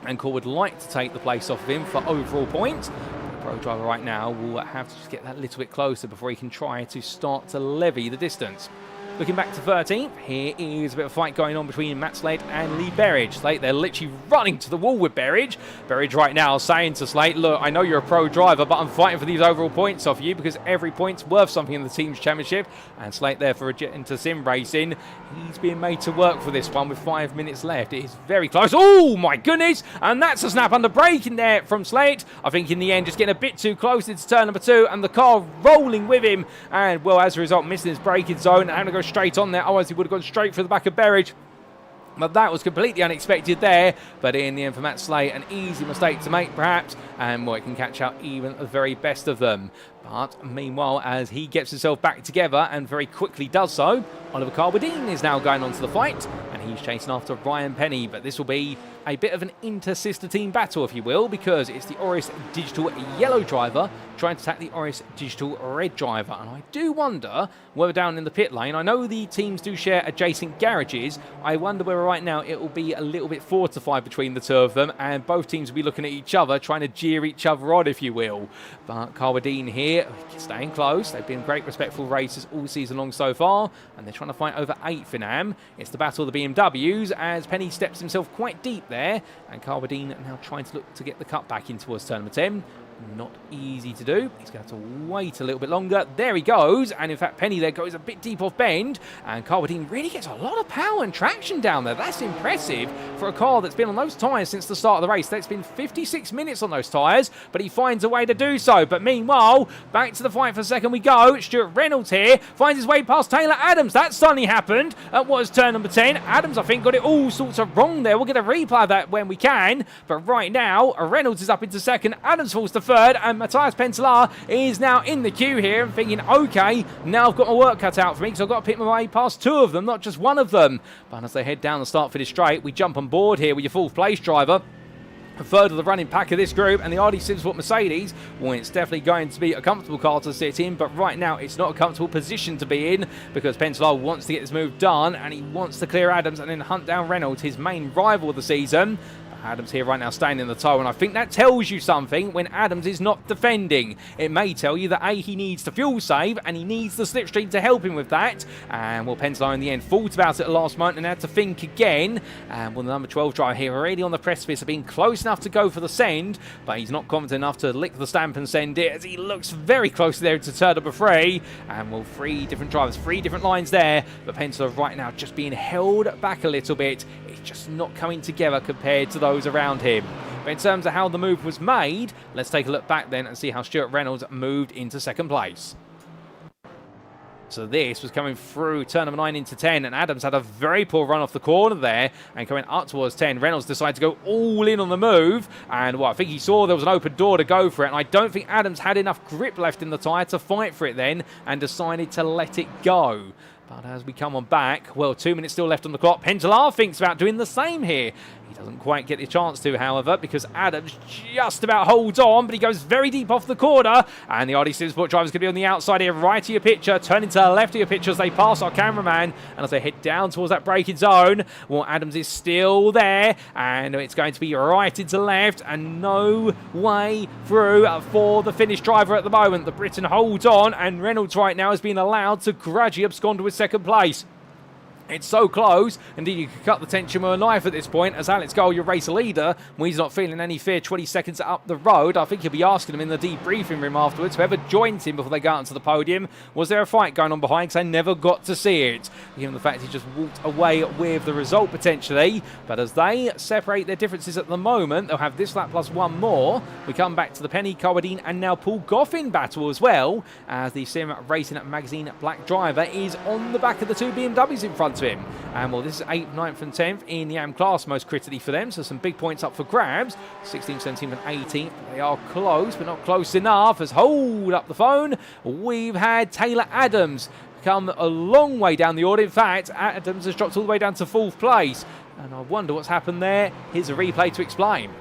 and Kaur would like to take the place off of him for overall points. The pro driver right now will have to just get that little bit closer before he can try to start to levy the distance. Looking back to 13th, here is a bit of a fight going on between Matt Slate and Lee Berridge. Slate, they're literally running to the wall with Berridge. Berridge right now saying to Slate, look, I know you're a pro driver, but I'm fighting for these overall points off you because every point's worth something in the team's championship. And Slate there for Regenta Sim Racing. He's being made to work for this one with 5 minutes left. It is very close. Oh, my goodness. And that's a snap under brake in there from Slate. I think in the end, just getting a bit too close into turn number 2, and the car rolling with him. And, well, as a result, missing his braking zone and having to go straight on there. Otherwise, he would have gone straight for the back of Berridge. But that was completely unexpected there. But in the end for Matt Slate, an easy mistake to make, perhaps. And, well, it can catch out even the very best of them. But meanwhile, as he gets himself back together and very quickly does so, Oliver Carwadine is now going on to the fight, and he's chasing after Ryan Penny. But this will be a bit of an inter-sister team battle, if you will, because it's the Oris Digital Yellow driver trying to attack the Oris Digital Red driver. And I do wonder whether down in the pit lane, I know the teams do share adjacent garages, I wonder whether right now it will be a little bit fortified between the two of them, and both teams will be looking at each other, trying to jeer each other on, if you will. But Carwadine here, staying close. They've been great, respectful racers all season long so far, and they're trying to fight over 8th in AM. It's the battle of the BMWs as Penny steps himself quite deep there, and Carwadine now trying to look to get the cut back in towards turn number 10. Not easy to do. He's going to have to wait a little bit longer. There he goes. And in fact, Penny there goes a bit deep off bend. And Carwadine really gets a lot of power and traction down there. That's impressive for a car that's been on those tyres since the start of the race. That's been 56 minutes on those tyres, but he finds a way to do so. But meanwhile, back to the fight for a second we go. Stuart Reynolds here finds his way past Taylor Adams. That suddenly happened at what is turn number 10. Adams, I think, got it all sorts of wrong there. We'll get a replay of that when we can. But right now, Reynolds is up into second. Adams falls to third, and Matias Penttilä is now in the queue here and thinking, okay, now I've got my work cut out for me because I've got to pick my way past 2 of them, not just 1 of them. But as they head down the start finish straight, we jump on board here with your 4th place driver, a third of the running pack of this group, and the RD Simsport Mercedes, well, it's definitely going to be a comfortable car to sit in, but right now it's not a comfortable position to be in because Penttilä wants to get this move done and he wants to clear Adams and then hunt down Reynolds, his main rival of the season. Adams here right now staying in the tow, and I think that tells you something when Adams is not defending. It may tell you that A, he needs to fuel save, and he needs the slipstream to help him with that. And well, Penttilä in the end thought about it at the last moment and had to think again. And well, the number 12 driver here already on the precipice of being close enough to go for the send, but he's not confident enough to lick the stamp and send it, as he looks very close there to turn number 3. And well, 3 different drivers, 3 different lines there, but Penttilä right now just being held back a little bit. It's just not coming together compared to those around him. But in terms of how the move was made, let's take a look back then and see how Stuart Reynolds moved into second place. So this was coming through turn number 9 into 10, and Adams had a very poor run off the corner there, and coming up towards 10, Reynolds decided to go all in on the move, and well, I think he saw there was an open door to go for it, and I don't think Adams had enough grip left in the tyre to fight for it then, and decided to let it go. But as we come on back, well, 2 minutes still left on the clock. Penttilä thinks about doing the same here. He doesn't quite get the chance to, however, because Adams just about holds on, but he goes very deep off the corner. And the RD Simsport driver's going to be on the outside here, right of your picture, turning to the left of your picture as they pass our cameraman. And as they head down towards that braking zone, well, Adams is still there, and it's going to be right into left, and no way through for the Finnish driver at the moment. The Briton holds on, and Reynolds right now is being allowed to gradually abscond with second place. It's so close. Indeed, you could cut the tension with a knife at this point, as Alex Goal, your race leader, when he's not feeling any fear 20 seconds up the road. I think he'll be asking him in the debriefing room afterwards, whoever joined him before they got onto the podium, was there a fight going on behind? Because I never got to see it, given the fact he just walked away with the result potentially. But as they separate their differences at the moment, they'll have this lap plus one more. We come back to the Penny, Cobardine and now Paul Goffin battle as well, as the Sim Racing Magazine black driver is on the back of the 2 BMWs in front of him. And well, this is 8th, 9th and 10th in the AM class most critically for them, so some big points up for grabs. 16th, 17th and 18th, they are close but not close enough, as hold up the phone, we've had Taylor Adams come a long way down the order. In fact, Adams has dropped all the way down to 4th place, and I wonder what's happened there. Here's a replay to explain.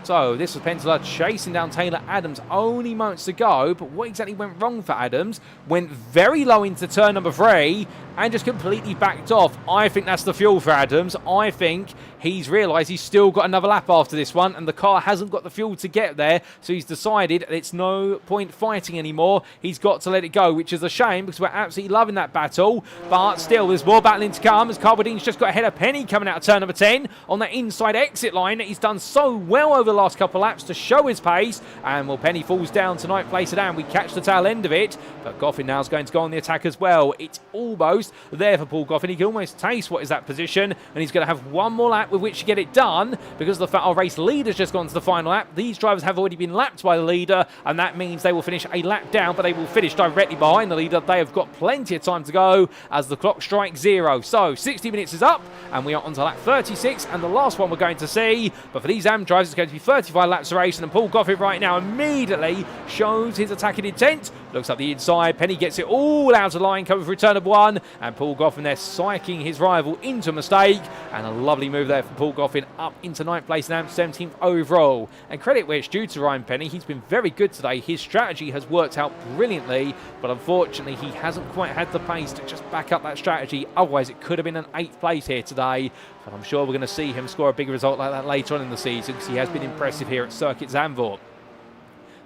So this was Penttilä chasing down Taylor Adams, only moments to go, but what exactly went wrong for Adams? Went very low into turn number 3 and just completely backed off. I think that's the fuel for Adams. I think he's realised he's still got another lap after this one, and the car hasn't got the fuel to get there, so he's decided it's no point fighting anymore. He's got to let it go, which is a shame because we're absolutely loving that battle, but still there's more battling to come, as Carbardine's just got ahead of Penny coming out of turn number 10 on that inside exit line. He's done so well over the last couple of laps to show his pace, and well, Penny falls down to 9th place and we catch the tail end of it, but Goffin now is going to go on the attack as well. It's almost there for Paul Goffin. He can almost taste what is that position, and he's going to have one more lap with which to get it done, because the fact our race leader's just gone to the final lap. These drivers have already been lapped by the leader, and that means they will finish a lap down, but they will finish directly behind the leader. They have got plenty of time to go as the clock strikes 0. So 60 minutes is up, and we are on to lap 36, and the last one we're going to see. But for these AM drivers, it's going to be 35 laps of racing, and Paul Goffin right now immediately shows his attacking intent. Looks up the inside. Penny gets it all out of line coming through turn number 1, and Paul Goffin there psyching his rival into a mistake, and a lovely move there for Paul Goffin up into 9th place and 17th overall. And credit where it's due to Ryan Penny. He's been very good today. His strategy has worked out brilliantly, but unfortunately he hasn't quite had the pace to just back up that strategy. Otherwise it could have been an 8th place here today, but I'm sure we're going to see him score a big result like that later on in the season, because he has been impressive here at Circuit Zandvoort.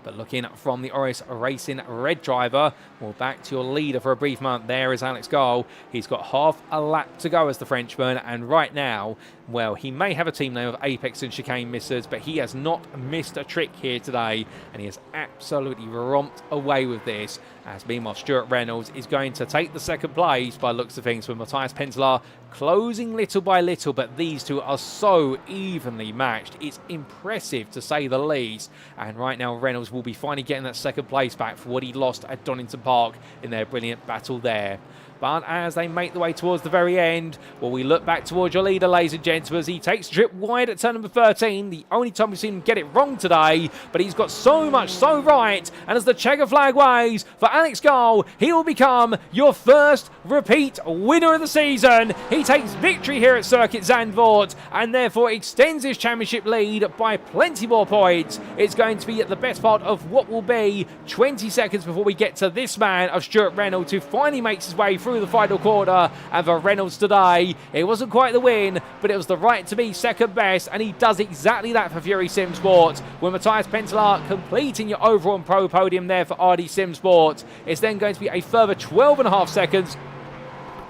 But looking from the Oris Racing red driver, well, back to your leader for a brief moment. There is Alex Goal. He's got half a lap to go as the Frenchman, and right now, well, he may have a team name of Apex and Chicane Missers, but he has not missed a trick here today, and he has absolutely romped away with this. As meanwhile, Stuart Reynolds is going to take the second place by looks of things, with Matias Penttilä closing little by little, but these two are so evenly matched. It's impressive to say the least. And right now, Reynolds will be finally getting that second place back for what he lost at Donington Park in their brilliant battle there. But as they make the way towards the very end, well, we look back towards your leader, ladies and gentlemen, as he takes the trip wide at turn number 13. The only time we've seen him get it wrong today, but he's got so much so right. And as the checker flag waves for Alex Goal, he will become your first repeat winner of the season. He takes victory here at Circuit Zandvoort, and therefore extends his championship lead by plenty more points. It's going to be at the best part of what will be 20 seconds before we get to this man of Stuart Reynolds, who finally makes his way through through the final quarter. And for Reynolds today, it wasn't quite the win, but it was the right to be second best, and he does exactly that for Fury Sim Sport. With Matias Penttilä completing your overall and pro podium there for RD Sim Sport. It's then going to be a further 12.5 seconds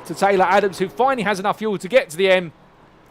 to Taylor Adams, who finally has enough fuel to get to the end.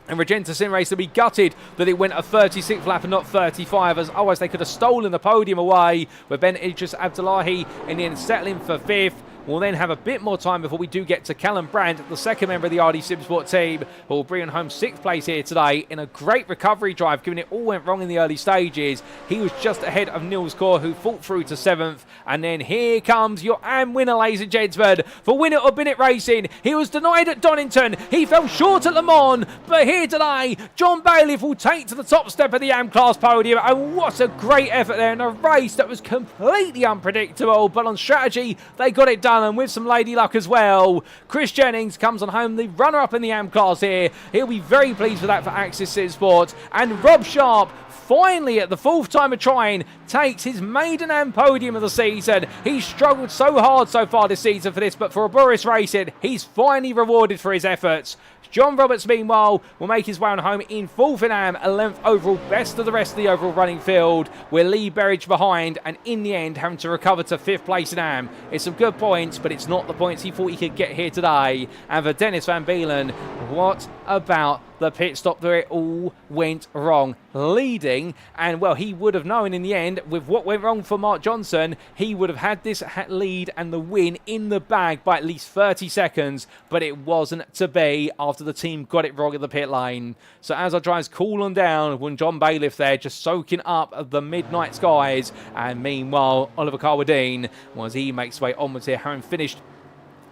And Regenta Sim Race will be gutted that it went a 36th lap and not 35, as otherwise they could have stolen the podium away, with Ben Idris Abdullahi in the end settling for 5th. We'll then have a bit more time before we do get to Callum Brandt, the second member of the RD Simsport team, who will bring home 6th place here today in a great recovery drive, given it all went wrong in the early stages. He was just ahead of Niels Kaur, who fought through to 7th. And then here comes your AM winner, ladies and gentlemen, for Winner of Binnett Racing. He was denied at Donington. He fell short at Le Mans. But here today, John Bailiff will take to the top step of the AM class podium. And what a great effort there in a race that was completely unpredictable. But on strategy, they got it done. And with some lady luck as well. Chris Jennings comes on home, the runner-up in the AM class here. He'll be very pleased with that for Axis Sim Sport. And Rob Sharp, finally at the 4th time of trying, takes his maiden AM podium of the season. He's struggled so hard so far this season for this, but for Boris Racing, he's finally rewarded for his efforts. John Roberts, meanwhile, will make his way on home in 4th in AM, 11th overall, best of the rest of the overall running field, with Lee Berridge behind, and in the end having to recover to 5th place in AM. It's some good points, but it's not the points he thought he could get here today. And for Dennis Van Beelen, what about the pit stop where it all went wrong? Leading, and well, he would have known in the end, with what went wrong for Mark Johnson, he would have had this lead and the win in the bag by at least 30 seconds, but it wasn't to be after the team got it wrong at the pit lane. So as our drives cool on down, when John Bailiff there just soaking up the midnight skies, and meanwhile Oliver Carwadine, as he makes his way onwards here, having finished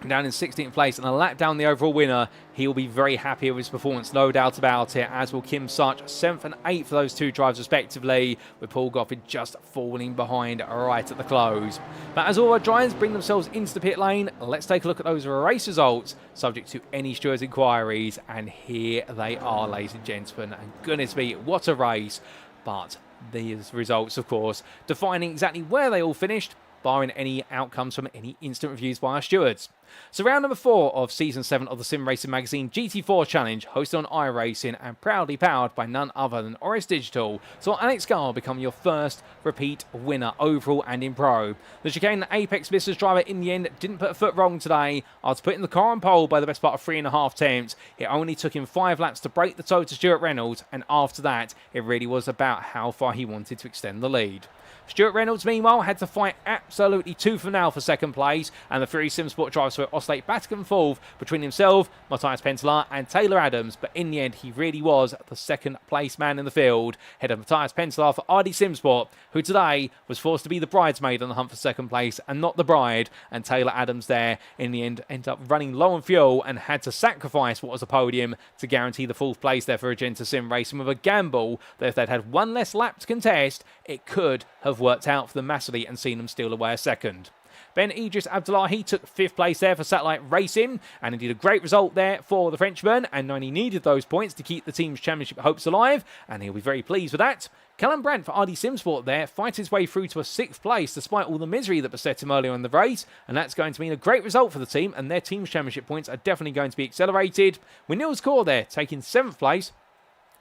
down in 16th place and a lap down the overall winner, he will be very happy with his performance, no doubt about it, as will Kim Such, 7th and 8th for those two drives respectively, with Paul Goffin just falling behind right at the close. But as all our drivers bring themselves into the pit lane, let's take a look at those race results, subject to any stewards' inquiries, and here they are, ladies and gentlemen, and goodness me, what a race. But these results, of course, defining exactly where they all finished, barring any outcomes from any instant reviews by our stewards. So round number 4 of Season 7 of the Sim Racing Magazine GT4 Challenge, hosted on iRacing and proudly powered by none other than Oris Digital, saw Alex Garl become your first repeat winner overall and in pro. The chicane Apex Misters driver in the end didn't put a foot wrong today. After putting the car on pole by the best part of 3.5 attempts, it only took him 5 laps to break the toe to Stuart Reynolds, and after that, it really was about how far he wanted to extend the lead. Stuart Reynolds, meanwhile, had to fight absolutely tooth and nail for second place, and the Fury Sim Sport drivers were oscillate back and forth between himself, Matias Penttilä, and Taylor Adams, but in the end, he really was the second place man in the field, ahead of Matias Penttilä for RD Sim Sport, who today was forced to be the bridesmaid on the hunt for second place and not the bride, and Taylor Adams there, in the end, ended up running low on fuel and had to sacrifice what was a podium to guarantee the 4th place there for Regenta Sim Racing, with a gamble that if they'd had one less lap to contest, it could have worked out for them massively and seen them steal away a second. Ben Idris Abdullahi took 5th place there for Satellite Racing, and indeed a great result there for the Frenchman, and knowing he needed those points to keep the team's championship hopes alive, and he'll be very pleased with that. Callum Brandt for RD Simsport there fights his way through to a 6th place despite all the misery that beset him earlier in the race, and that's going to mean a great result for the team, and their team's championship points are definitely going to be accelerated, with Niels Kaur there taking 7th place.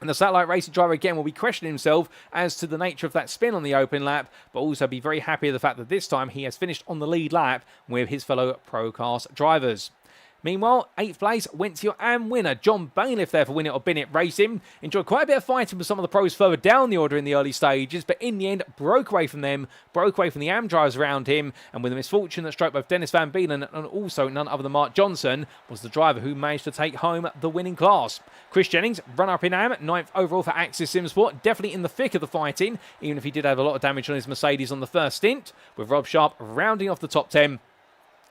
And the Satellite Racing driver again will be questioning himself as to the nature of that spin on the open lap, but also be very happy with the fact that this time he has finished on the lead lap with his fellow Procast drivers. Meanwhile, 8th place went to your AM winner, John Bailiff there for Winner of Binnett Racing. Enjoyed quite a bit of fighting with some of the pros further down the order in the early stages, but in the end broke away from them, broke away from the AM drivers around him, and with the misfortune that struck both Dennis Van Beelen and also none other than Mark Johnson, was the driver who managed to take home the winning class. Chris Jennings, runner-up in AM, 9th overall for Axis Sim Sport, definitely in the thick of the fighting, even if he did have a lot of damage on his Mercedes on the first stint, with Rob Sharp rounding off the top 10.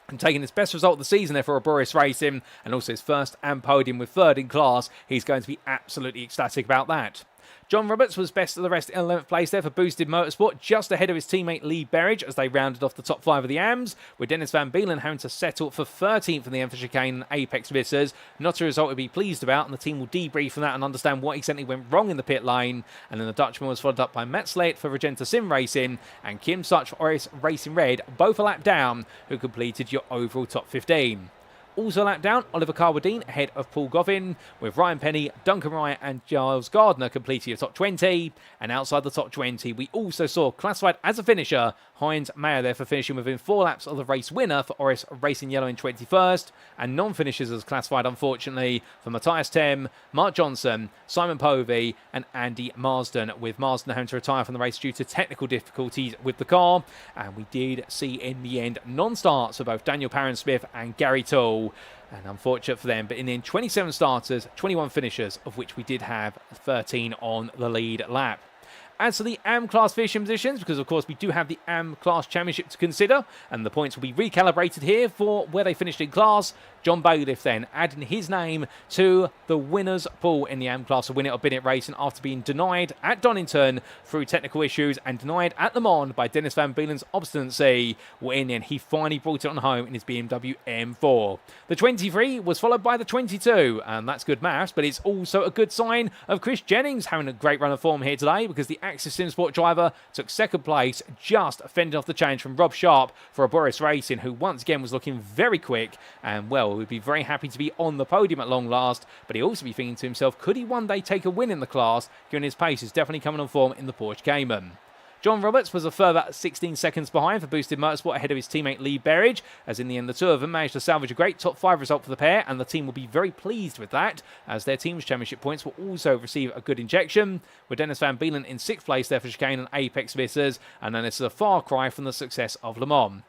And taking his best result of the season there for Boris Racing, and also his first AM podium with 3rd in class. He's going to be absolutely ecstatic about that. John Roberts was best of the rest in 11th place there for Boosted Motorsport, just ahead of his teammate Lee Berridge as they rounded off the top 5 of the AMs, with Dennis Van Beelen having to settle for 13th in the Enfield Chicane and Apex Vissers. Not a result to be pleased about, and the team will debrief from that and understand what exactly went wrong in the pit lane. And then the Dutchman was followed up by Matt Slate for Regenta Sim Racing and Kim Such for Oris Racing Red, both a lap down, who completed your overall top 15. Also lap down, Oliver Carwadine ahead of Paul Goffin, with Ryan Penny, Duncan Wright and Giles Gardner completing the top 20. And outside the top 20, we also saw classified as a finisher, Heinz Mayer there for finishing within 4 laps of the race winner for Oris Racing Yellow in 21st. And non-finishers as classified, unfortunately, for Matthias Tem, Mark Johnson, Simon Povey and Andy Marsden, with Marsden having to retire from the race due to technical difficulties with the car. And we did see in the end non-starts for both Daniel Parrans-Smith and Gary Toole. And unfortunate for them, but in the end 27 starters, 21 finishers, of which we did have 13 on the lead lap. As for the AM Class finishing positions, because of course we do have the AM Class Championship to consider, and the points will be recalibrated here for where they finished in class. John Bailiff then adding his name to the winners' pool in the AM Class to win it or bin it racing after being denied at Donington through technical issues and denied at Le Mans by Dennis Van Beelen's obstinacy. Well, in the end, he finally brought it on home in his BMW M4. The 23 was followed by the 22, and that's good maths, but it's also a good sign of Chris Jennings having a great run of form here today, because the Axis Simsport driver took second place, just fending off the challenge from Rob Sharp for a Boris Racing, who once again was looking very quick and, well, would be very happy to be on the podium at long last, but he'd also be thinking to himself, could he one day take a win in the class, given his pace is definitely coming on form in the Porsche Cayman. John Roberts was a further 16 seconds behind for Boosted Motorsport ahead of his teammate Lee Berridge, as in the end the two of them managed to salvage a great top 5 result for the pair, and the team will be very pleased with that, as their team's championship points will also receive a good injection, with Dennis Van Beelen in 6th place there for Chicane and Apex Vissers, and then it's a far cry from the success of Le Mans.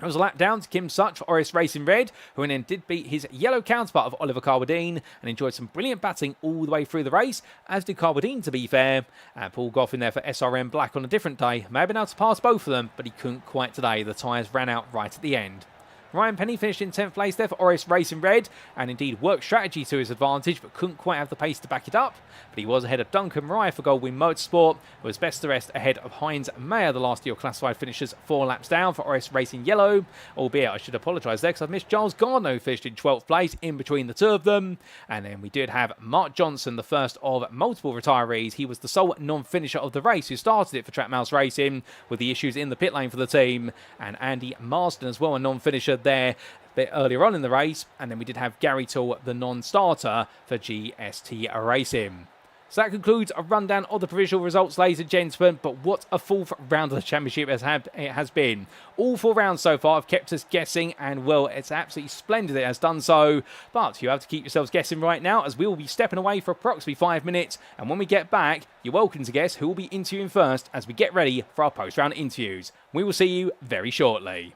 It was a lap down to Kim Such for Oris Racing Red, who in the end did beat his yellow counterpart of Oliver Carwadine and enjoyed some brilliant batting all the way through the race, as did Carwadine to be fair. And Paul Goffin there for SRM Black on a different day may have been able to pass both of them, but he couldn't quite today. The tyres ran out right at the end. Ryan Penny finished in 10th place there for Oris Racing Red, and indeed worked strategy to his advantage, but couldn't quite have the pace to back it up. But he was ahead of Duncan Rye for Goldwyn Motorsport, who was best the rest ahead of Heinz Mayer, the last year classified finishers 4 laps down for Oris Racing Yellow. Albeit I should apologise there, because I've missed Giles Gardner, who finished in 12th place in between the two of them. And then we did have Mark Johnson, the first of multiple retirees. He was the sole non-finisher of the race, who started it for Track Mouse Racing, with the issues in the pit lane for the team. And Andy Marsden as well, a non-finisher there bit earlier on in the race. And then we did have Gary Toole, the non-starter for GST Racing. So that concludes a rundown of the provisional results, ladies and gentlemen. But what a fourth round of the championship it has been. All 4 rounds so far have kept us guessing, and well, it's absolutely splendid it has done so. But you have to keep yourselves guessing right now, as we will be stepping away for approximately 5 minutes. And when we get back, you're welcome to guess who will be interviewing first as we get ready for our post-round interviews. We will see you very shortly.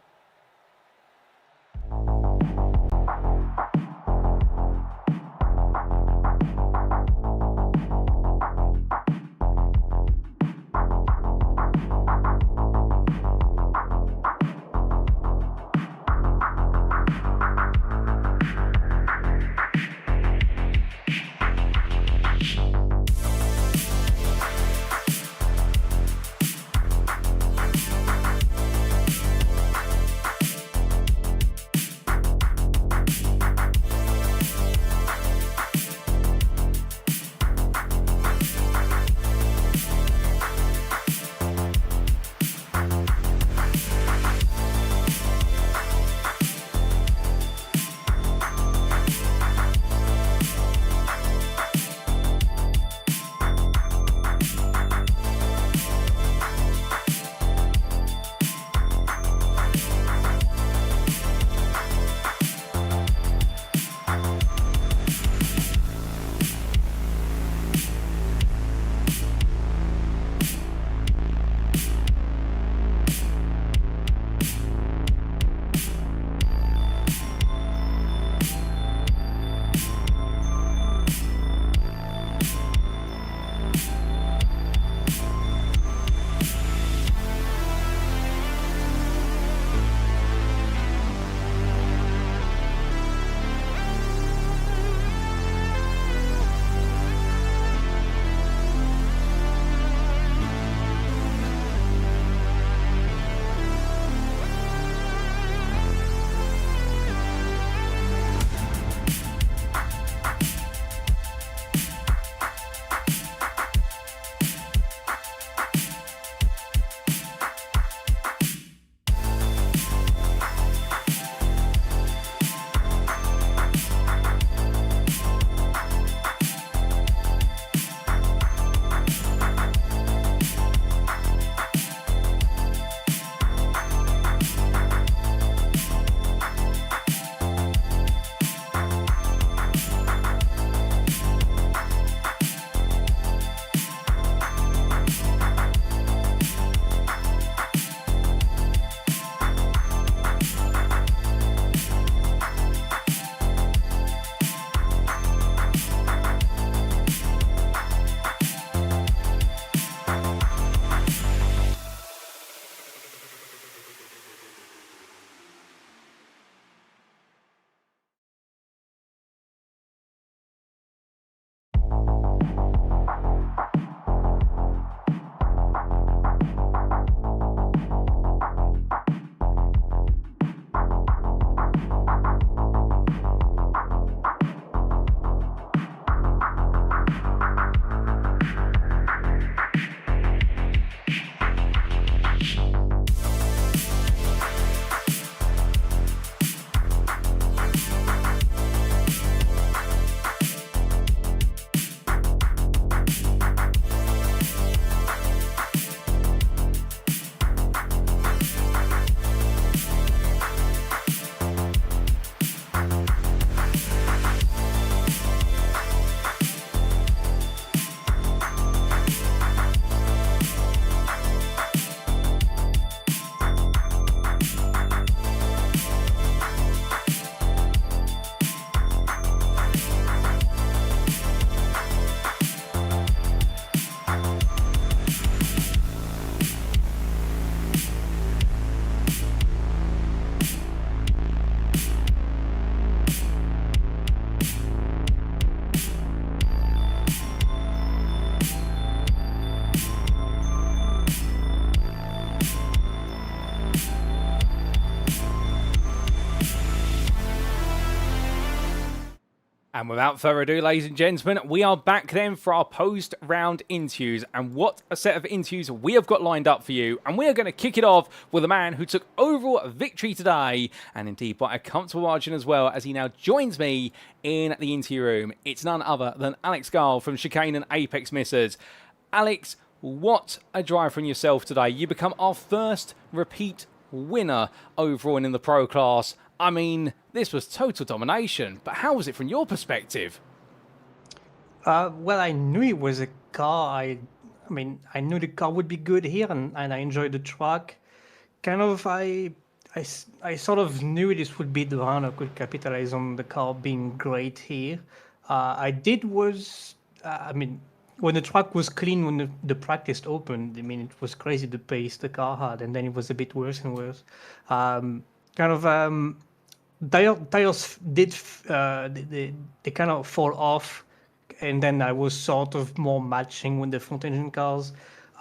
And without further ado, ladies and gentlemen, we are back then for our post-round interviews. And what a set of interviews we have got lined up for you. And we are going to kick it off with a man who took overall victory today, and indeed by a comfortable margin as well, as he now joins me in the interview room. It's none other than Alex Gall from Chicane and Apex Missers. Alex, what a drive from yourself today. You become our first repeat winner overall and in the pro class. I mean, this was total domination, but how was it from your perspective? Well, I knew it was a car. I knew the car would be good here, and I enjoyed the track. Kind of, I sort of knew this would be the round I could capitalize on the car being great here. When the track was clean, when the practice opened, I mean, it was crazy the pace the car had, and then it was a bit worse and worse. Kind of, tires did they kind of fall off, and then I was sort of more matching with the front engine cars.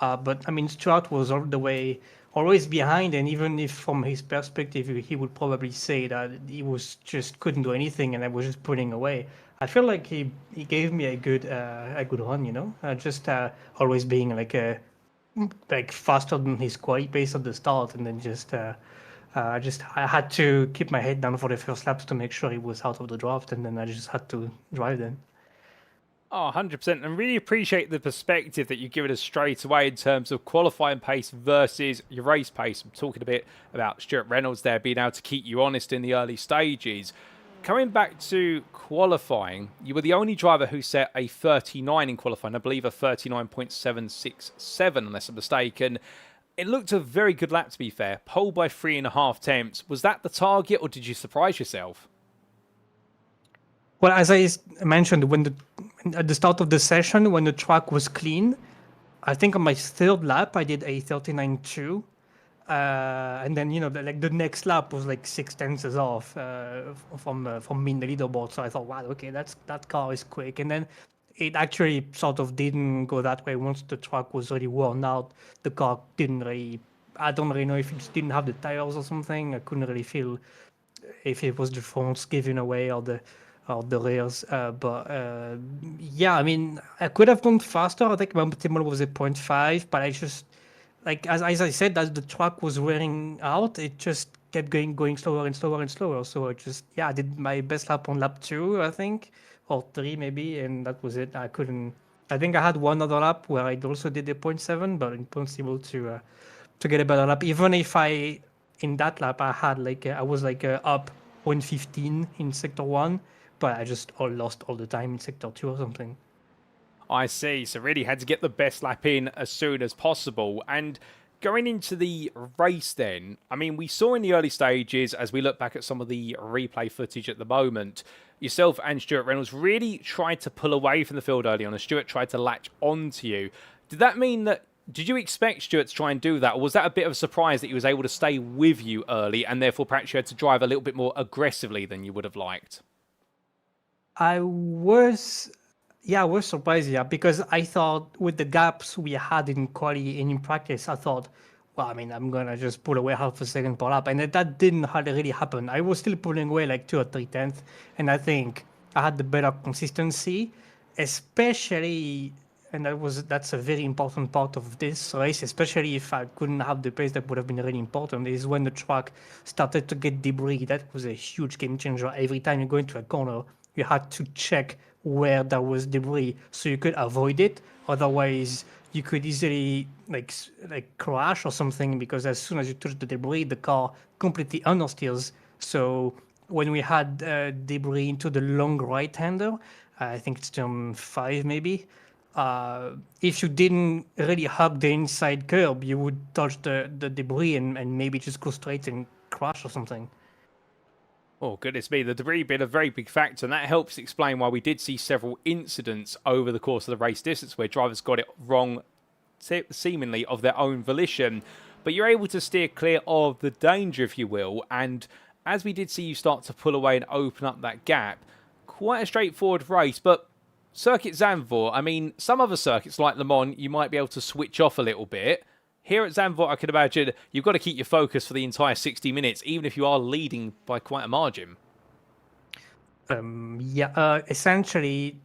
But I mean, Stuart was all the way always behind, and even if from his perspective he would probably say that he was just couldn't do anything, and I was just pulling away. I feel like he gave me a good run, you know, just always being like faster than his quali pace at the start, and then I had to keep my head down for the first laps to make sure he was out of the draft, and then I just had to drive then. Oh, 100%. And really appreciate the perspective that you give it us straight away in terms of qualifying pace versus your race pace. I'm talking a bit about Stuart Reynolds there being able to keep you honest in the early stages. Coming back to qualifying, you were the only driver who set a 39 in qualifying, I believe a 39.767 unless I'm mistaken. It looked a very good lap, to be fair. Pole by 3.5 tenths. Was that the target, or did you surprise yourself? Well, as I mentioned, at the start of the session, when the track was clean, I think on my third lap I did a 39.2, and then the next lap was like 6 tenths off from me in the leaderboard. So I thought, wow, okay, that car is quick, and then it actually sort of didn't go that way. Once the track was really worn out, the car didn't really. I don't really know if it just didn't have the tires or something. I couldn't really feel if it was the fronts giving away or the rears. Yeah, I mean, I could have gone faster. I think my optimal was a 0.5, but I just as I said, as the track was wearing out, it just kept going slower and slower and slower. So I did my best lap on lap 2, I think, or 3 maybe, and that was it. I think I had one other lap where I also did a 0.7, but impossible to get a better lap. Even if in that lap I had I was up 115 in sector 1, but I just lost all the time in sector 2 or something. I see. So really had to get the best lap in as soon as possible. And going into the race then, I mean, we saw in the early stages, as we look back at some of the replay footage at the moment, yourself and Stuart Reynolds really tried to pull away from the field early on, and Stuart tried to latch onto you. Did that mean that, did you expect Stuart to try and do that, or was that a bit of a surprise that he was able to stay with you early, and therefore perhaps you had to drive a little bit more aggressively than you would have liked? I was surprised, because I thought with the gaps we had in quali and in practice, I thought, well, I mean, I'm gonna just pull away half a second per lap, and that didn't really happen. I was still pulling away like 2 or 3 tenths, and I think I had the better consistency, especially, and that's a very important part of this race, especially if I couldn't have the pace. That would have been really important, is when the track started to get debris. That was a huge game changer. Every time you go into a corner, you had to check where there was debris so you could avoid it. Otherwise, you could easily like crash or something, because as soon as you touch the debris, the car completely understeers. So when we had debris into the long right-hander, I think it's turn 5 maybe, if you didn't really hug the inside curb, you would touch the debris and maybe just go straight and crash or something. Oh, goodness me. The debris being a very big factor, and that helps explain why we did see several incidents over the course of the race distance where drivers got it wrong, seemingly of their own volition. But you're able to steer clear of the danger, if you will, and as we did see you start to pull away and open up that gap, quite a straightforward race. But Circuit Zandvoort, I mean, some other circuits like Le Mans, you might be able to switch off a little bit. Here at Zandvoort, I can imagine you've got to keep your focus for the entire 60 minutes, even if you are leading by quite a margin. Essentially,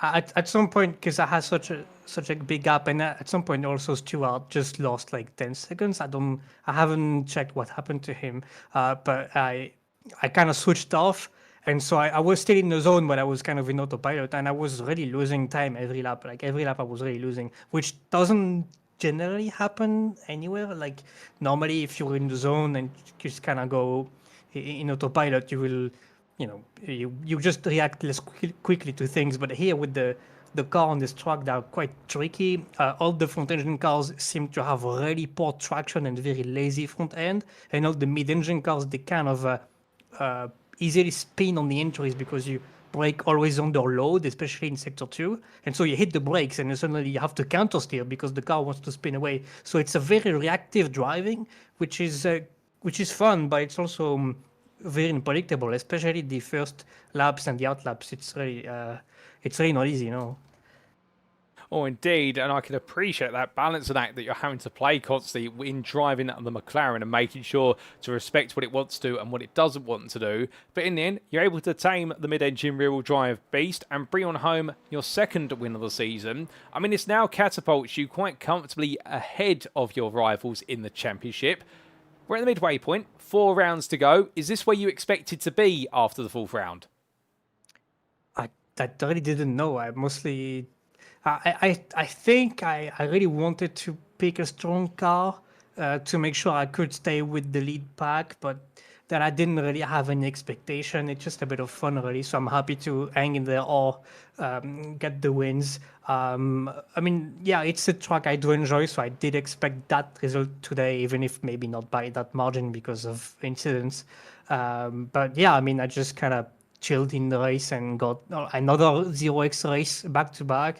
at some point, because I had such a big gap, and at some point also Stewart just lost like 10 seconds. I haven't checked what happened to him, but I kind of switched off, and so I was still in the zone, but I was kind of in autopilot, and I was really losing time every lap. Like every lap, I was really losing, which doesn't generally happen anywhere. Like normally, if you're in the zone and just kind of go in autopilot, you will, you just react less quickly to things. But here with the car on this track, they are quite tricky. All the front engine cars seem to have really poor traction and very lazy front end, and all the mid engine cars, they kind of easily spin on the entries because you brake always under load, especially in sector 2, and so you hit the brakes and suddenly you have to counter steer because the car wants to spin away. So it's a very reactive driving, which is fun, but it's also very unpredictable, especially the first laps and the out laps. It's really not easy, Oh, indeed, and I can appreciate that balancing act that you're having to play constantly in driving the McLaren and making sure to respect what it wants to do and what it doesn't want to do. But in the end, you're able to tame the mid-engine rear-wheel drive beast and bring on home your second win of the season. I mean, this now catapults you quite comfortably ahead of your rivals in the championship. We're at the midway point, 4 rounds to go. Is this where you expected to be after the 4th round? I really didn't know. I think I really wanted to pick a strong car to make sure I could stay with the lead pack, but then I didn't really have any expectation. It's just a bit of fun, really. So I'm happy to hang in there or get the wins. I mean, yeah, it's a track I do enjoy, so I did expect that result today, even if maybe not by that margin because of incidents. But yeah, I mean, I just kind of chilled in the race and got another 0x race back to back.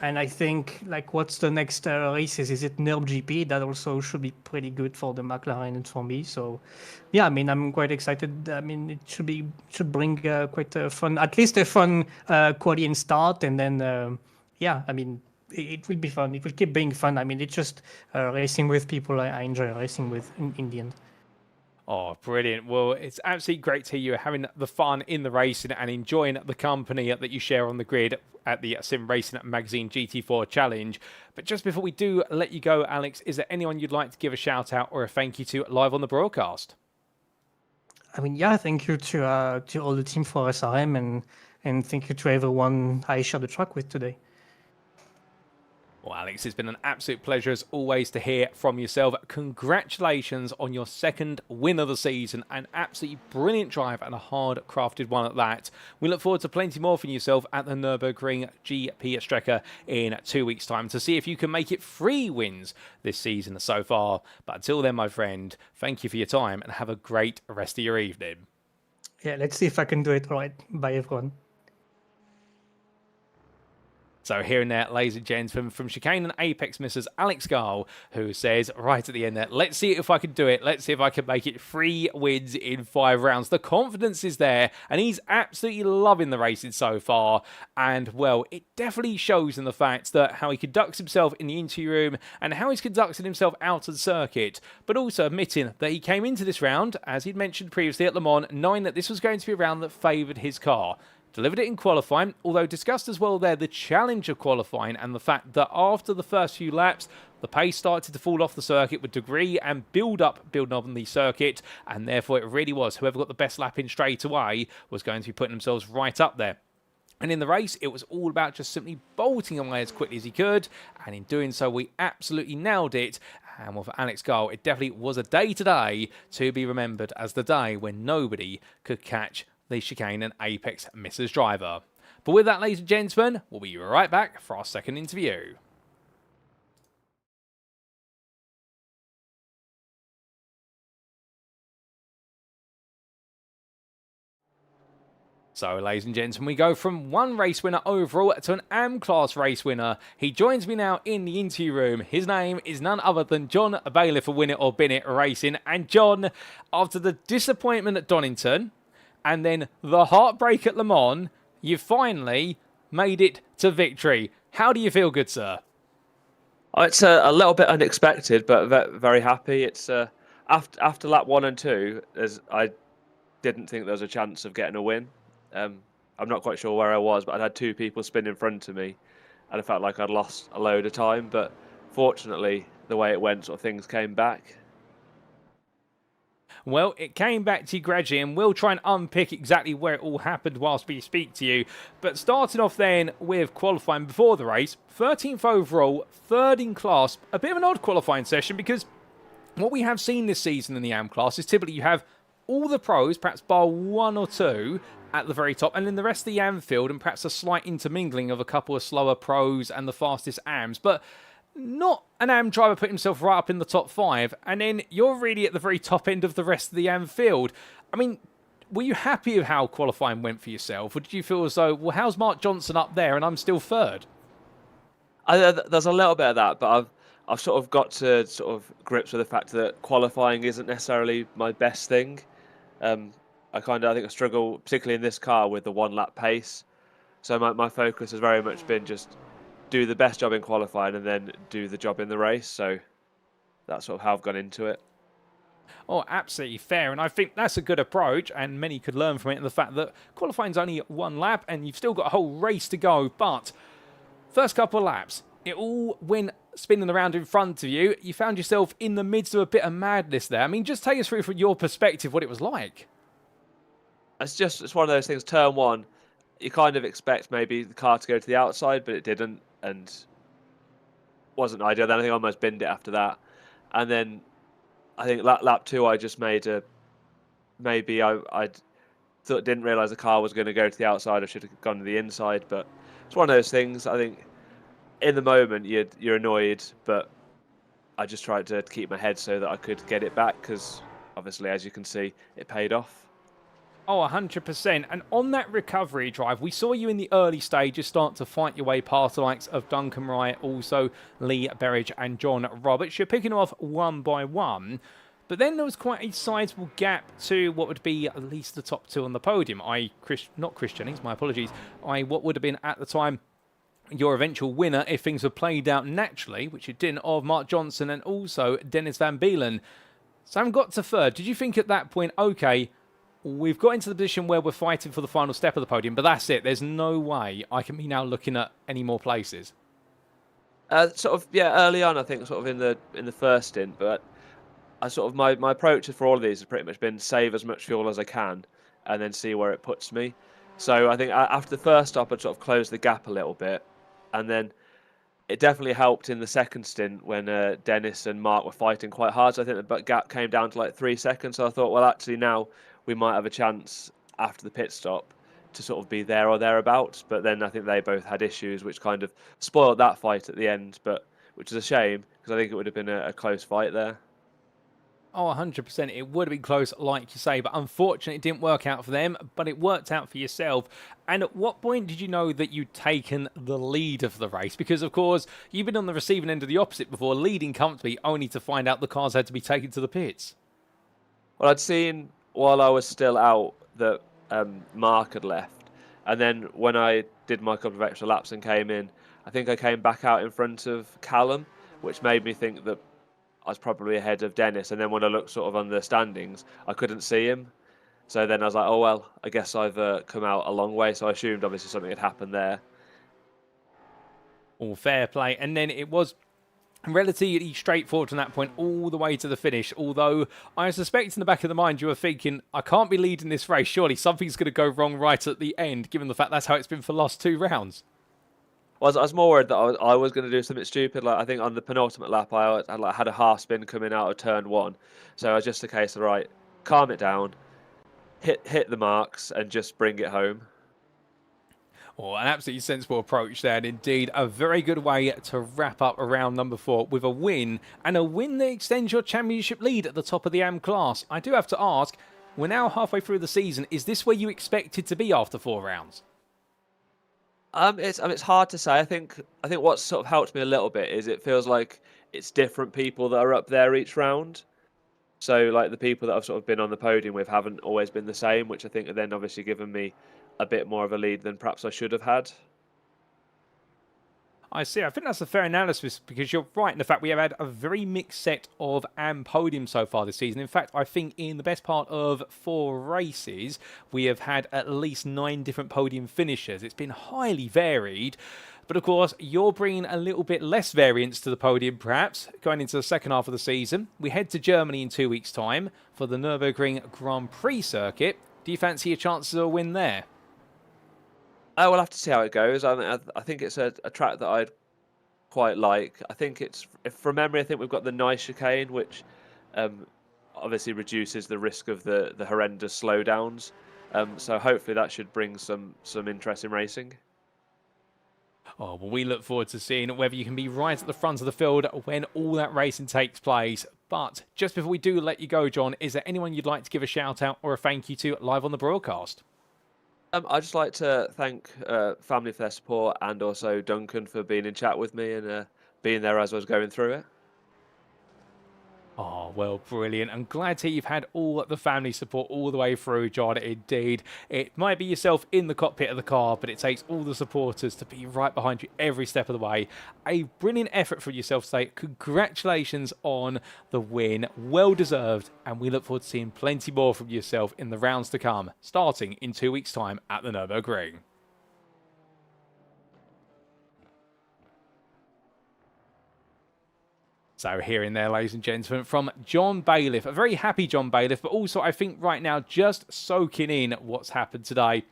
And I think, like, what's the next races? Is it NERB GP? That also should be pretty good for the McLaren and for me. So, yeah, I mean, I'm quite excited. I mean, it should bring quite a fun, at least a fun quali and start. And then, yeah, I mean, it will be fun. It will keep being fun. I mean, it's just racing with people I enjoy racing with in the end. Oh, brilliant. Well, it's absolutely great to hear you having the fun in the racing and enjoying the company that you share on the grid at the Sim Racing Magazine GT4 Challenge. But just before we do let you go, Alex, is there anyone you'd like to give a shout out or a thank you to live on the broadcast? I mean, yeah, thank you to all the team for SRM and thank you to everyone I shared the track with today. Well, Alex, it's been an absolute pleasure as always to hear from yourself. Congratulations on your second win of the season. An absolutely brilliant drive and a hard-crafted one at that. We look forward to plenty more from yourself at the Nürburgring GP Strecke in 2 weeks' time to see if you can make it 3 wins this season so far. But until then, my friend, thank you for your time and have a great rest of your evening. Yeah, let's see if I can do it right. Bye, everyone. So here and there, ladies and gentlemen, from Chicane and Apex Mrs. Alex Gall, who says right at the end there, let's see if I can do it. Let's see if I can make it 3 wins in 5 rounds. The confidence is there, and he's absolutely loving the racing so far. And, well, it definitely shows in the fact that how he conducts himself in the interview room and how he's conducted himself out of the circuit, but also admitting that he came into this round, as he'd mentioned previously at Le Mans, knowing that this was going to be a round that favoured his car. Delivered it in qualifying, although discussed as well there the challenge of qualifying and the fact that after the first few laps, the pace started to fall off the circuit with degree and building up on the circuit, and therefore it really was whoever got the best lap in straight away was going to be putting themselves right up there. And in the race, it was all about just simply bolting away as quickly as he could, and in doing so, we absolutely nailed it. And well, for Alex Gall, it definitely was a day today to be remembered as the day when nobody could catch the Chicane and Apex Mrs. driver. But with that, ladies and gentlemen, we'll be right back for our second interview. So, ladies and gentlemen, we go from one race winner overall to an AM-class race winner. He joins me now in the interview room. His name is none other than John Bailey for Win It or Bin It Racing. And John, after the disappointment at Donington, and then the heartbreak at Le Mans, you finally made it to victory. How do you feel, good sir? It's a little bit unexpected, but very happy. It's after lap 1 and 2, as I didn't think there was a chance of getting a win. I'm not quite sure where I was, but I'd had 2 people spin in front of me, and I felt like I'd lost a load of time. But fortunately, the way it went, sort of things came back. Well, it came back to you gradually, and we'll try and unpick exactly where it all happened whilst we speak to you. But starting off then with qualifying before the race, 13th overall, 3rd in class, a bit of an odd qualifying session because what we have seen this season in the AM class is typically you have all the pros, perhaps bar 1 or 2 at the very top, and then the rest of the AM field, and perhaps a slight intermingling of a couple of slower pros and the fastest AMs. But not an AM driver put himself right up in the top 5, and then you're really at the very top end of the rest of the AM field. I mean, were you happy with how qualifying went for yourself, or did you feel as though, well, how's Mark Johnson up there and I'm still 3rd? There's a little bit of that, but I've sort of got to sort of grips with the fact that qualifying isn't necessarily my best thing. I think I struggle, particularly in this car, with the 1-lap pace. So my focus has very much been just do the best job in qualifying and then do the job in the race. So that's sort of how I've gone into it. Oh, absolutely fair. And I think that's a good approach, and many could learn from it in the fact that qualifying's only 1 lap and you've still got a whole race to go. But first couple of laps, it all went spinning around in front of you. You found yourself in the midst of a bit of madness there. I mean, just take us through from your perspective what it was like. It's one of those things. Turn 1, you kind of expect maybe the car to go to the outside, but it didn't, and wasn't ideal. Then I think I almost binned it after that, and then I think lap 2 I just made a maybe I didn't realise the car was going to go to the outside. I should have gone to the inside, but it's one of those things. I think in the moment you're annoyed, but I just tried to keep my head so that I could get it back, because obviously, as you can see, it paid off. Oh, 100%. And on that recovery drive, we saw you in the early stages start to fight your way past the likes of Duncan Wright, also Lee Berridge and John Roberts. You're picking off one by one. But then there was quite a sizable gap to what would be at least the top 2 on the podium. Not Chris Jennings, my apologies. What would have been at the time your eventual winner if things were played out naturally, which it didn't, of Mark Johnson and also Dennis Van Beelen. Sam got to 3rd. Did you think at that point, okay, we've got into the position where we're fighting for the final step of the podium, but that's it. There's no way I can be now looking at any more places. Early on, I think sort of in the first stint, but I sort of my approach for all of these has pretty much been save as much fuel as I can and then see where it puts me. So I think after the first stop, I'd sort of closed the gap a little bit, and then it definitely helped in the second stint when Dennis and Mark were fighting quite hard. So I think the gap came down to like 3 seconds. So I thought, well, actually now we might have a chance after the pit stop to sort of be there or thereabouts. But then I think they both had issues, which kind of spoiled that fight at the end, which is a shame, because I think it would have been a close fight there. Oh, 100%. It would have been close, like you say, but unfortunately it didn't work out for them, but it worked out for yourself. And at what point did you know that you'd taken the lead of the race? Because, of course, you've been on the receiving end of the opposite before, leading comfortably, only to find out the cars had to be taken to the pits. Well, I'd seen while I was still out that Mark had left. And then when I did my couple of extra laps and came in, I think I came back out in front of Callum, which made me think that I was probably ahead of Dennis. And then when I looked sort of on the standings, I couldn't see him. So then I was like, oh, well, I guess I've come out a long way. So I assumed obviously something had happened there. All fair play. And then it was relatively straightforward from that point all the way to the finish. Although I suspect in the back of the mind you were thinking, I can't be leading this race. Surely something's going to go wrong right at the end, given the fact that's how it's been for the last 2 rounds. Well, I was more worried that I was going to do something stupid. Like I think on the penultimate lap, I had a half spin coming out of turn 1. So it was just a case of, right, calm it down, hit the marks and just bring it home. Oh, an absolutely sensible approach there, and indeed a very good way to wrap up round number 4 with a win, and a win that extends your championship lead at the top of the AM class. I do have to ask, we're now halfway through the season, is this where you expected to be after 4 rounds? It's hard to say. I think what's sort of helped me a little bit is it feels like it's different people that are up there each round. So like the people that I've sort of been on the podium with haven't always been the same, which I think have then obviously given me a bit more of a lead than perhaps I should have had. I see. I think that's a fair analysis because you're right in the fact we have had a very mixed set of podiums so far this season. In fact, I think in the best part of 4 races, we have had at least 9 different podium finishers. It's been highly varied. But of course, you're bringing a little bit less variance to the podium, perhaps, going into the second half of the season. We head to Germany in 2 weeks' time for the Nürburgring Grand Prix circuit. Do you fancy your chances of a win there? We'll have to see how it goes. I think it's a track that I'd quite like. I think it's, if from memory, I think we've got the nice chicane, which obviously reduces the risk of the horrendous slowdowns. So hopefully that should bring some interest in racing. Oh, well, we look forward to seeing whether you can be right at the front of the field when all that racing takes place. But just before we do let you go, John, is there anyone you'd like to give a shout out or a thank you to live on the broadcast? I'd just like to thank family for their support, and also Duncan for being in chat with me and being there as I was going through it. Oh, well, brilliant. I'm glad to hear you've had all the family support all the way through, John. Indeed. It might be yourself in the cockpit of the car, but it takes all the supporters to be right behind you every step of the way. A brilliant effort from yourself today. Congratulations on the win. Well deserved. And we look forward to seeing plenty more from yourself in the rounds to come, starting in 2 weeks' time at the Nürburgring. So hearing there, ladies and gentlemen, from John Bailiff, a very happy John Bailiff, but also I think right now just soaking in what's happened today.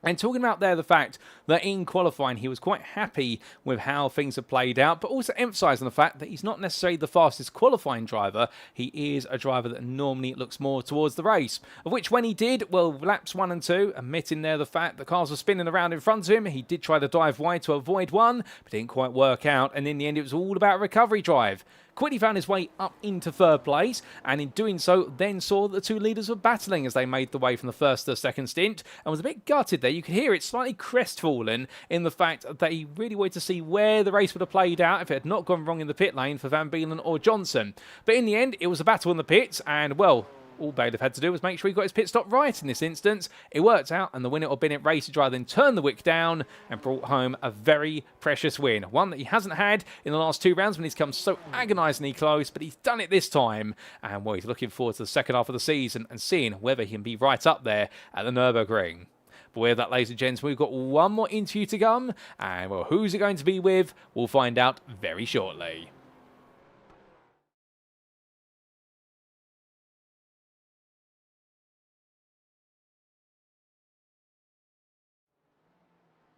And talking about there the fact that in qualifying he was quite happy with how things have played out, but also emphasising the fact that he's not necessarily the fastest qualifying driver. He is a driver that normally looks more towards the race. Of which when he did, well, laps 1 and 2, admitting there the fact that cars were spinning around in front of him, he did try to dive wide to avoid one, but didn't quite work out. And in the end, it was all about recovery drive. Quickly found his way up into 3rd place, and in doing so, then saw that the 2 leaders were battling as they made the way from the first to the second stint, and was a bit gutted there. You could hear it slightly crestfallen in the fact that he really wanted to see where the race would have played out if it had not gone wrong in the pit lane for Van Beelen or Johnson. But in the end, it was a battle in the pits, and well, all Bailiff had to do was make sure he got his pit stop right in this instance. It worked out, and the winner of Bennett Race driver then turned the wick down and brought home a very precious win. One that he hasn't had in the last 2 rounds when he's come so agonisingly close, but he's done it this time. And well, he's looking forward to the second half of the season and seeing whether he can be right up there at the Nürburgring. But with that, ladies and gents, we've got one more interview to come, and well, who's it going to be with? We'll find out very shortly.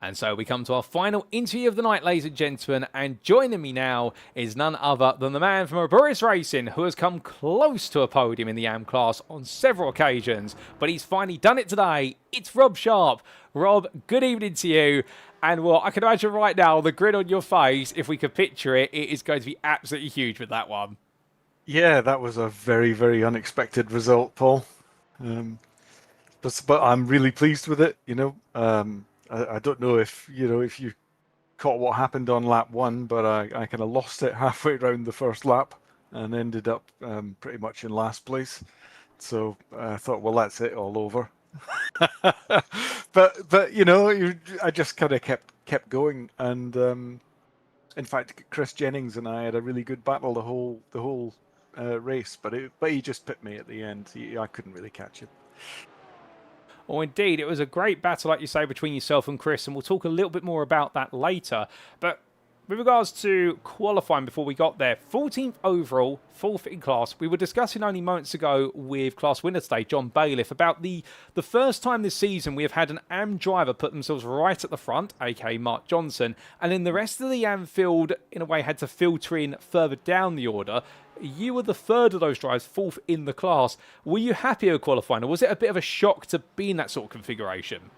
And so we come to our final interview of the night, ladies and gentlemen, and joining me now is none other than the man from Arboris Racing, who has come close to a podium in the AM class on several occasions, but he's finally done it today. It's Rob Sharp. Rob, good evening to you. And well, I can imagine right now the grin on your face, if we could picture it, it is going to be absolutely huge with that one. Yeah, that was a very, very unexpected result, Paul. But I'm really pleased with it, you know. I don't know if you caught what happened on lap 1, but I kind of lost it halfway around the first lap and ended up pretty much in last place. So I thought, well, that's it, all over. but you know, I just kind of kept going, and in fact, Chris Jennings and I had a really good battle the whole race, but he just pit me at the end. I couldn't really catch him. Oh, indeed. It was a great battle, like you say, between yourself and Chris, and we'll talk a little bit more about that later. But with regards to qualifying before we got there, 14th overall, 4th in class. We were discussing only moments ago with class winner today, John Bailiff, about the first time this season we have had an AM driver put themselves right at the front, aka Mark Johnson, and then the rest of the AM field, in a way, had to filter in further down the order. You were the 3rd of those drivers, 4th in the class. Were you happy with qualifying, or was it a bit of a shock to be in that sort of configuration?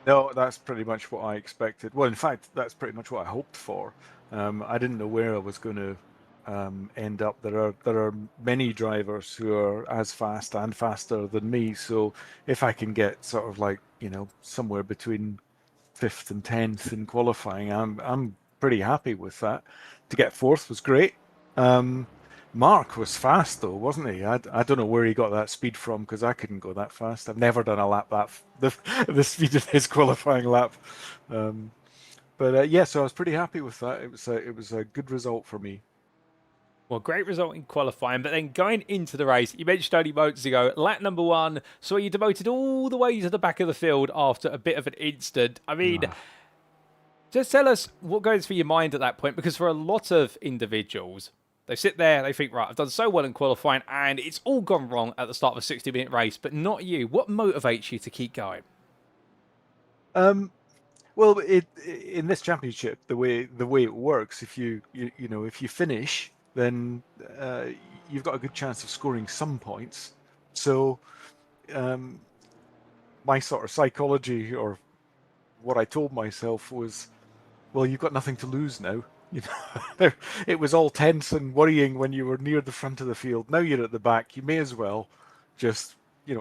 No, that's pretty much what I expected. Well, in fact, that's pretty much what I hoped for. I didn't know where I was going to end up. There are many drivers who are as fast and faster than me. So if I can get sort of like, you know, somewhere between 5th and 10th in qualifying, I'm pretty happy with that. To get 4th was great. Mark was fast though, wasn't he? I don't know where he got that speed from, because I couldn't go that fast. I've never done a lap the speed of his qualifying lap. But yeah, so I was pretty happy with that. It was a good result for me. Well, great result in qualifying, but then going into the race, you mentioned only moments ago, lap number 1, saw you demoted all the way to the back of the field after a bit of an incident. I mean, just tell us what goes through your mind at that point, because for a lot of individuals, they sit there, they think, right, I've done so well in qualifying, and it's all gone wrong at the start of a 60-minute race, but not you. What motivates you to keep going? Well, in this championship, the way it works, if you finish, then you've got a good chance of scoring some points. So my sort of psychology, or what I told myself, was, well, you've got nothing to lose now. It was all tense and worrying when you were near the front of the field. Now you're at the back. You may as well just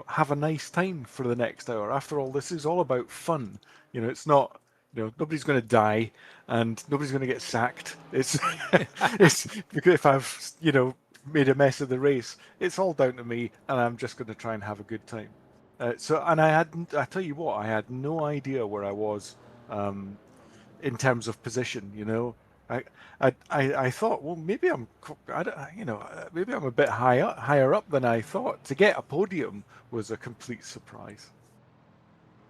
have a nice time for the next hour. After all, this is all about fun. It's not. Nobody's going to die and nobody's going to get sacked. It's because if I've made a mess of the race, it's all down to me, and I'm just going to try and have a good time. And I tell you what, I had no idea where I was in terms of position. I thought, well, maybe maybe I'm a bit higher up than I thought. To get a podium was a complete surprise.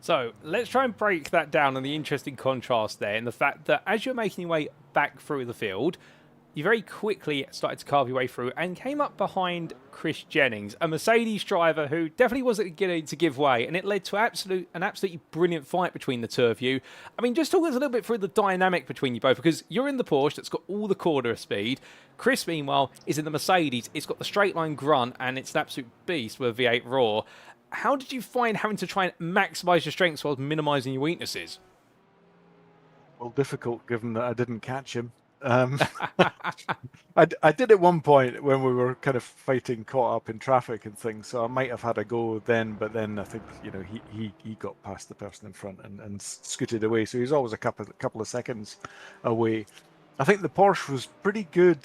So let's try and break that down, and the interesting contrast there in the fact that as you're making your way back through the field, you very quickly started to carve your way through and came up behind Chris Jennings, a Mercedes driver who definitely wasn't going to give way, and it led to an absolutely brilliant fight between the two of you. I mean, just talk us a little bit through the dynamic between you both, because you're in the Porsche that's got all the corner speed. Chris, meanwhile, is in the Mercedes. It's got the straight line grunt, and it's an absolute beast with a V8 Raw. How did you find having to try and maximise your strengths while minimising your weaknesses? Well, difficult, given that I didn't catch him. I did at one point when we were kind of fighting, caught up in traffic and things, so I might have had a go then, but then I think he got past the person in front and scooted away, so he was always a couple of seconds away. I think the Porsche was pretty good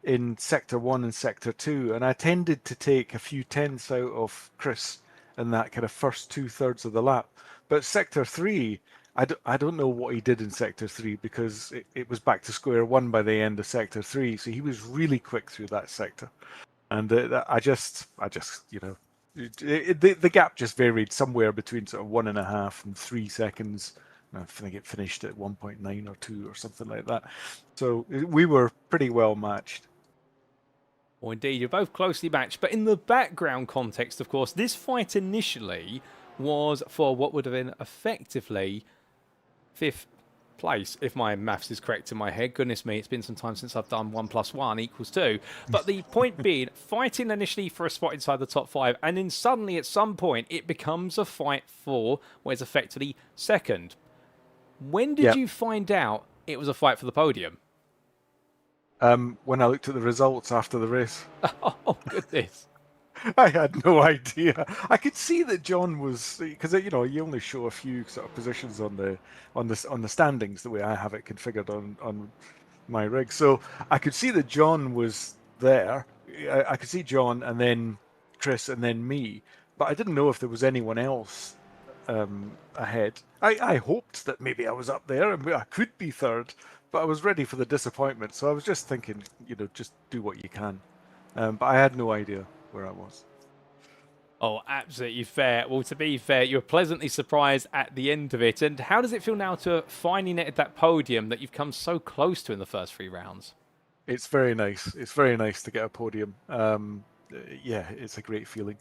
in Sector 1 and Sector 2, and I tended to take a few tenths out of Chris in that kind of first 2/3 of the lap. But Sector 3, I don't know what he did in Sector 3, because it was back to square one by the end of Sector 3, so he was really quick through that sector. And the gap just varied somewhere between sort of 1.5 and 3 seconds. I think it finished at 1.9 or 2 or something like that. So we were pretty well matched. Well, indeed, you're both closely matched. But in the background context, of course, this fight initially was for what would have been effectively 5th place, if my maths is correct in my head. Goodness me, it's been some time since I've done 1 + 1 = 2. But the point being, fighting initially for a spot inside the top 5, and then suddenly at some point it becomes a fight for what is effectively second. When did you find out it was a fight for the podium? When I looked at the results after the race. Oh, goodness. I had no idea. I could see that John was, because you only show a few sort of positions on the standings the way I have it configured on my rig. So I could see that John was there. I could see John and then Chris and then me, but I didn't know if there was anyone else ahead. I hoped that maybe I was up there and I could be third, but I was ready for the disappointment. So I was just thinking, just do what you can. But I had no idea where I was. Oh, absolutely fair. Well, to be fair, you were pleasantly surprised at the end of it. And how does it feel now to finally net that podium that you've come so close to in the first 3 rounds? It's very nice. It's very nice to get a podium. Yeah, it's a great feeling.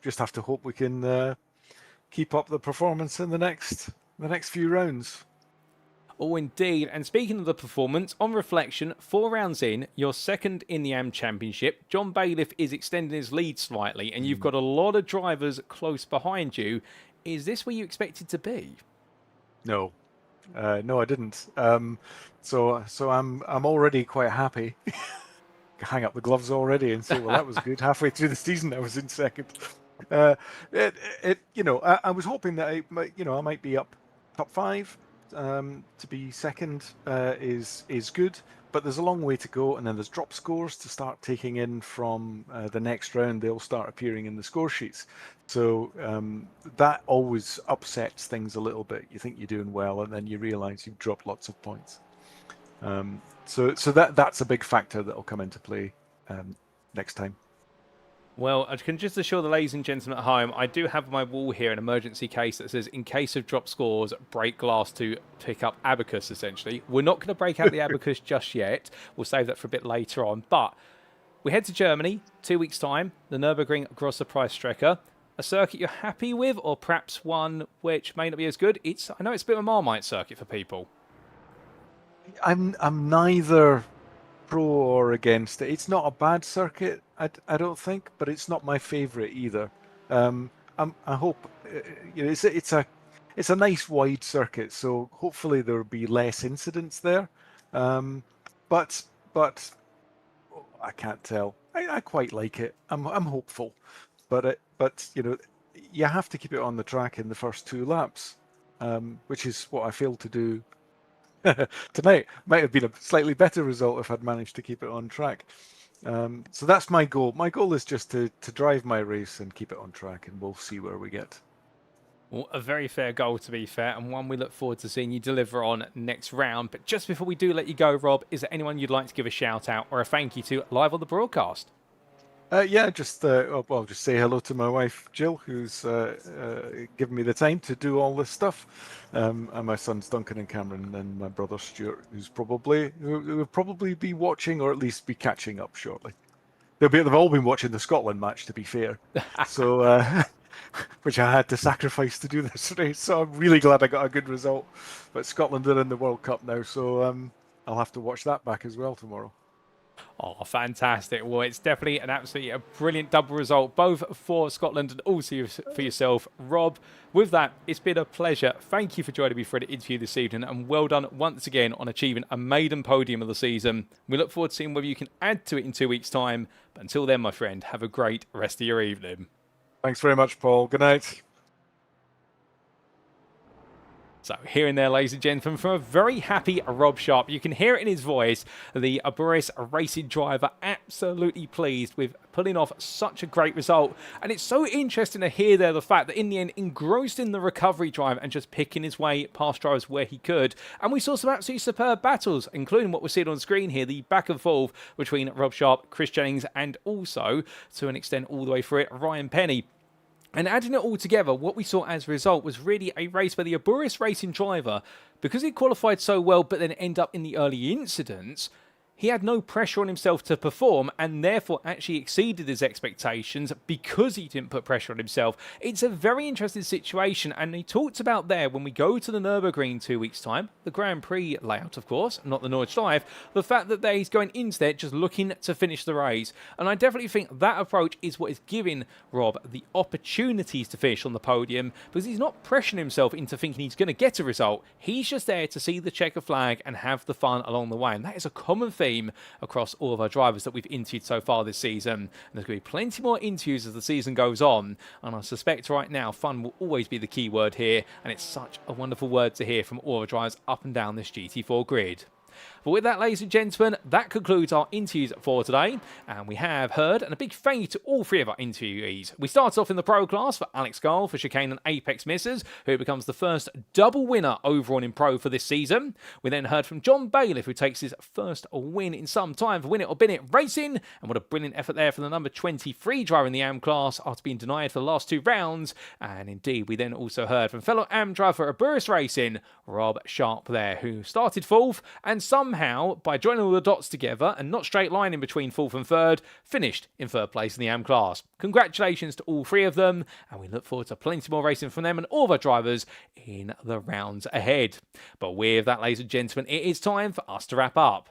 Just have to hope we can keep up the performance in the next few rounds. Oh, indeed. And speaking of the performance, on reflection, 4 rounds in, you're second in the AM Championship. John Bailiff is extending his lead slightly, and you've got a lot of drivers close behind you. Is this where you expected to be? No, no, I didn't. So I'm already quite happy. Hang up the gloves already and say, well, that was good. Halfway through the season, I was in second. I was hoping that I might be up top 5. To be second is good, but there's a long way to go, and then there's drop scores to start taking in from the next round. They'll start appearing in the score sheets. So that always upsets things a little bit. You think you're doing well, and then you realise you've dropped lots of points. So that's a big factor that will come into play next time. Well, I can just assure the ladies and gentlemen at home, I do have on my wall here an emergency case that says, in case of drop scores, break glass to pick up abacus, essentially. We're not going to break out the abacus just yet. We'll save that for a bit later on. But we head to Germany, 2 weeks' time, the Nürburgring Grosser Preisstrecke. A circuit you're happy with, or perhaps one which may not be as good? I know it's a bit of a Marmite circuit for people. I'm neither pro or against it. It's not a bad circuit, I don't think, but it's not my favourite either. I hope it's a nice wide circuit, so hopefully there will be less incidents there. But I can't tell. I quite like it. I'm hopeful, but you have to keep it on the track in the first 2 laps, which is what I failed to do tonight. Might have been a slightly better result if I'd managed to keep it on track. So that's my goal. My goal is just to drive my race and keep it on track, and we'll see where we get. Well, a very fair goal, to be fair, and one we look forward to seeing you deliver on next round. But just before we do let you go, Rob, is there anyone you'd like to give a shout out or a thank you to live on the broadcast? Just I'll just say hello to my wife Jill, who's given me the time to do all this stuff, and my sons Duncan and Cameron, and my brother Stuart, who will probably be watching, or at least be catching up shortly. They've all been watching the Scotland match, to be fair, so which I had to sacrifice to do this race. So I'm really glad I got a good result. But Scotland are in the World Cup now, so I'll have to watch that back as well tomorrow. Oh, fantastic. Well, it's definitely a brilliant double result, both for Scotland and also for yourself, Rob. With that, it's been a pleasure. Thank you for joining me for an interview this evening, and well done once again on achieving a maiden podium of the season. We look forward to seeing whether you can add to it in 2 weeks' time. But until then, my friend, have a great rest of your evening. Thanks very much, Paul. Good night. So here and there, ladies and gentlemen, from a very happy Rob Sharp. You can hear it in his voice. The Aburis racing driver absolutely pleased with pulling off such a great result. And it's so interesting to hear there the fact that in the end, engrossed in the recovery drive and just picking his way past drivers where he could. And we saw some absolutely superb battles, including what we're seeing on screen here, the back and forth between Rob Sharp, Chris Jennings, and also, to an extent all the way through it, Ryan Penny. And adding it all together, what we saw as a result was really a race where the Aburis racing driver, because he qualified so well but then ended up in the early incidents, he had no pressure on himself to perform and therefore actually exceeded his expectations because he didn't put pressure on himself. It's a very interesting situation, and he talked about there when we go to the Nürburgring in 2 weeks' time, the Grand Prix layout, of course, not the Nordschleife, the fact that he's going into there just looking to finish the race. And I definitely think that approach is what is giving Rob the opportunities to finish on the podium, because he's not pressuring himself into thinking he's going to get a result. He's just there to see the checker flag and have the fun along the way. And that is a common theme across all of our drivers that we've interviewed so far this season. And there's going to be plenty more interviews as the season goes on, and I suspect right now fun will always be the key word here, and it's such a wonderful word to hear from all our drivers up and down this GT4 grid. But with that, ladies and gentlemen, that concludes our interviews for today. And we have heard, and a big thank you to all 3 of our interviewees. We started off in the Pro class for Alex Gall for Chicane and Apex Misses, who becomes the first double winner overall in Pro for this season. We then heard from John Bailiff, who takes his first win in some time for Win It or Bin It Racing. And what a brilliant effort there for the number 23 driver in the AM class after being denied for the last 2 rounds. And indeed, we then also heard from fellow AM driver for Aburis Racing, Rob Sharp there, who started 4th and somehow, by joining all the dots together and not straight lining between 4th and 3rd, finished in 3rd place in the AM class. Congratulations to all 3 of them, and we look forward to plenty more racing from them and all of our drivers in the rounds ahead. But with that, ladies and gentlemen, it is time for us to wrap up.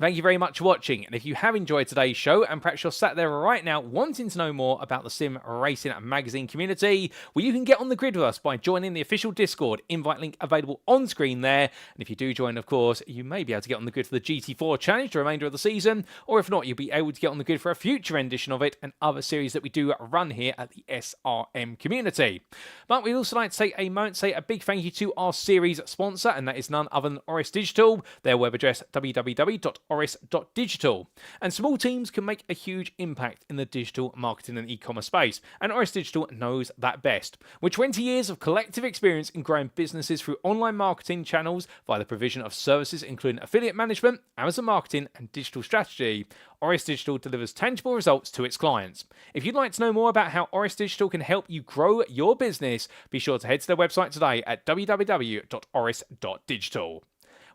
Thank you very much for watching, and if you have enjoyed today's show and perhaps you're sat there right now wanting to know more about the Sim Racing Magazine community, well, you can get on the grid with us by joining the official Discord, invite link available on screen there. And if you do join, of course, you may be able to get on the grid for the GT4 challenge the remainder of the season, or if not, you'll be able to get on the grid for a future edition of it and other series that we do run here at the SRM community. But we'd also like to take a moment to say a big thank you to our series sponsor, and that is none other than Oris Digital. Their web address www.orisdigital.com www.oris.digital. And small teams can make a huge impact in the digital marketing and e-commerce space, and Oris Digital knows that best. With 20 years of collective experience in growing businesses through online marketing channels via the provision of services including affiliate management, Amazon marketing, and digital strategy, Oris Digital delivers tangible results to its clients. If you'd like to know more about how Oris Digital can help you grow your business, be sure to head to their website today at www.oris.digital.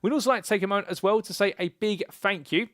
We'd also like to take a moment as well to say a big thank you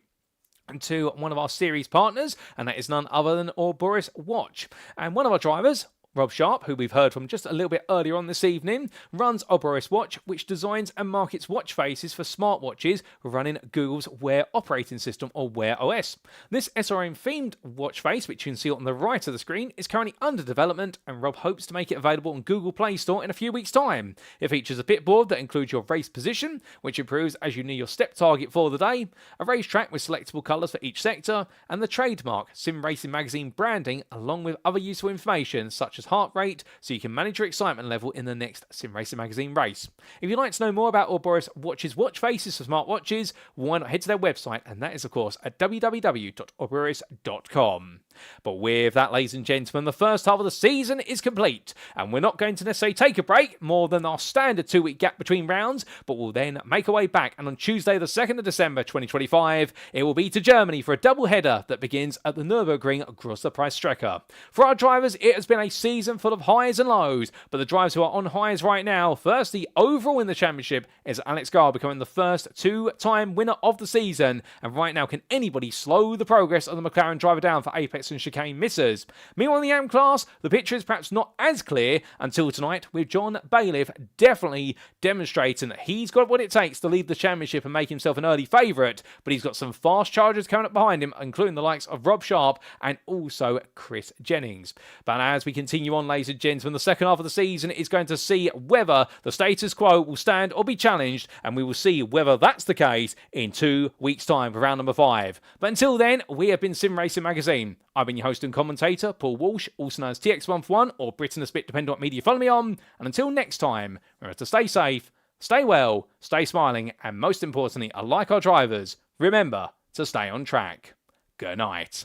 to one of our series partners, and that is none other than Ouroboros Watch. And one of our drivers, Rob Sharp, who we've heard from just a little bit earlier on this evening, runs Ouroboros Watch, which designs and markets watch faces for smartwatches running Google's Wear operating system, or Wear OS. This SRM-themed watch face, which you can see on the right of the screen, is currently under development, and Rob hopes to make it available on Google Play Store in a few weeks' time. It features a bitboard that includes your race position, which improves as you near your step target for the day, a racetrack with selectable colours for each sector, and the trademark Sim Racing Magazine branding, along with other useful information such as heart rate, so you can manage your excitement level in the next Sim Racing Magazine race. If you'd like to know more about Ouroboros Watch's watch faces for smartwatches, why not head to their website, and that is of course at www.ouroboros.com. But with that, ladies and gentlemen, the first half of the season is complete, and we're not going to necessarily take a break more than our standard 2-week gap between rounds, but we'll then make our way back, and on Tuesday the 2nd of December 2025, it will be to Germany for a double header that begins at the Nürburgring Grosser Preisstrecke. For our drivers, it has been a season full of highs and lows, but the drivers who are on highs right now, firstly, overall in the championship is Alex Garr becoming the first 2-time winner of the season, and right now, can anybody slow the progress of the McLaren driver down for Apex and chicane missers? Meanwhile, in the AM class, the picture is perhaps not as clear until tonight, with John Bailiff definitely demonstrating that he's got what it takes to lead the championship and make himself an early favourite, but he's got some fast chargers coming up behind him, including the likes of Rob Sharp and also Chris Jennings. But as we continue on, ladies and gentlemen, the second half of the season is going to see whether the status quo will stand or be challenged, and we will see whether that's the case in 2 weeks' time for round number 5. But until then, we have been Sim Racing Magazine. I've been your host and commentator, Paul Walsh, also known as TX141 or Britain a Spit, depending on what media you follow me on. And until next time, remember to stay safe, stay well, stay smiling, and most importantly, like our drivers, remember to stay on track. Good night.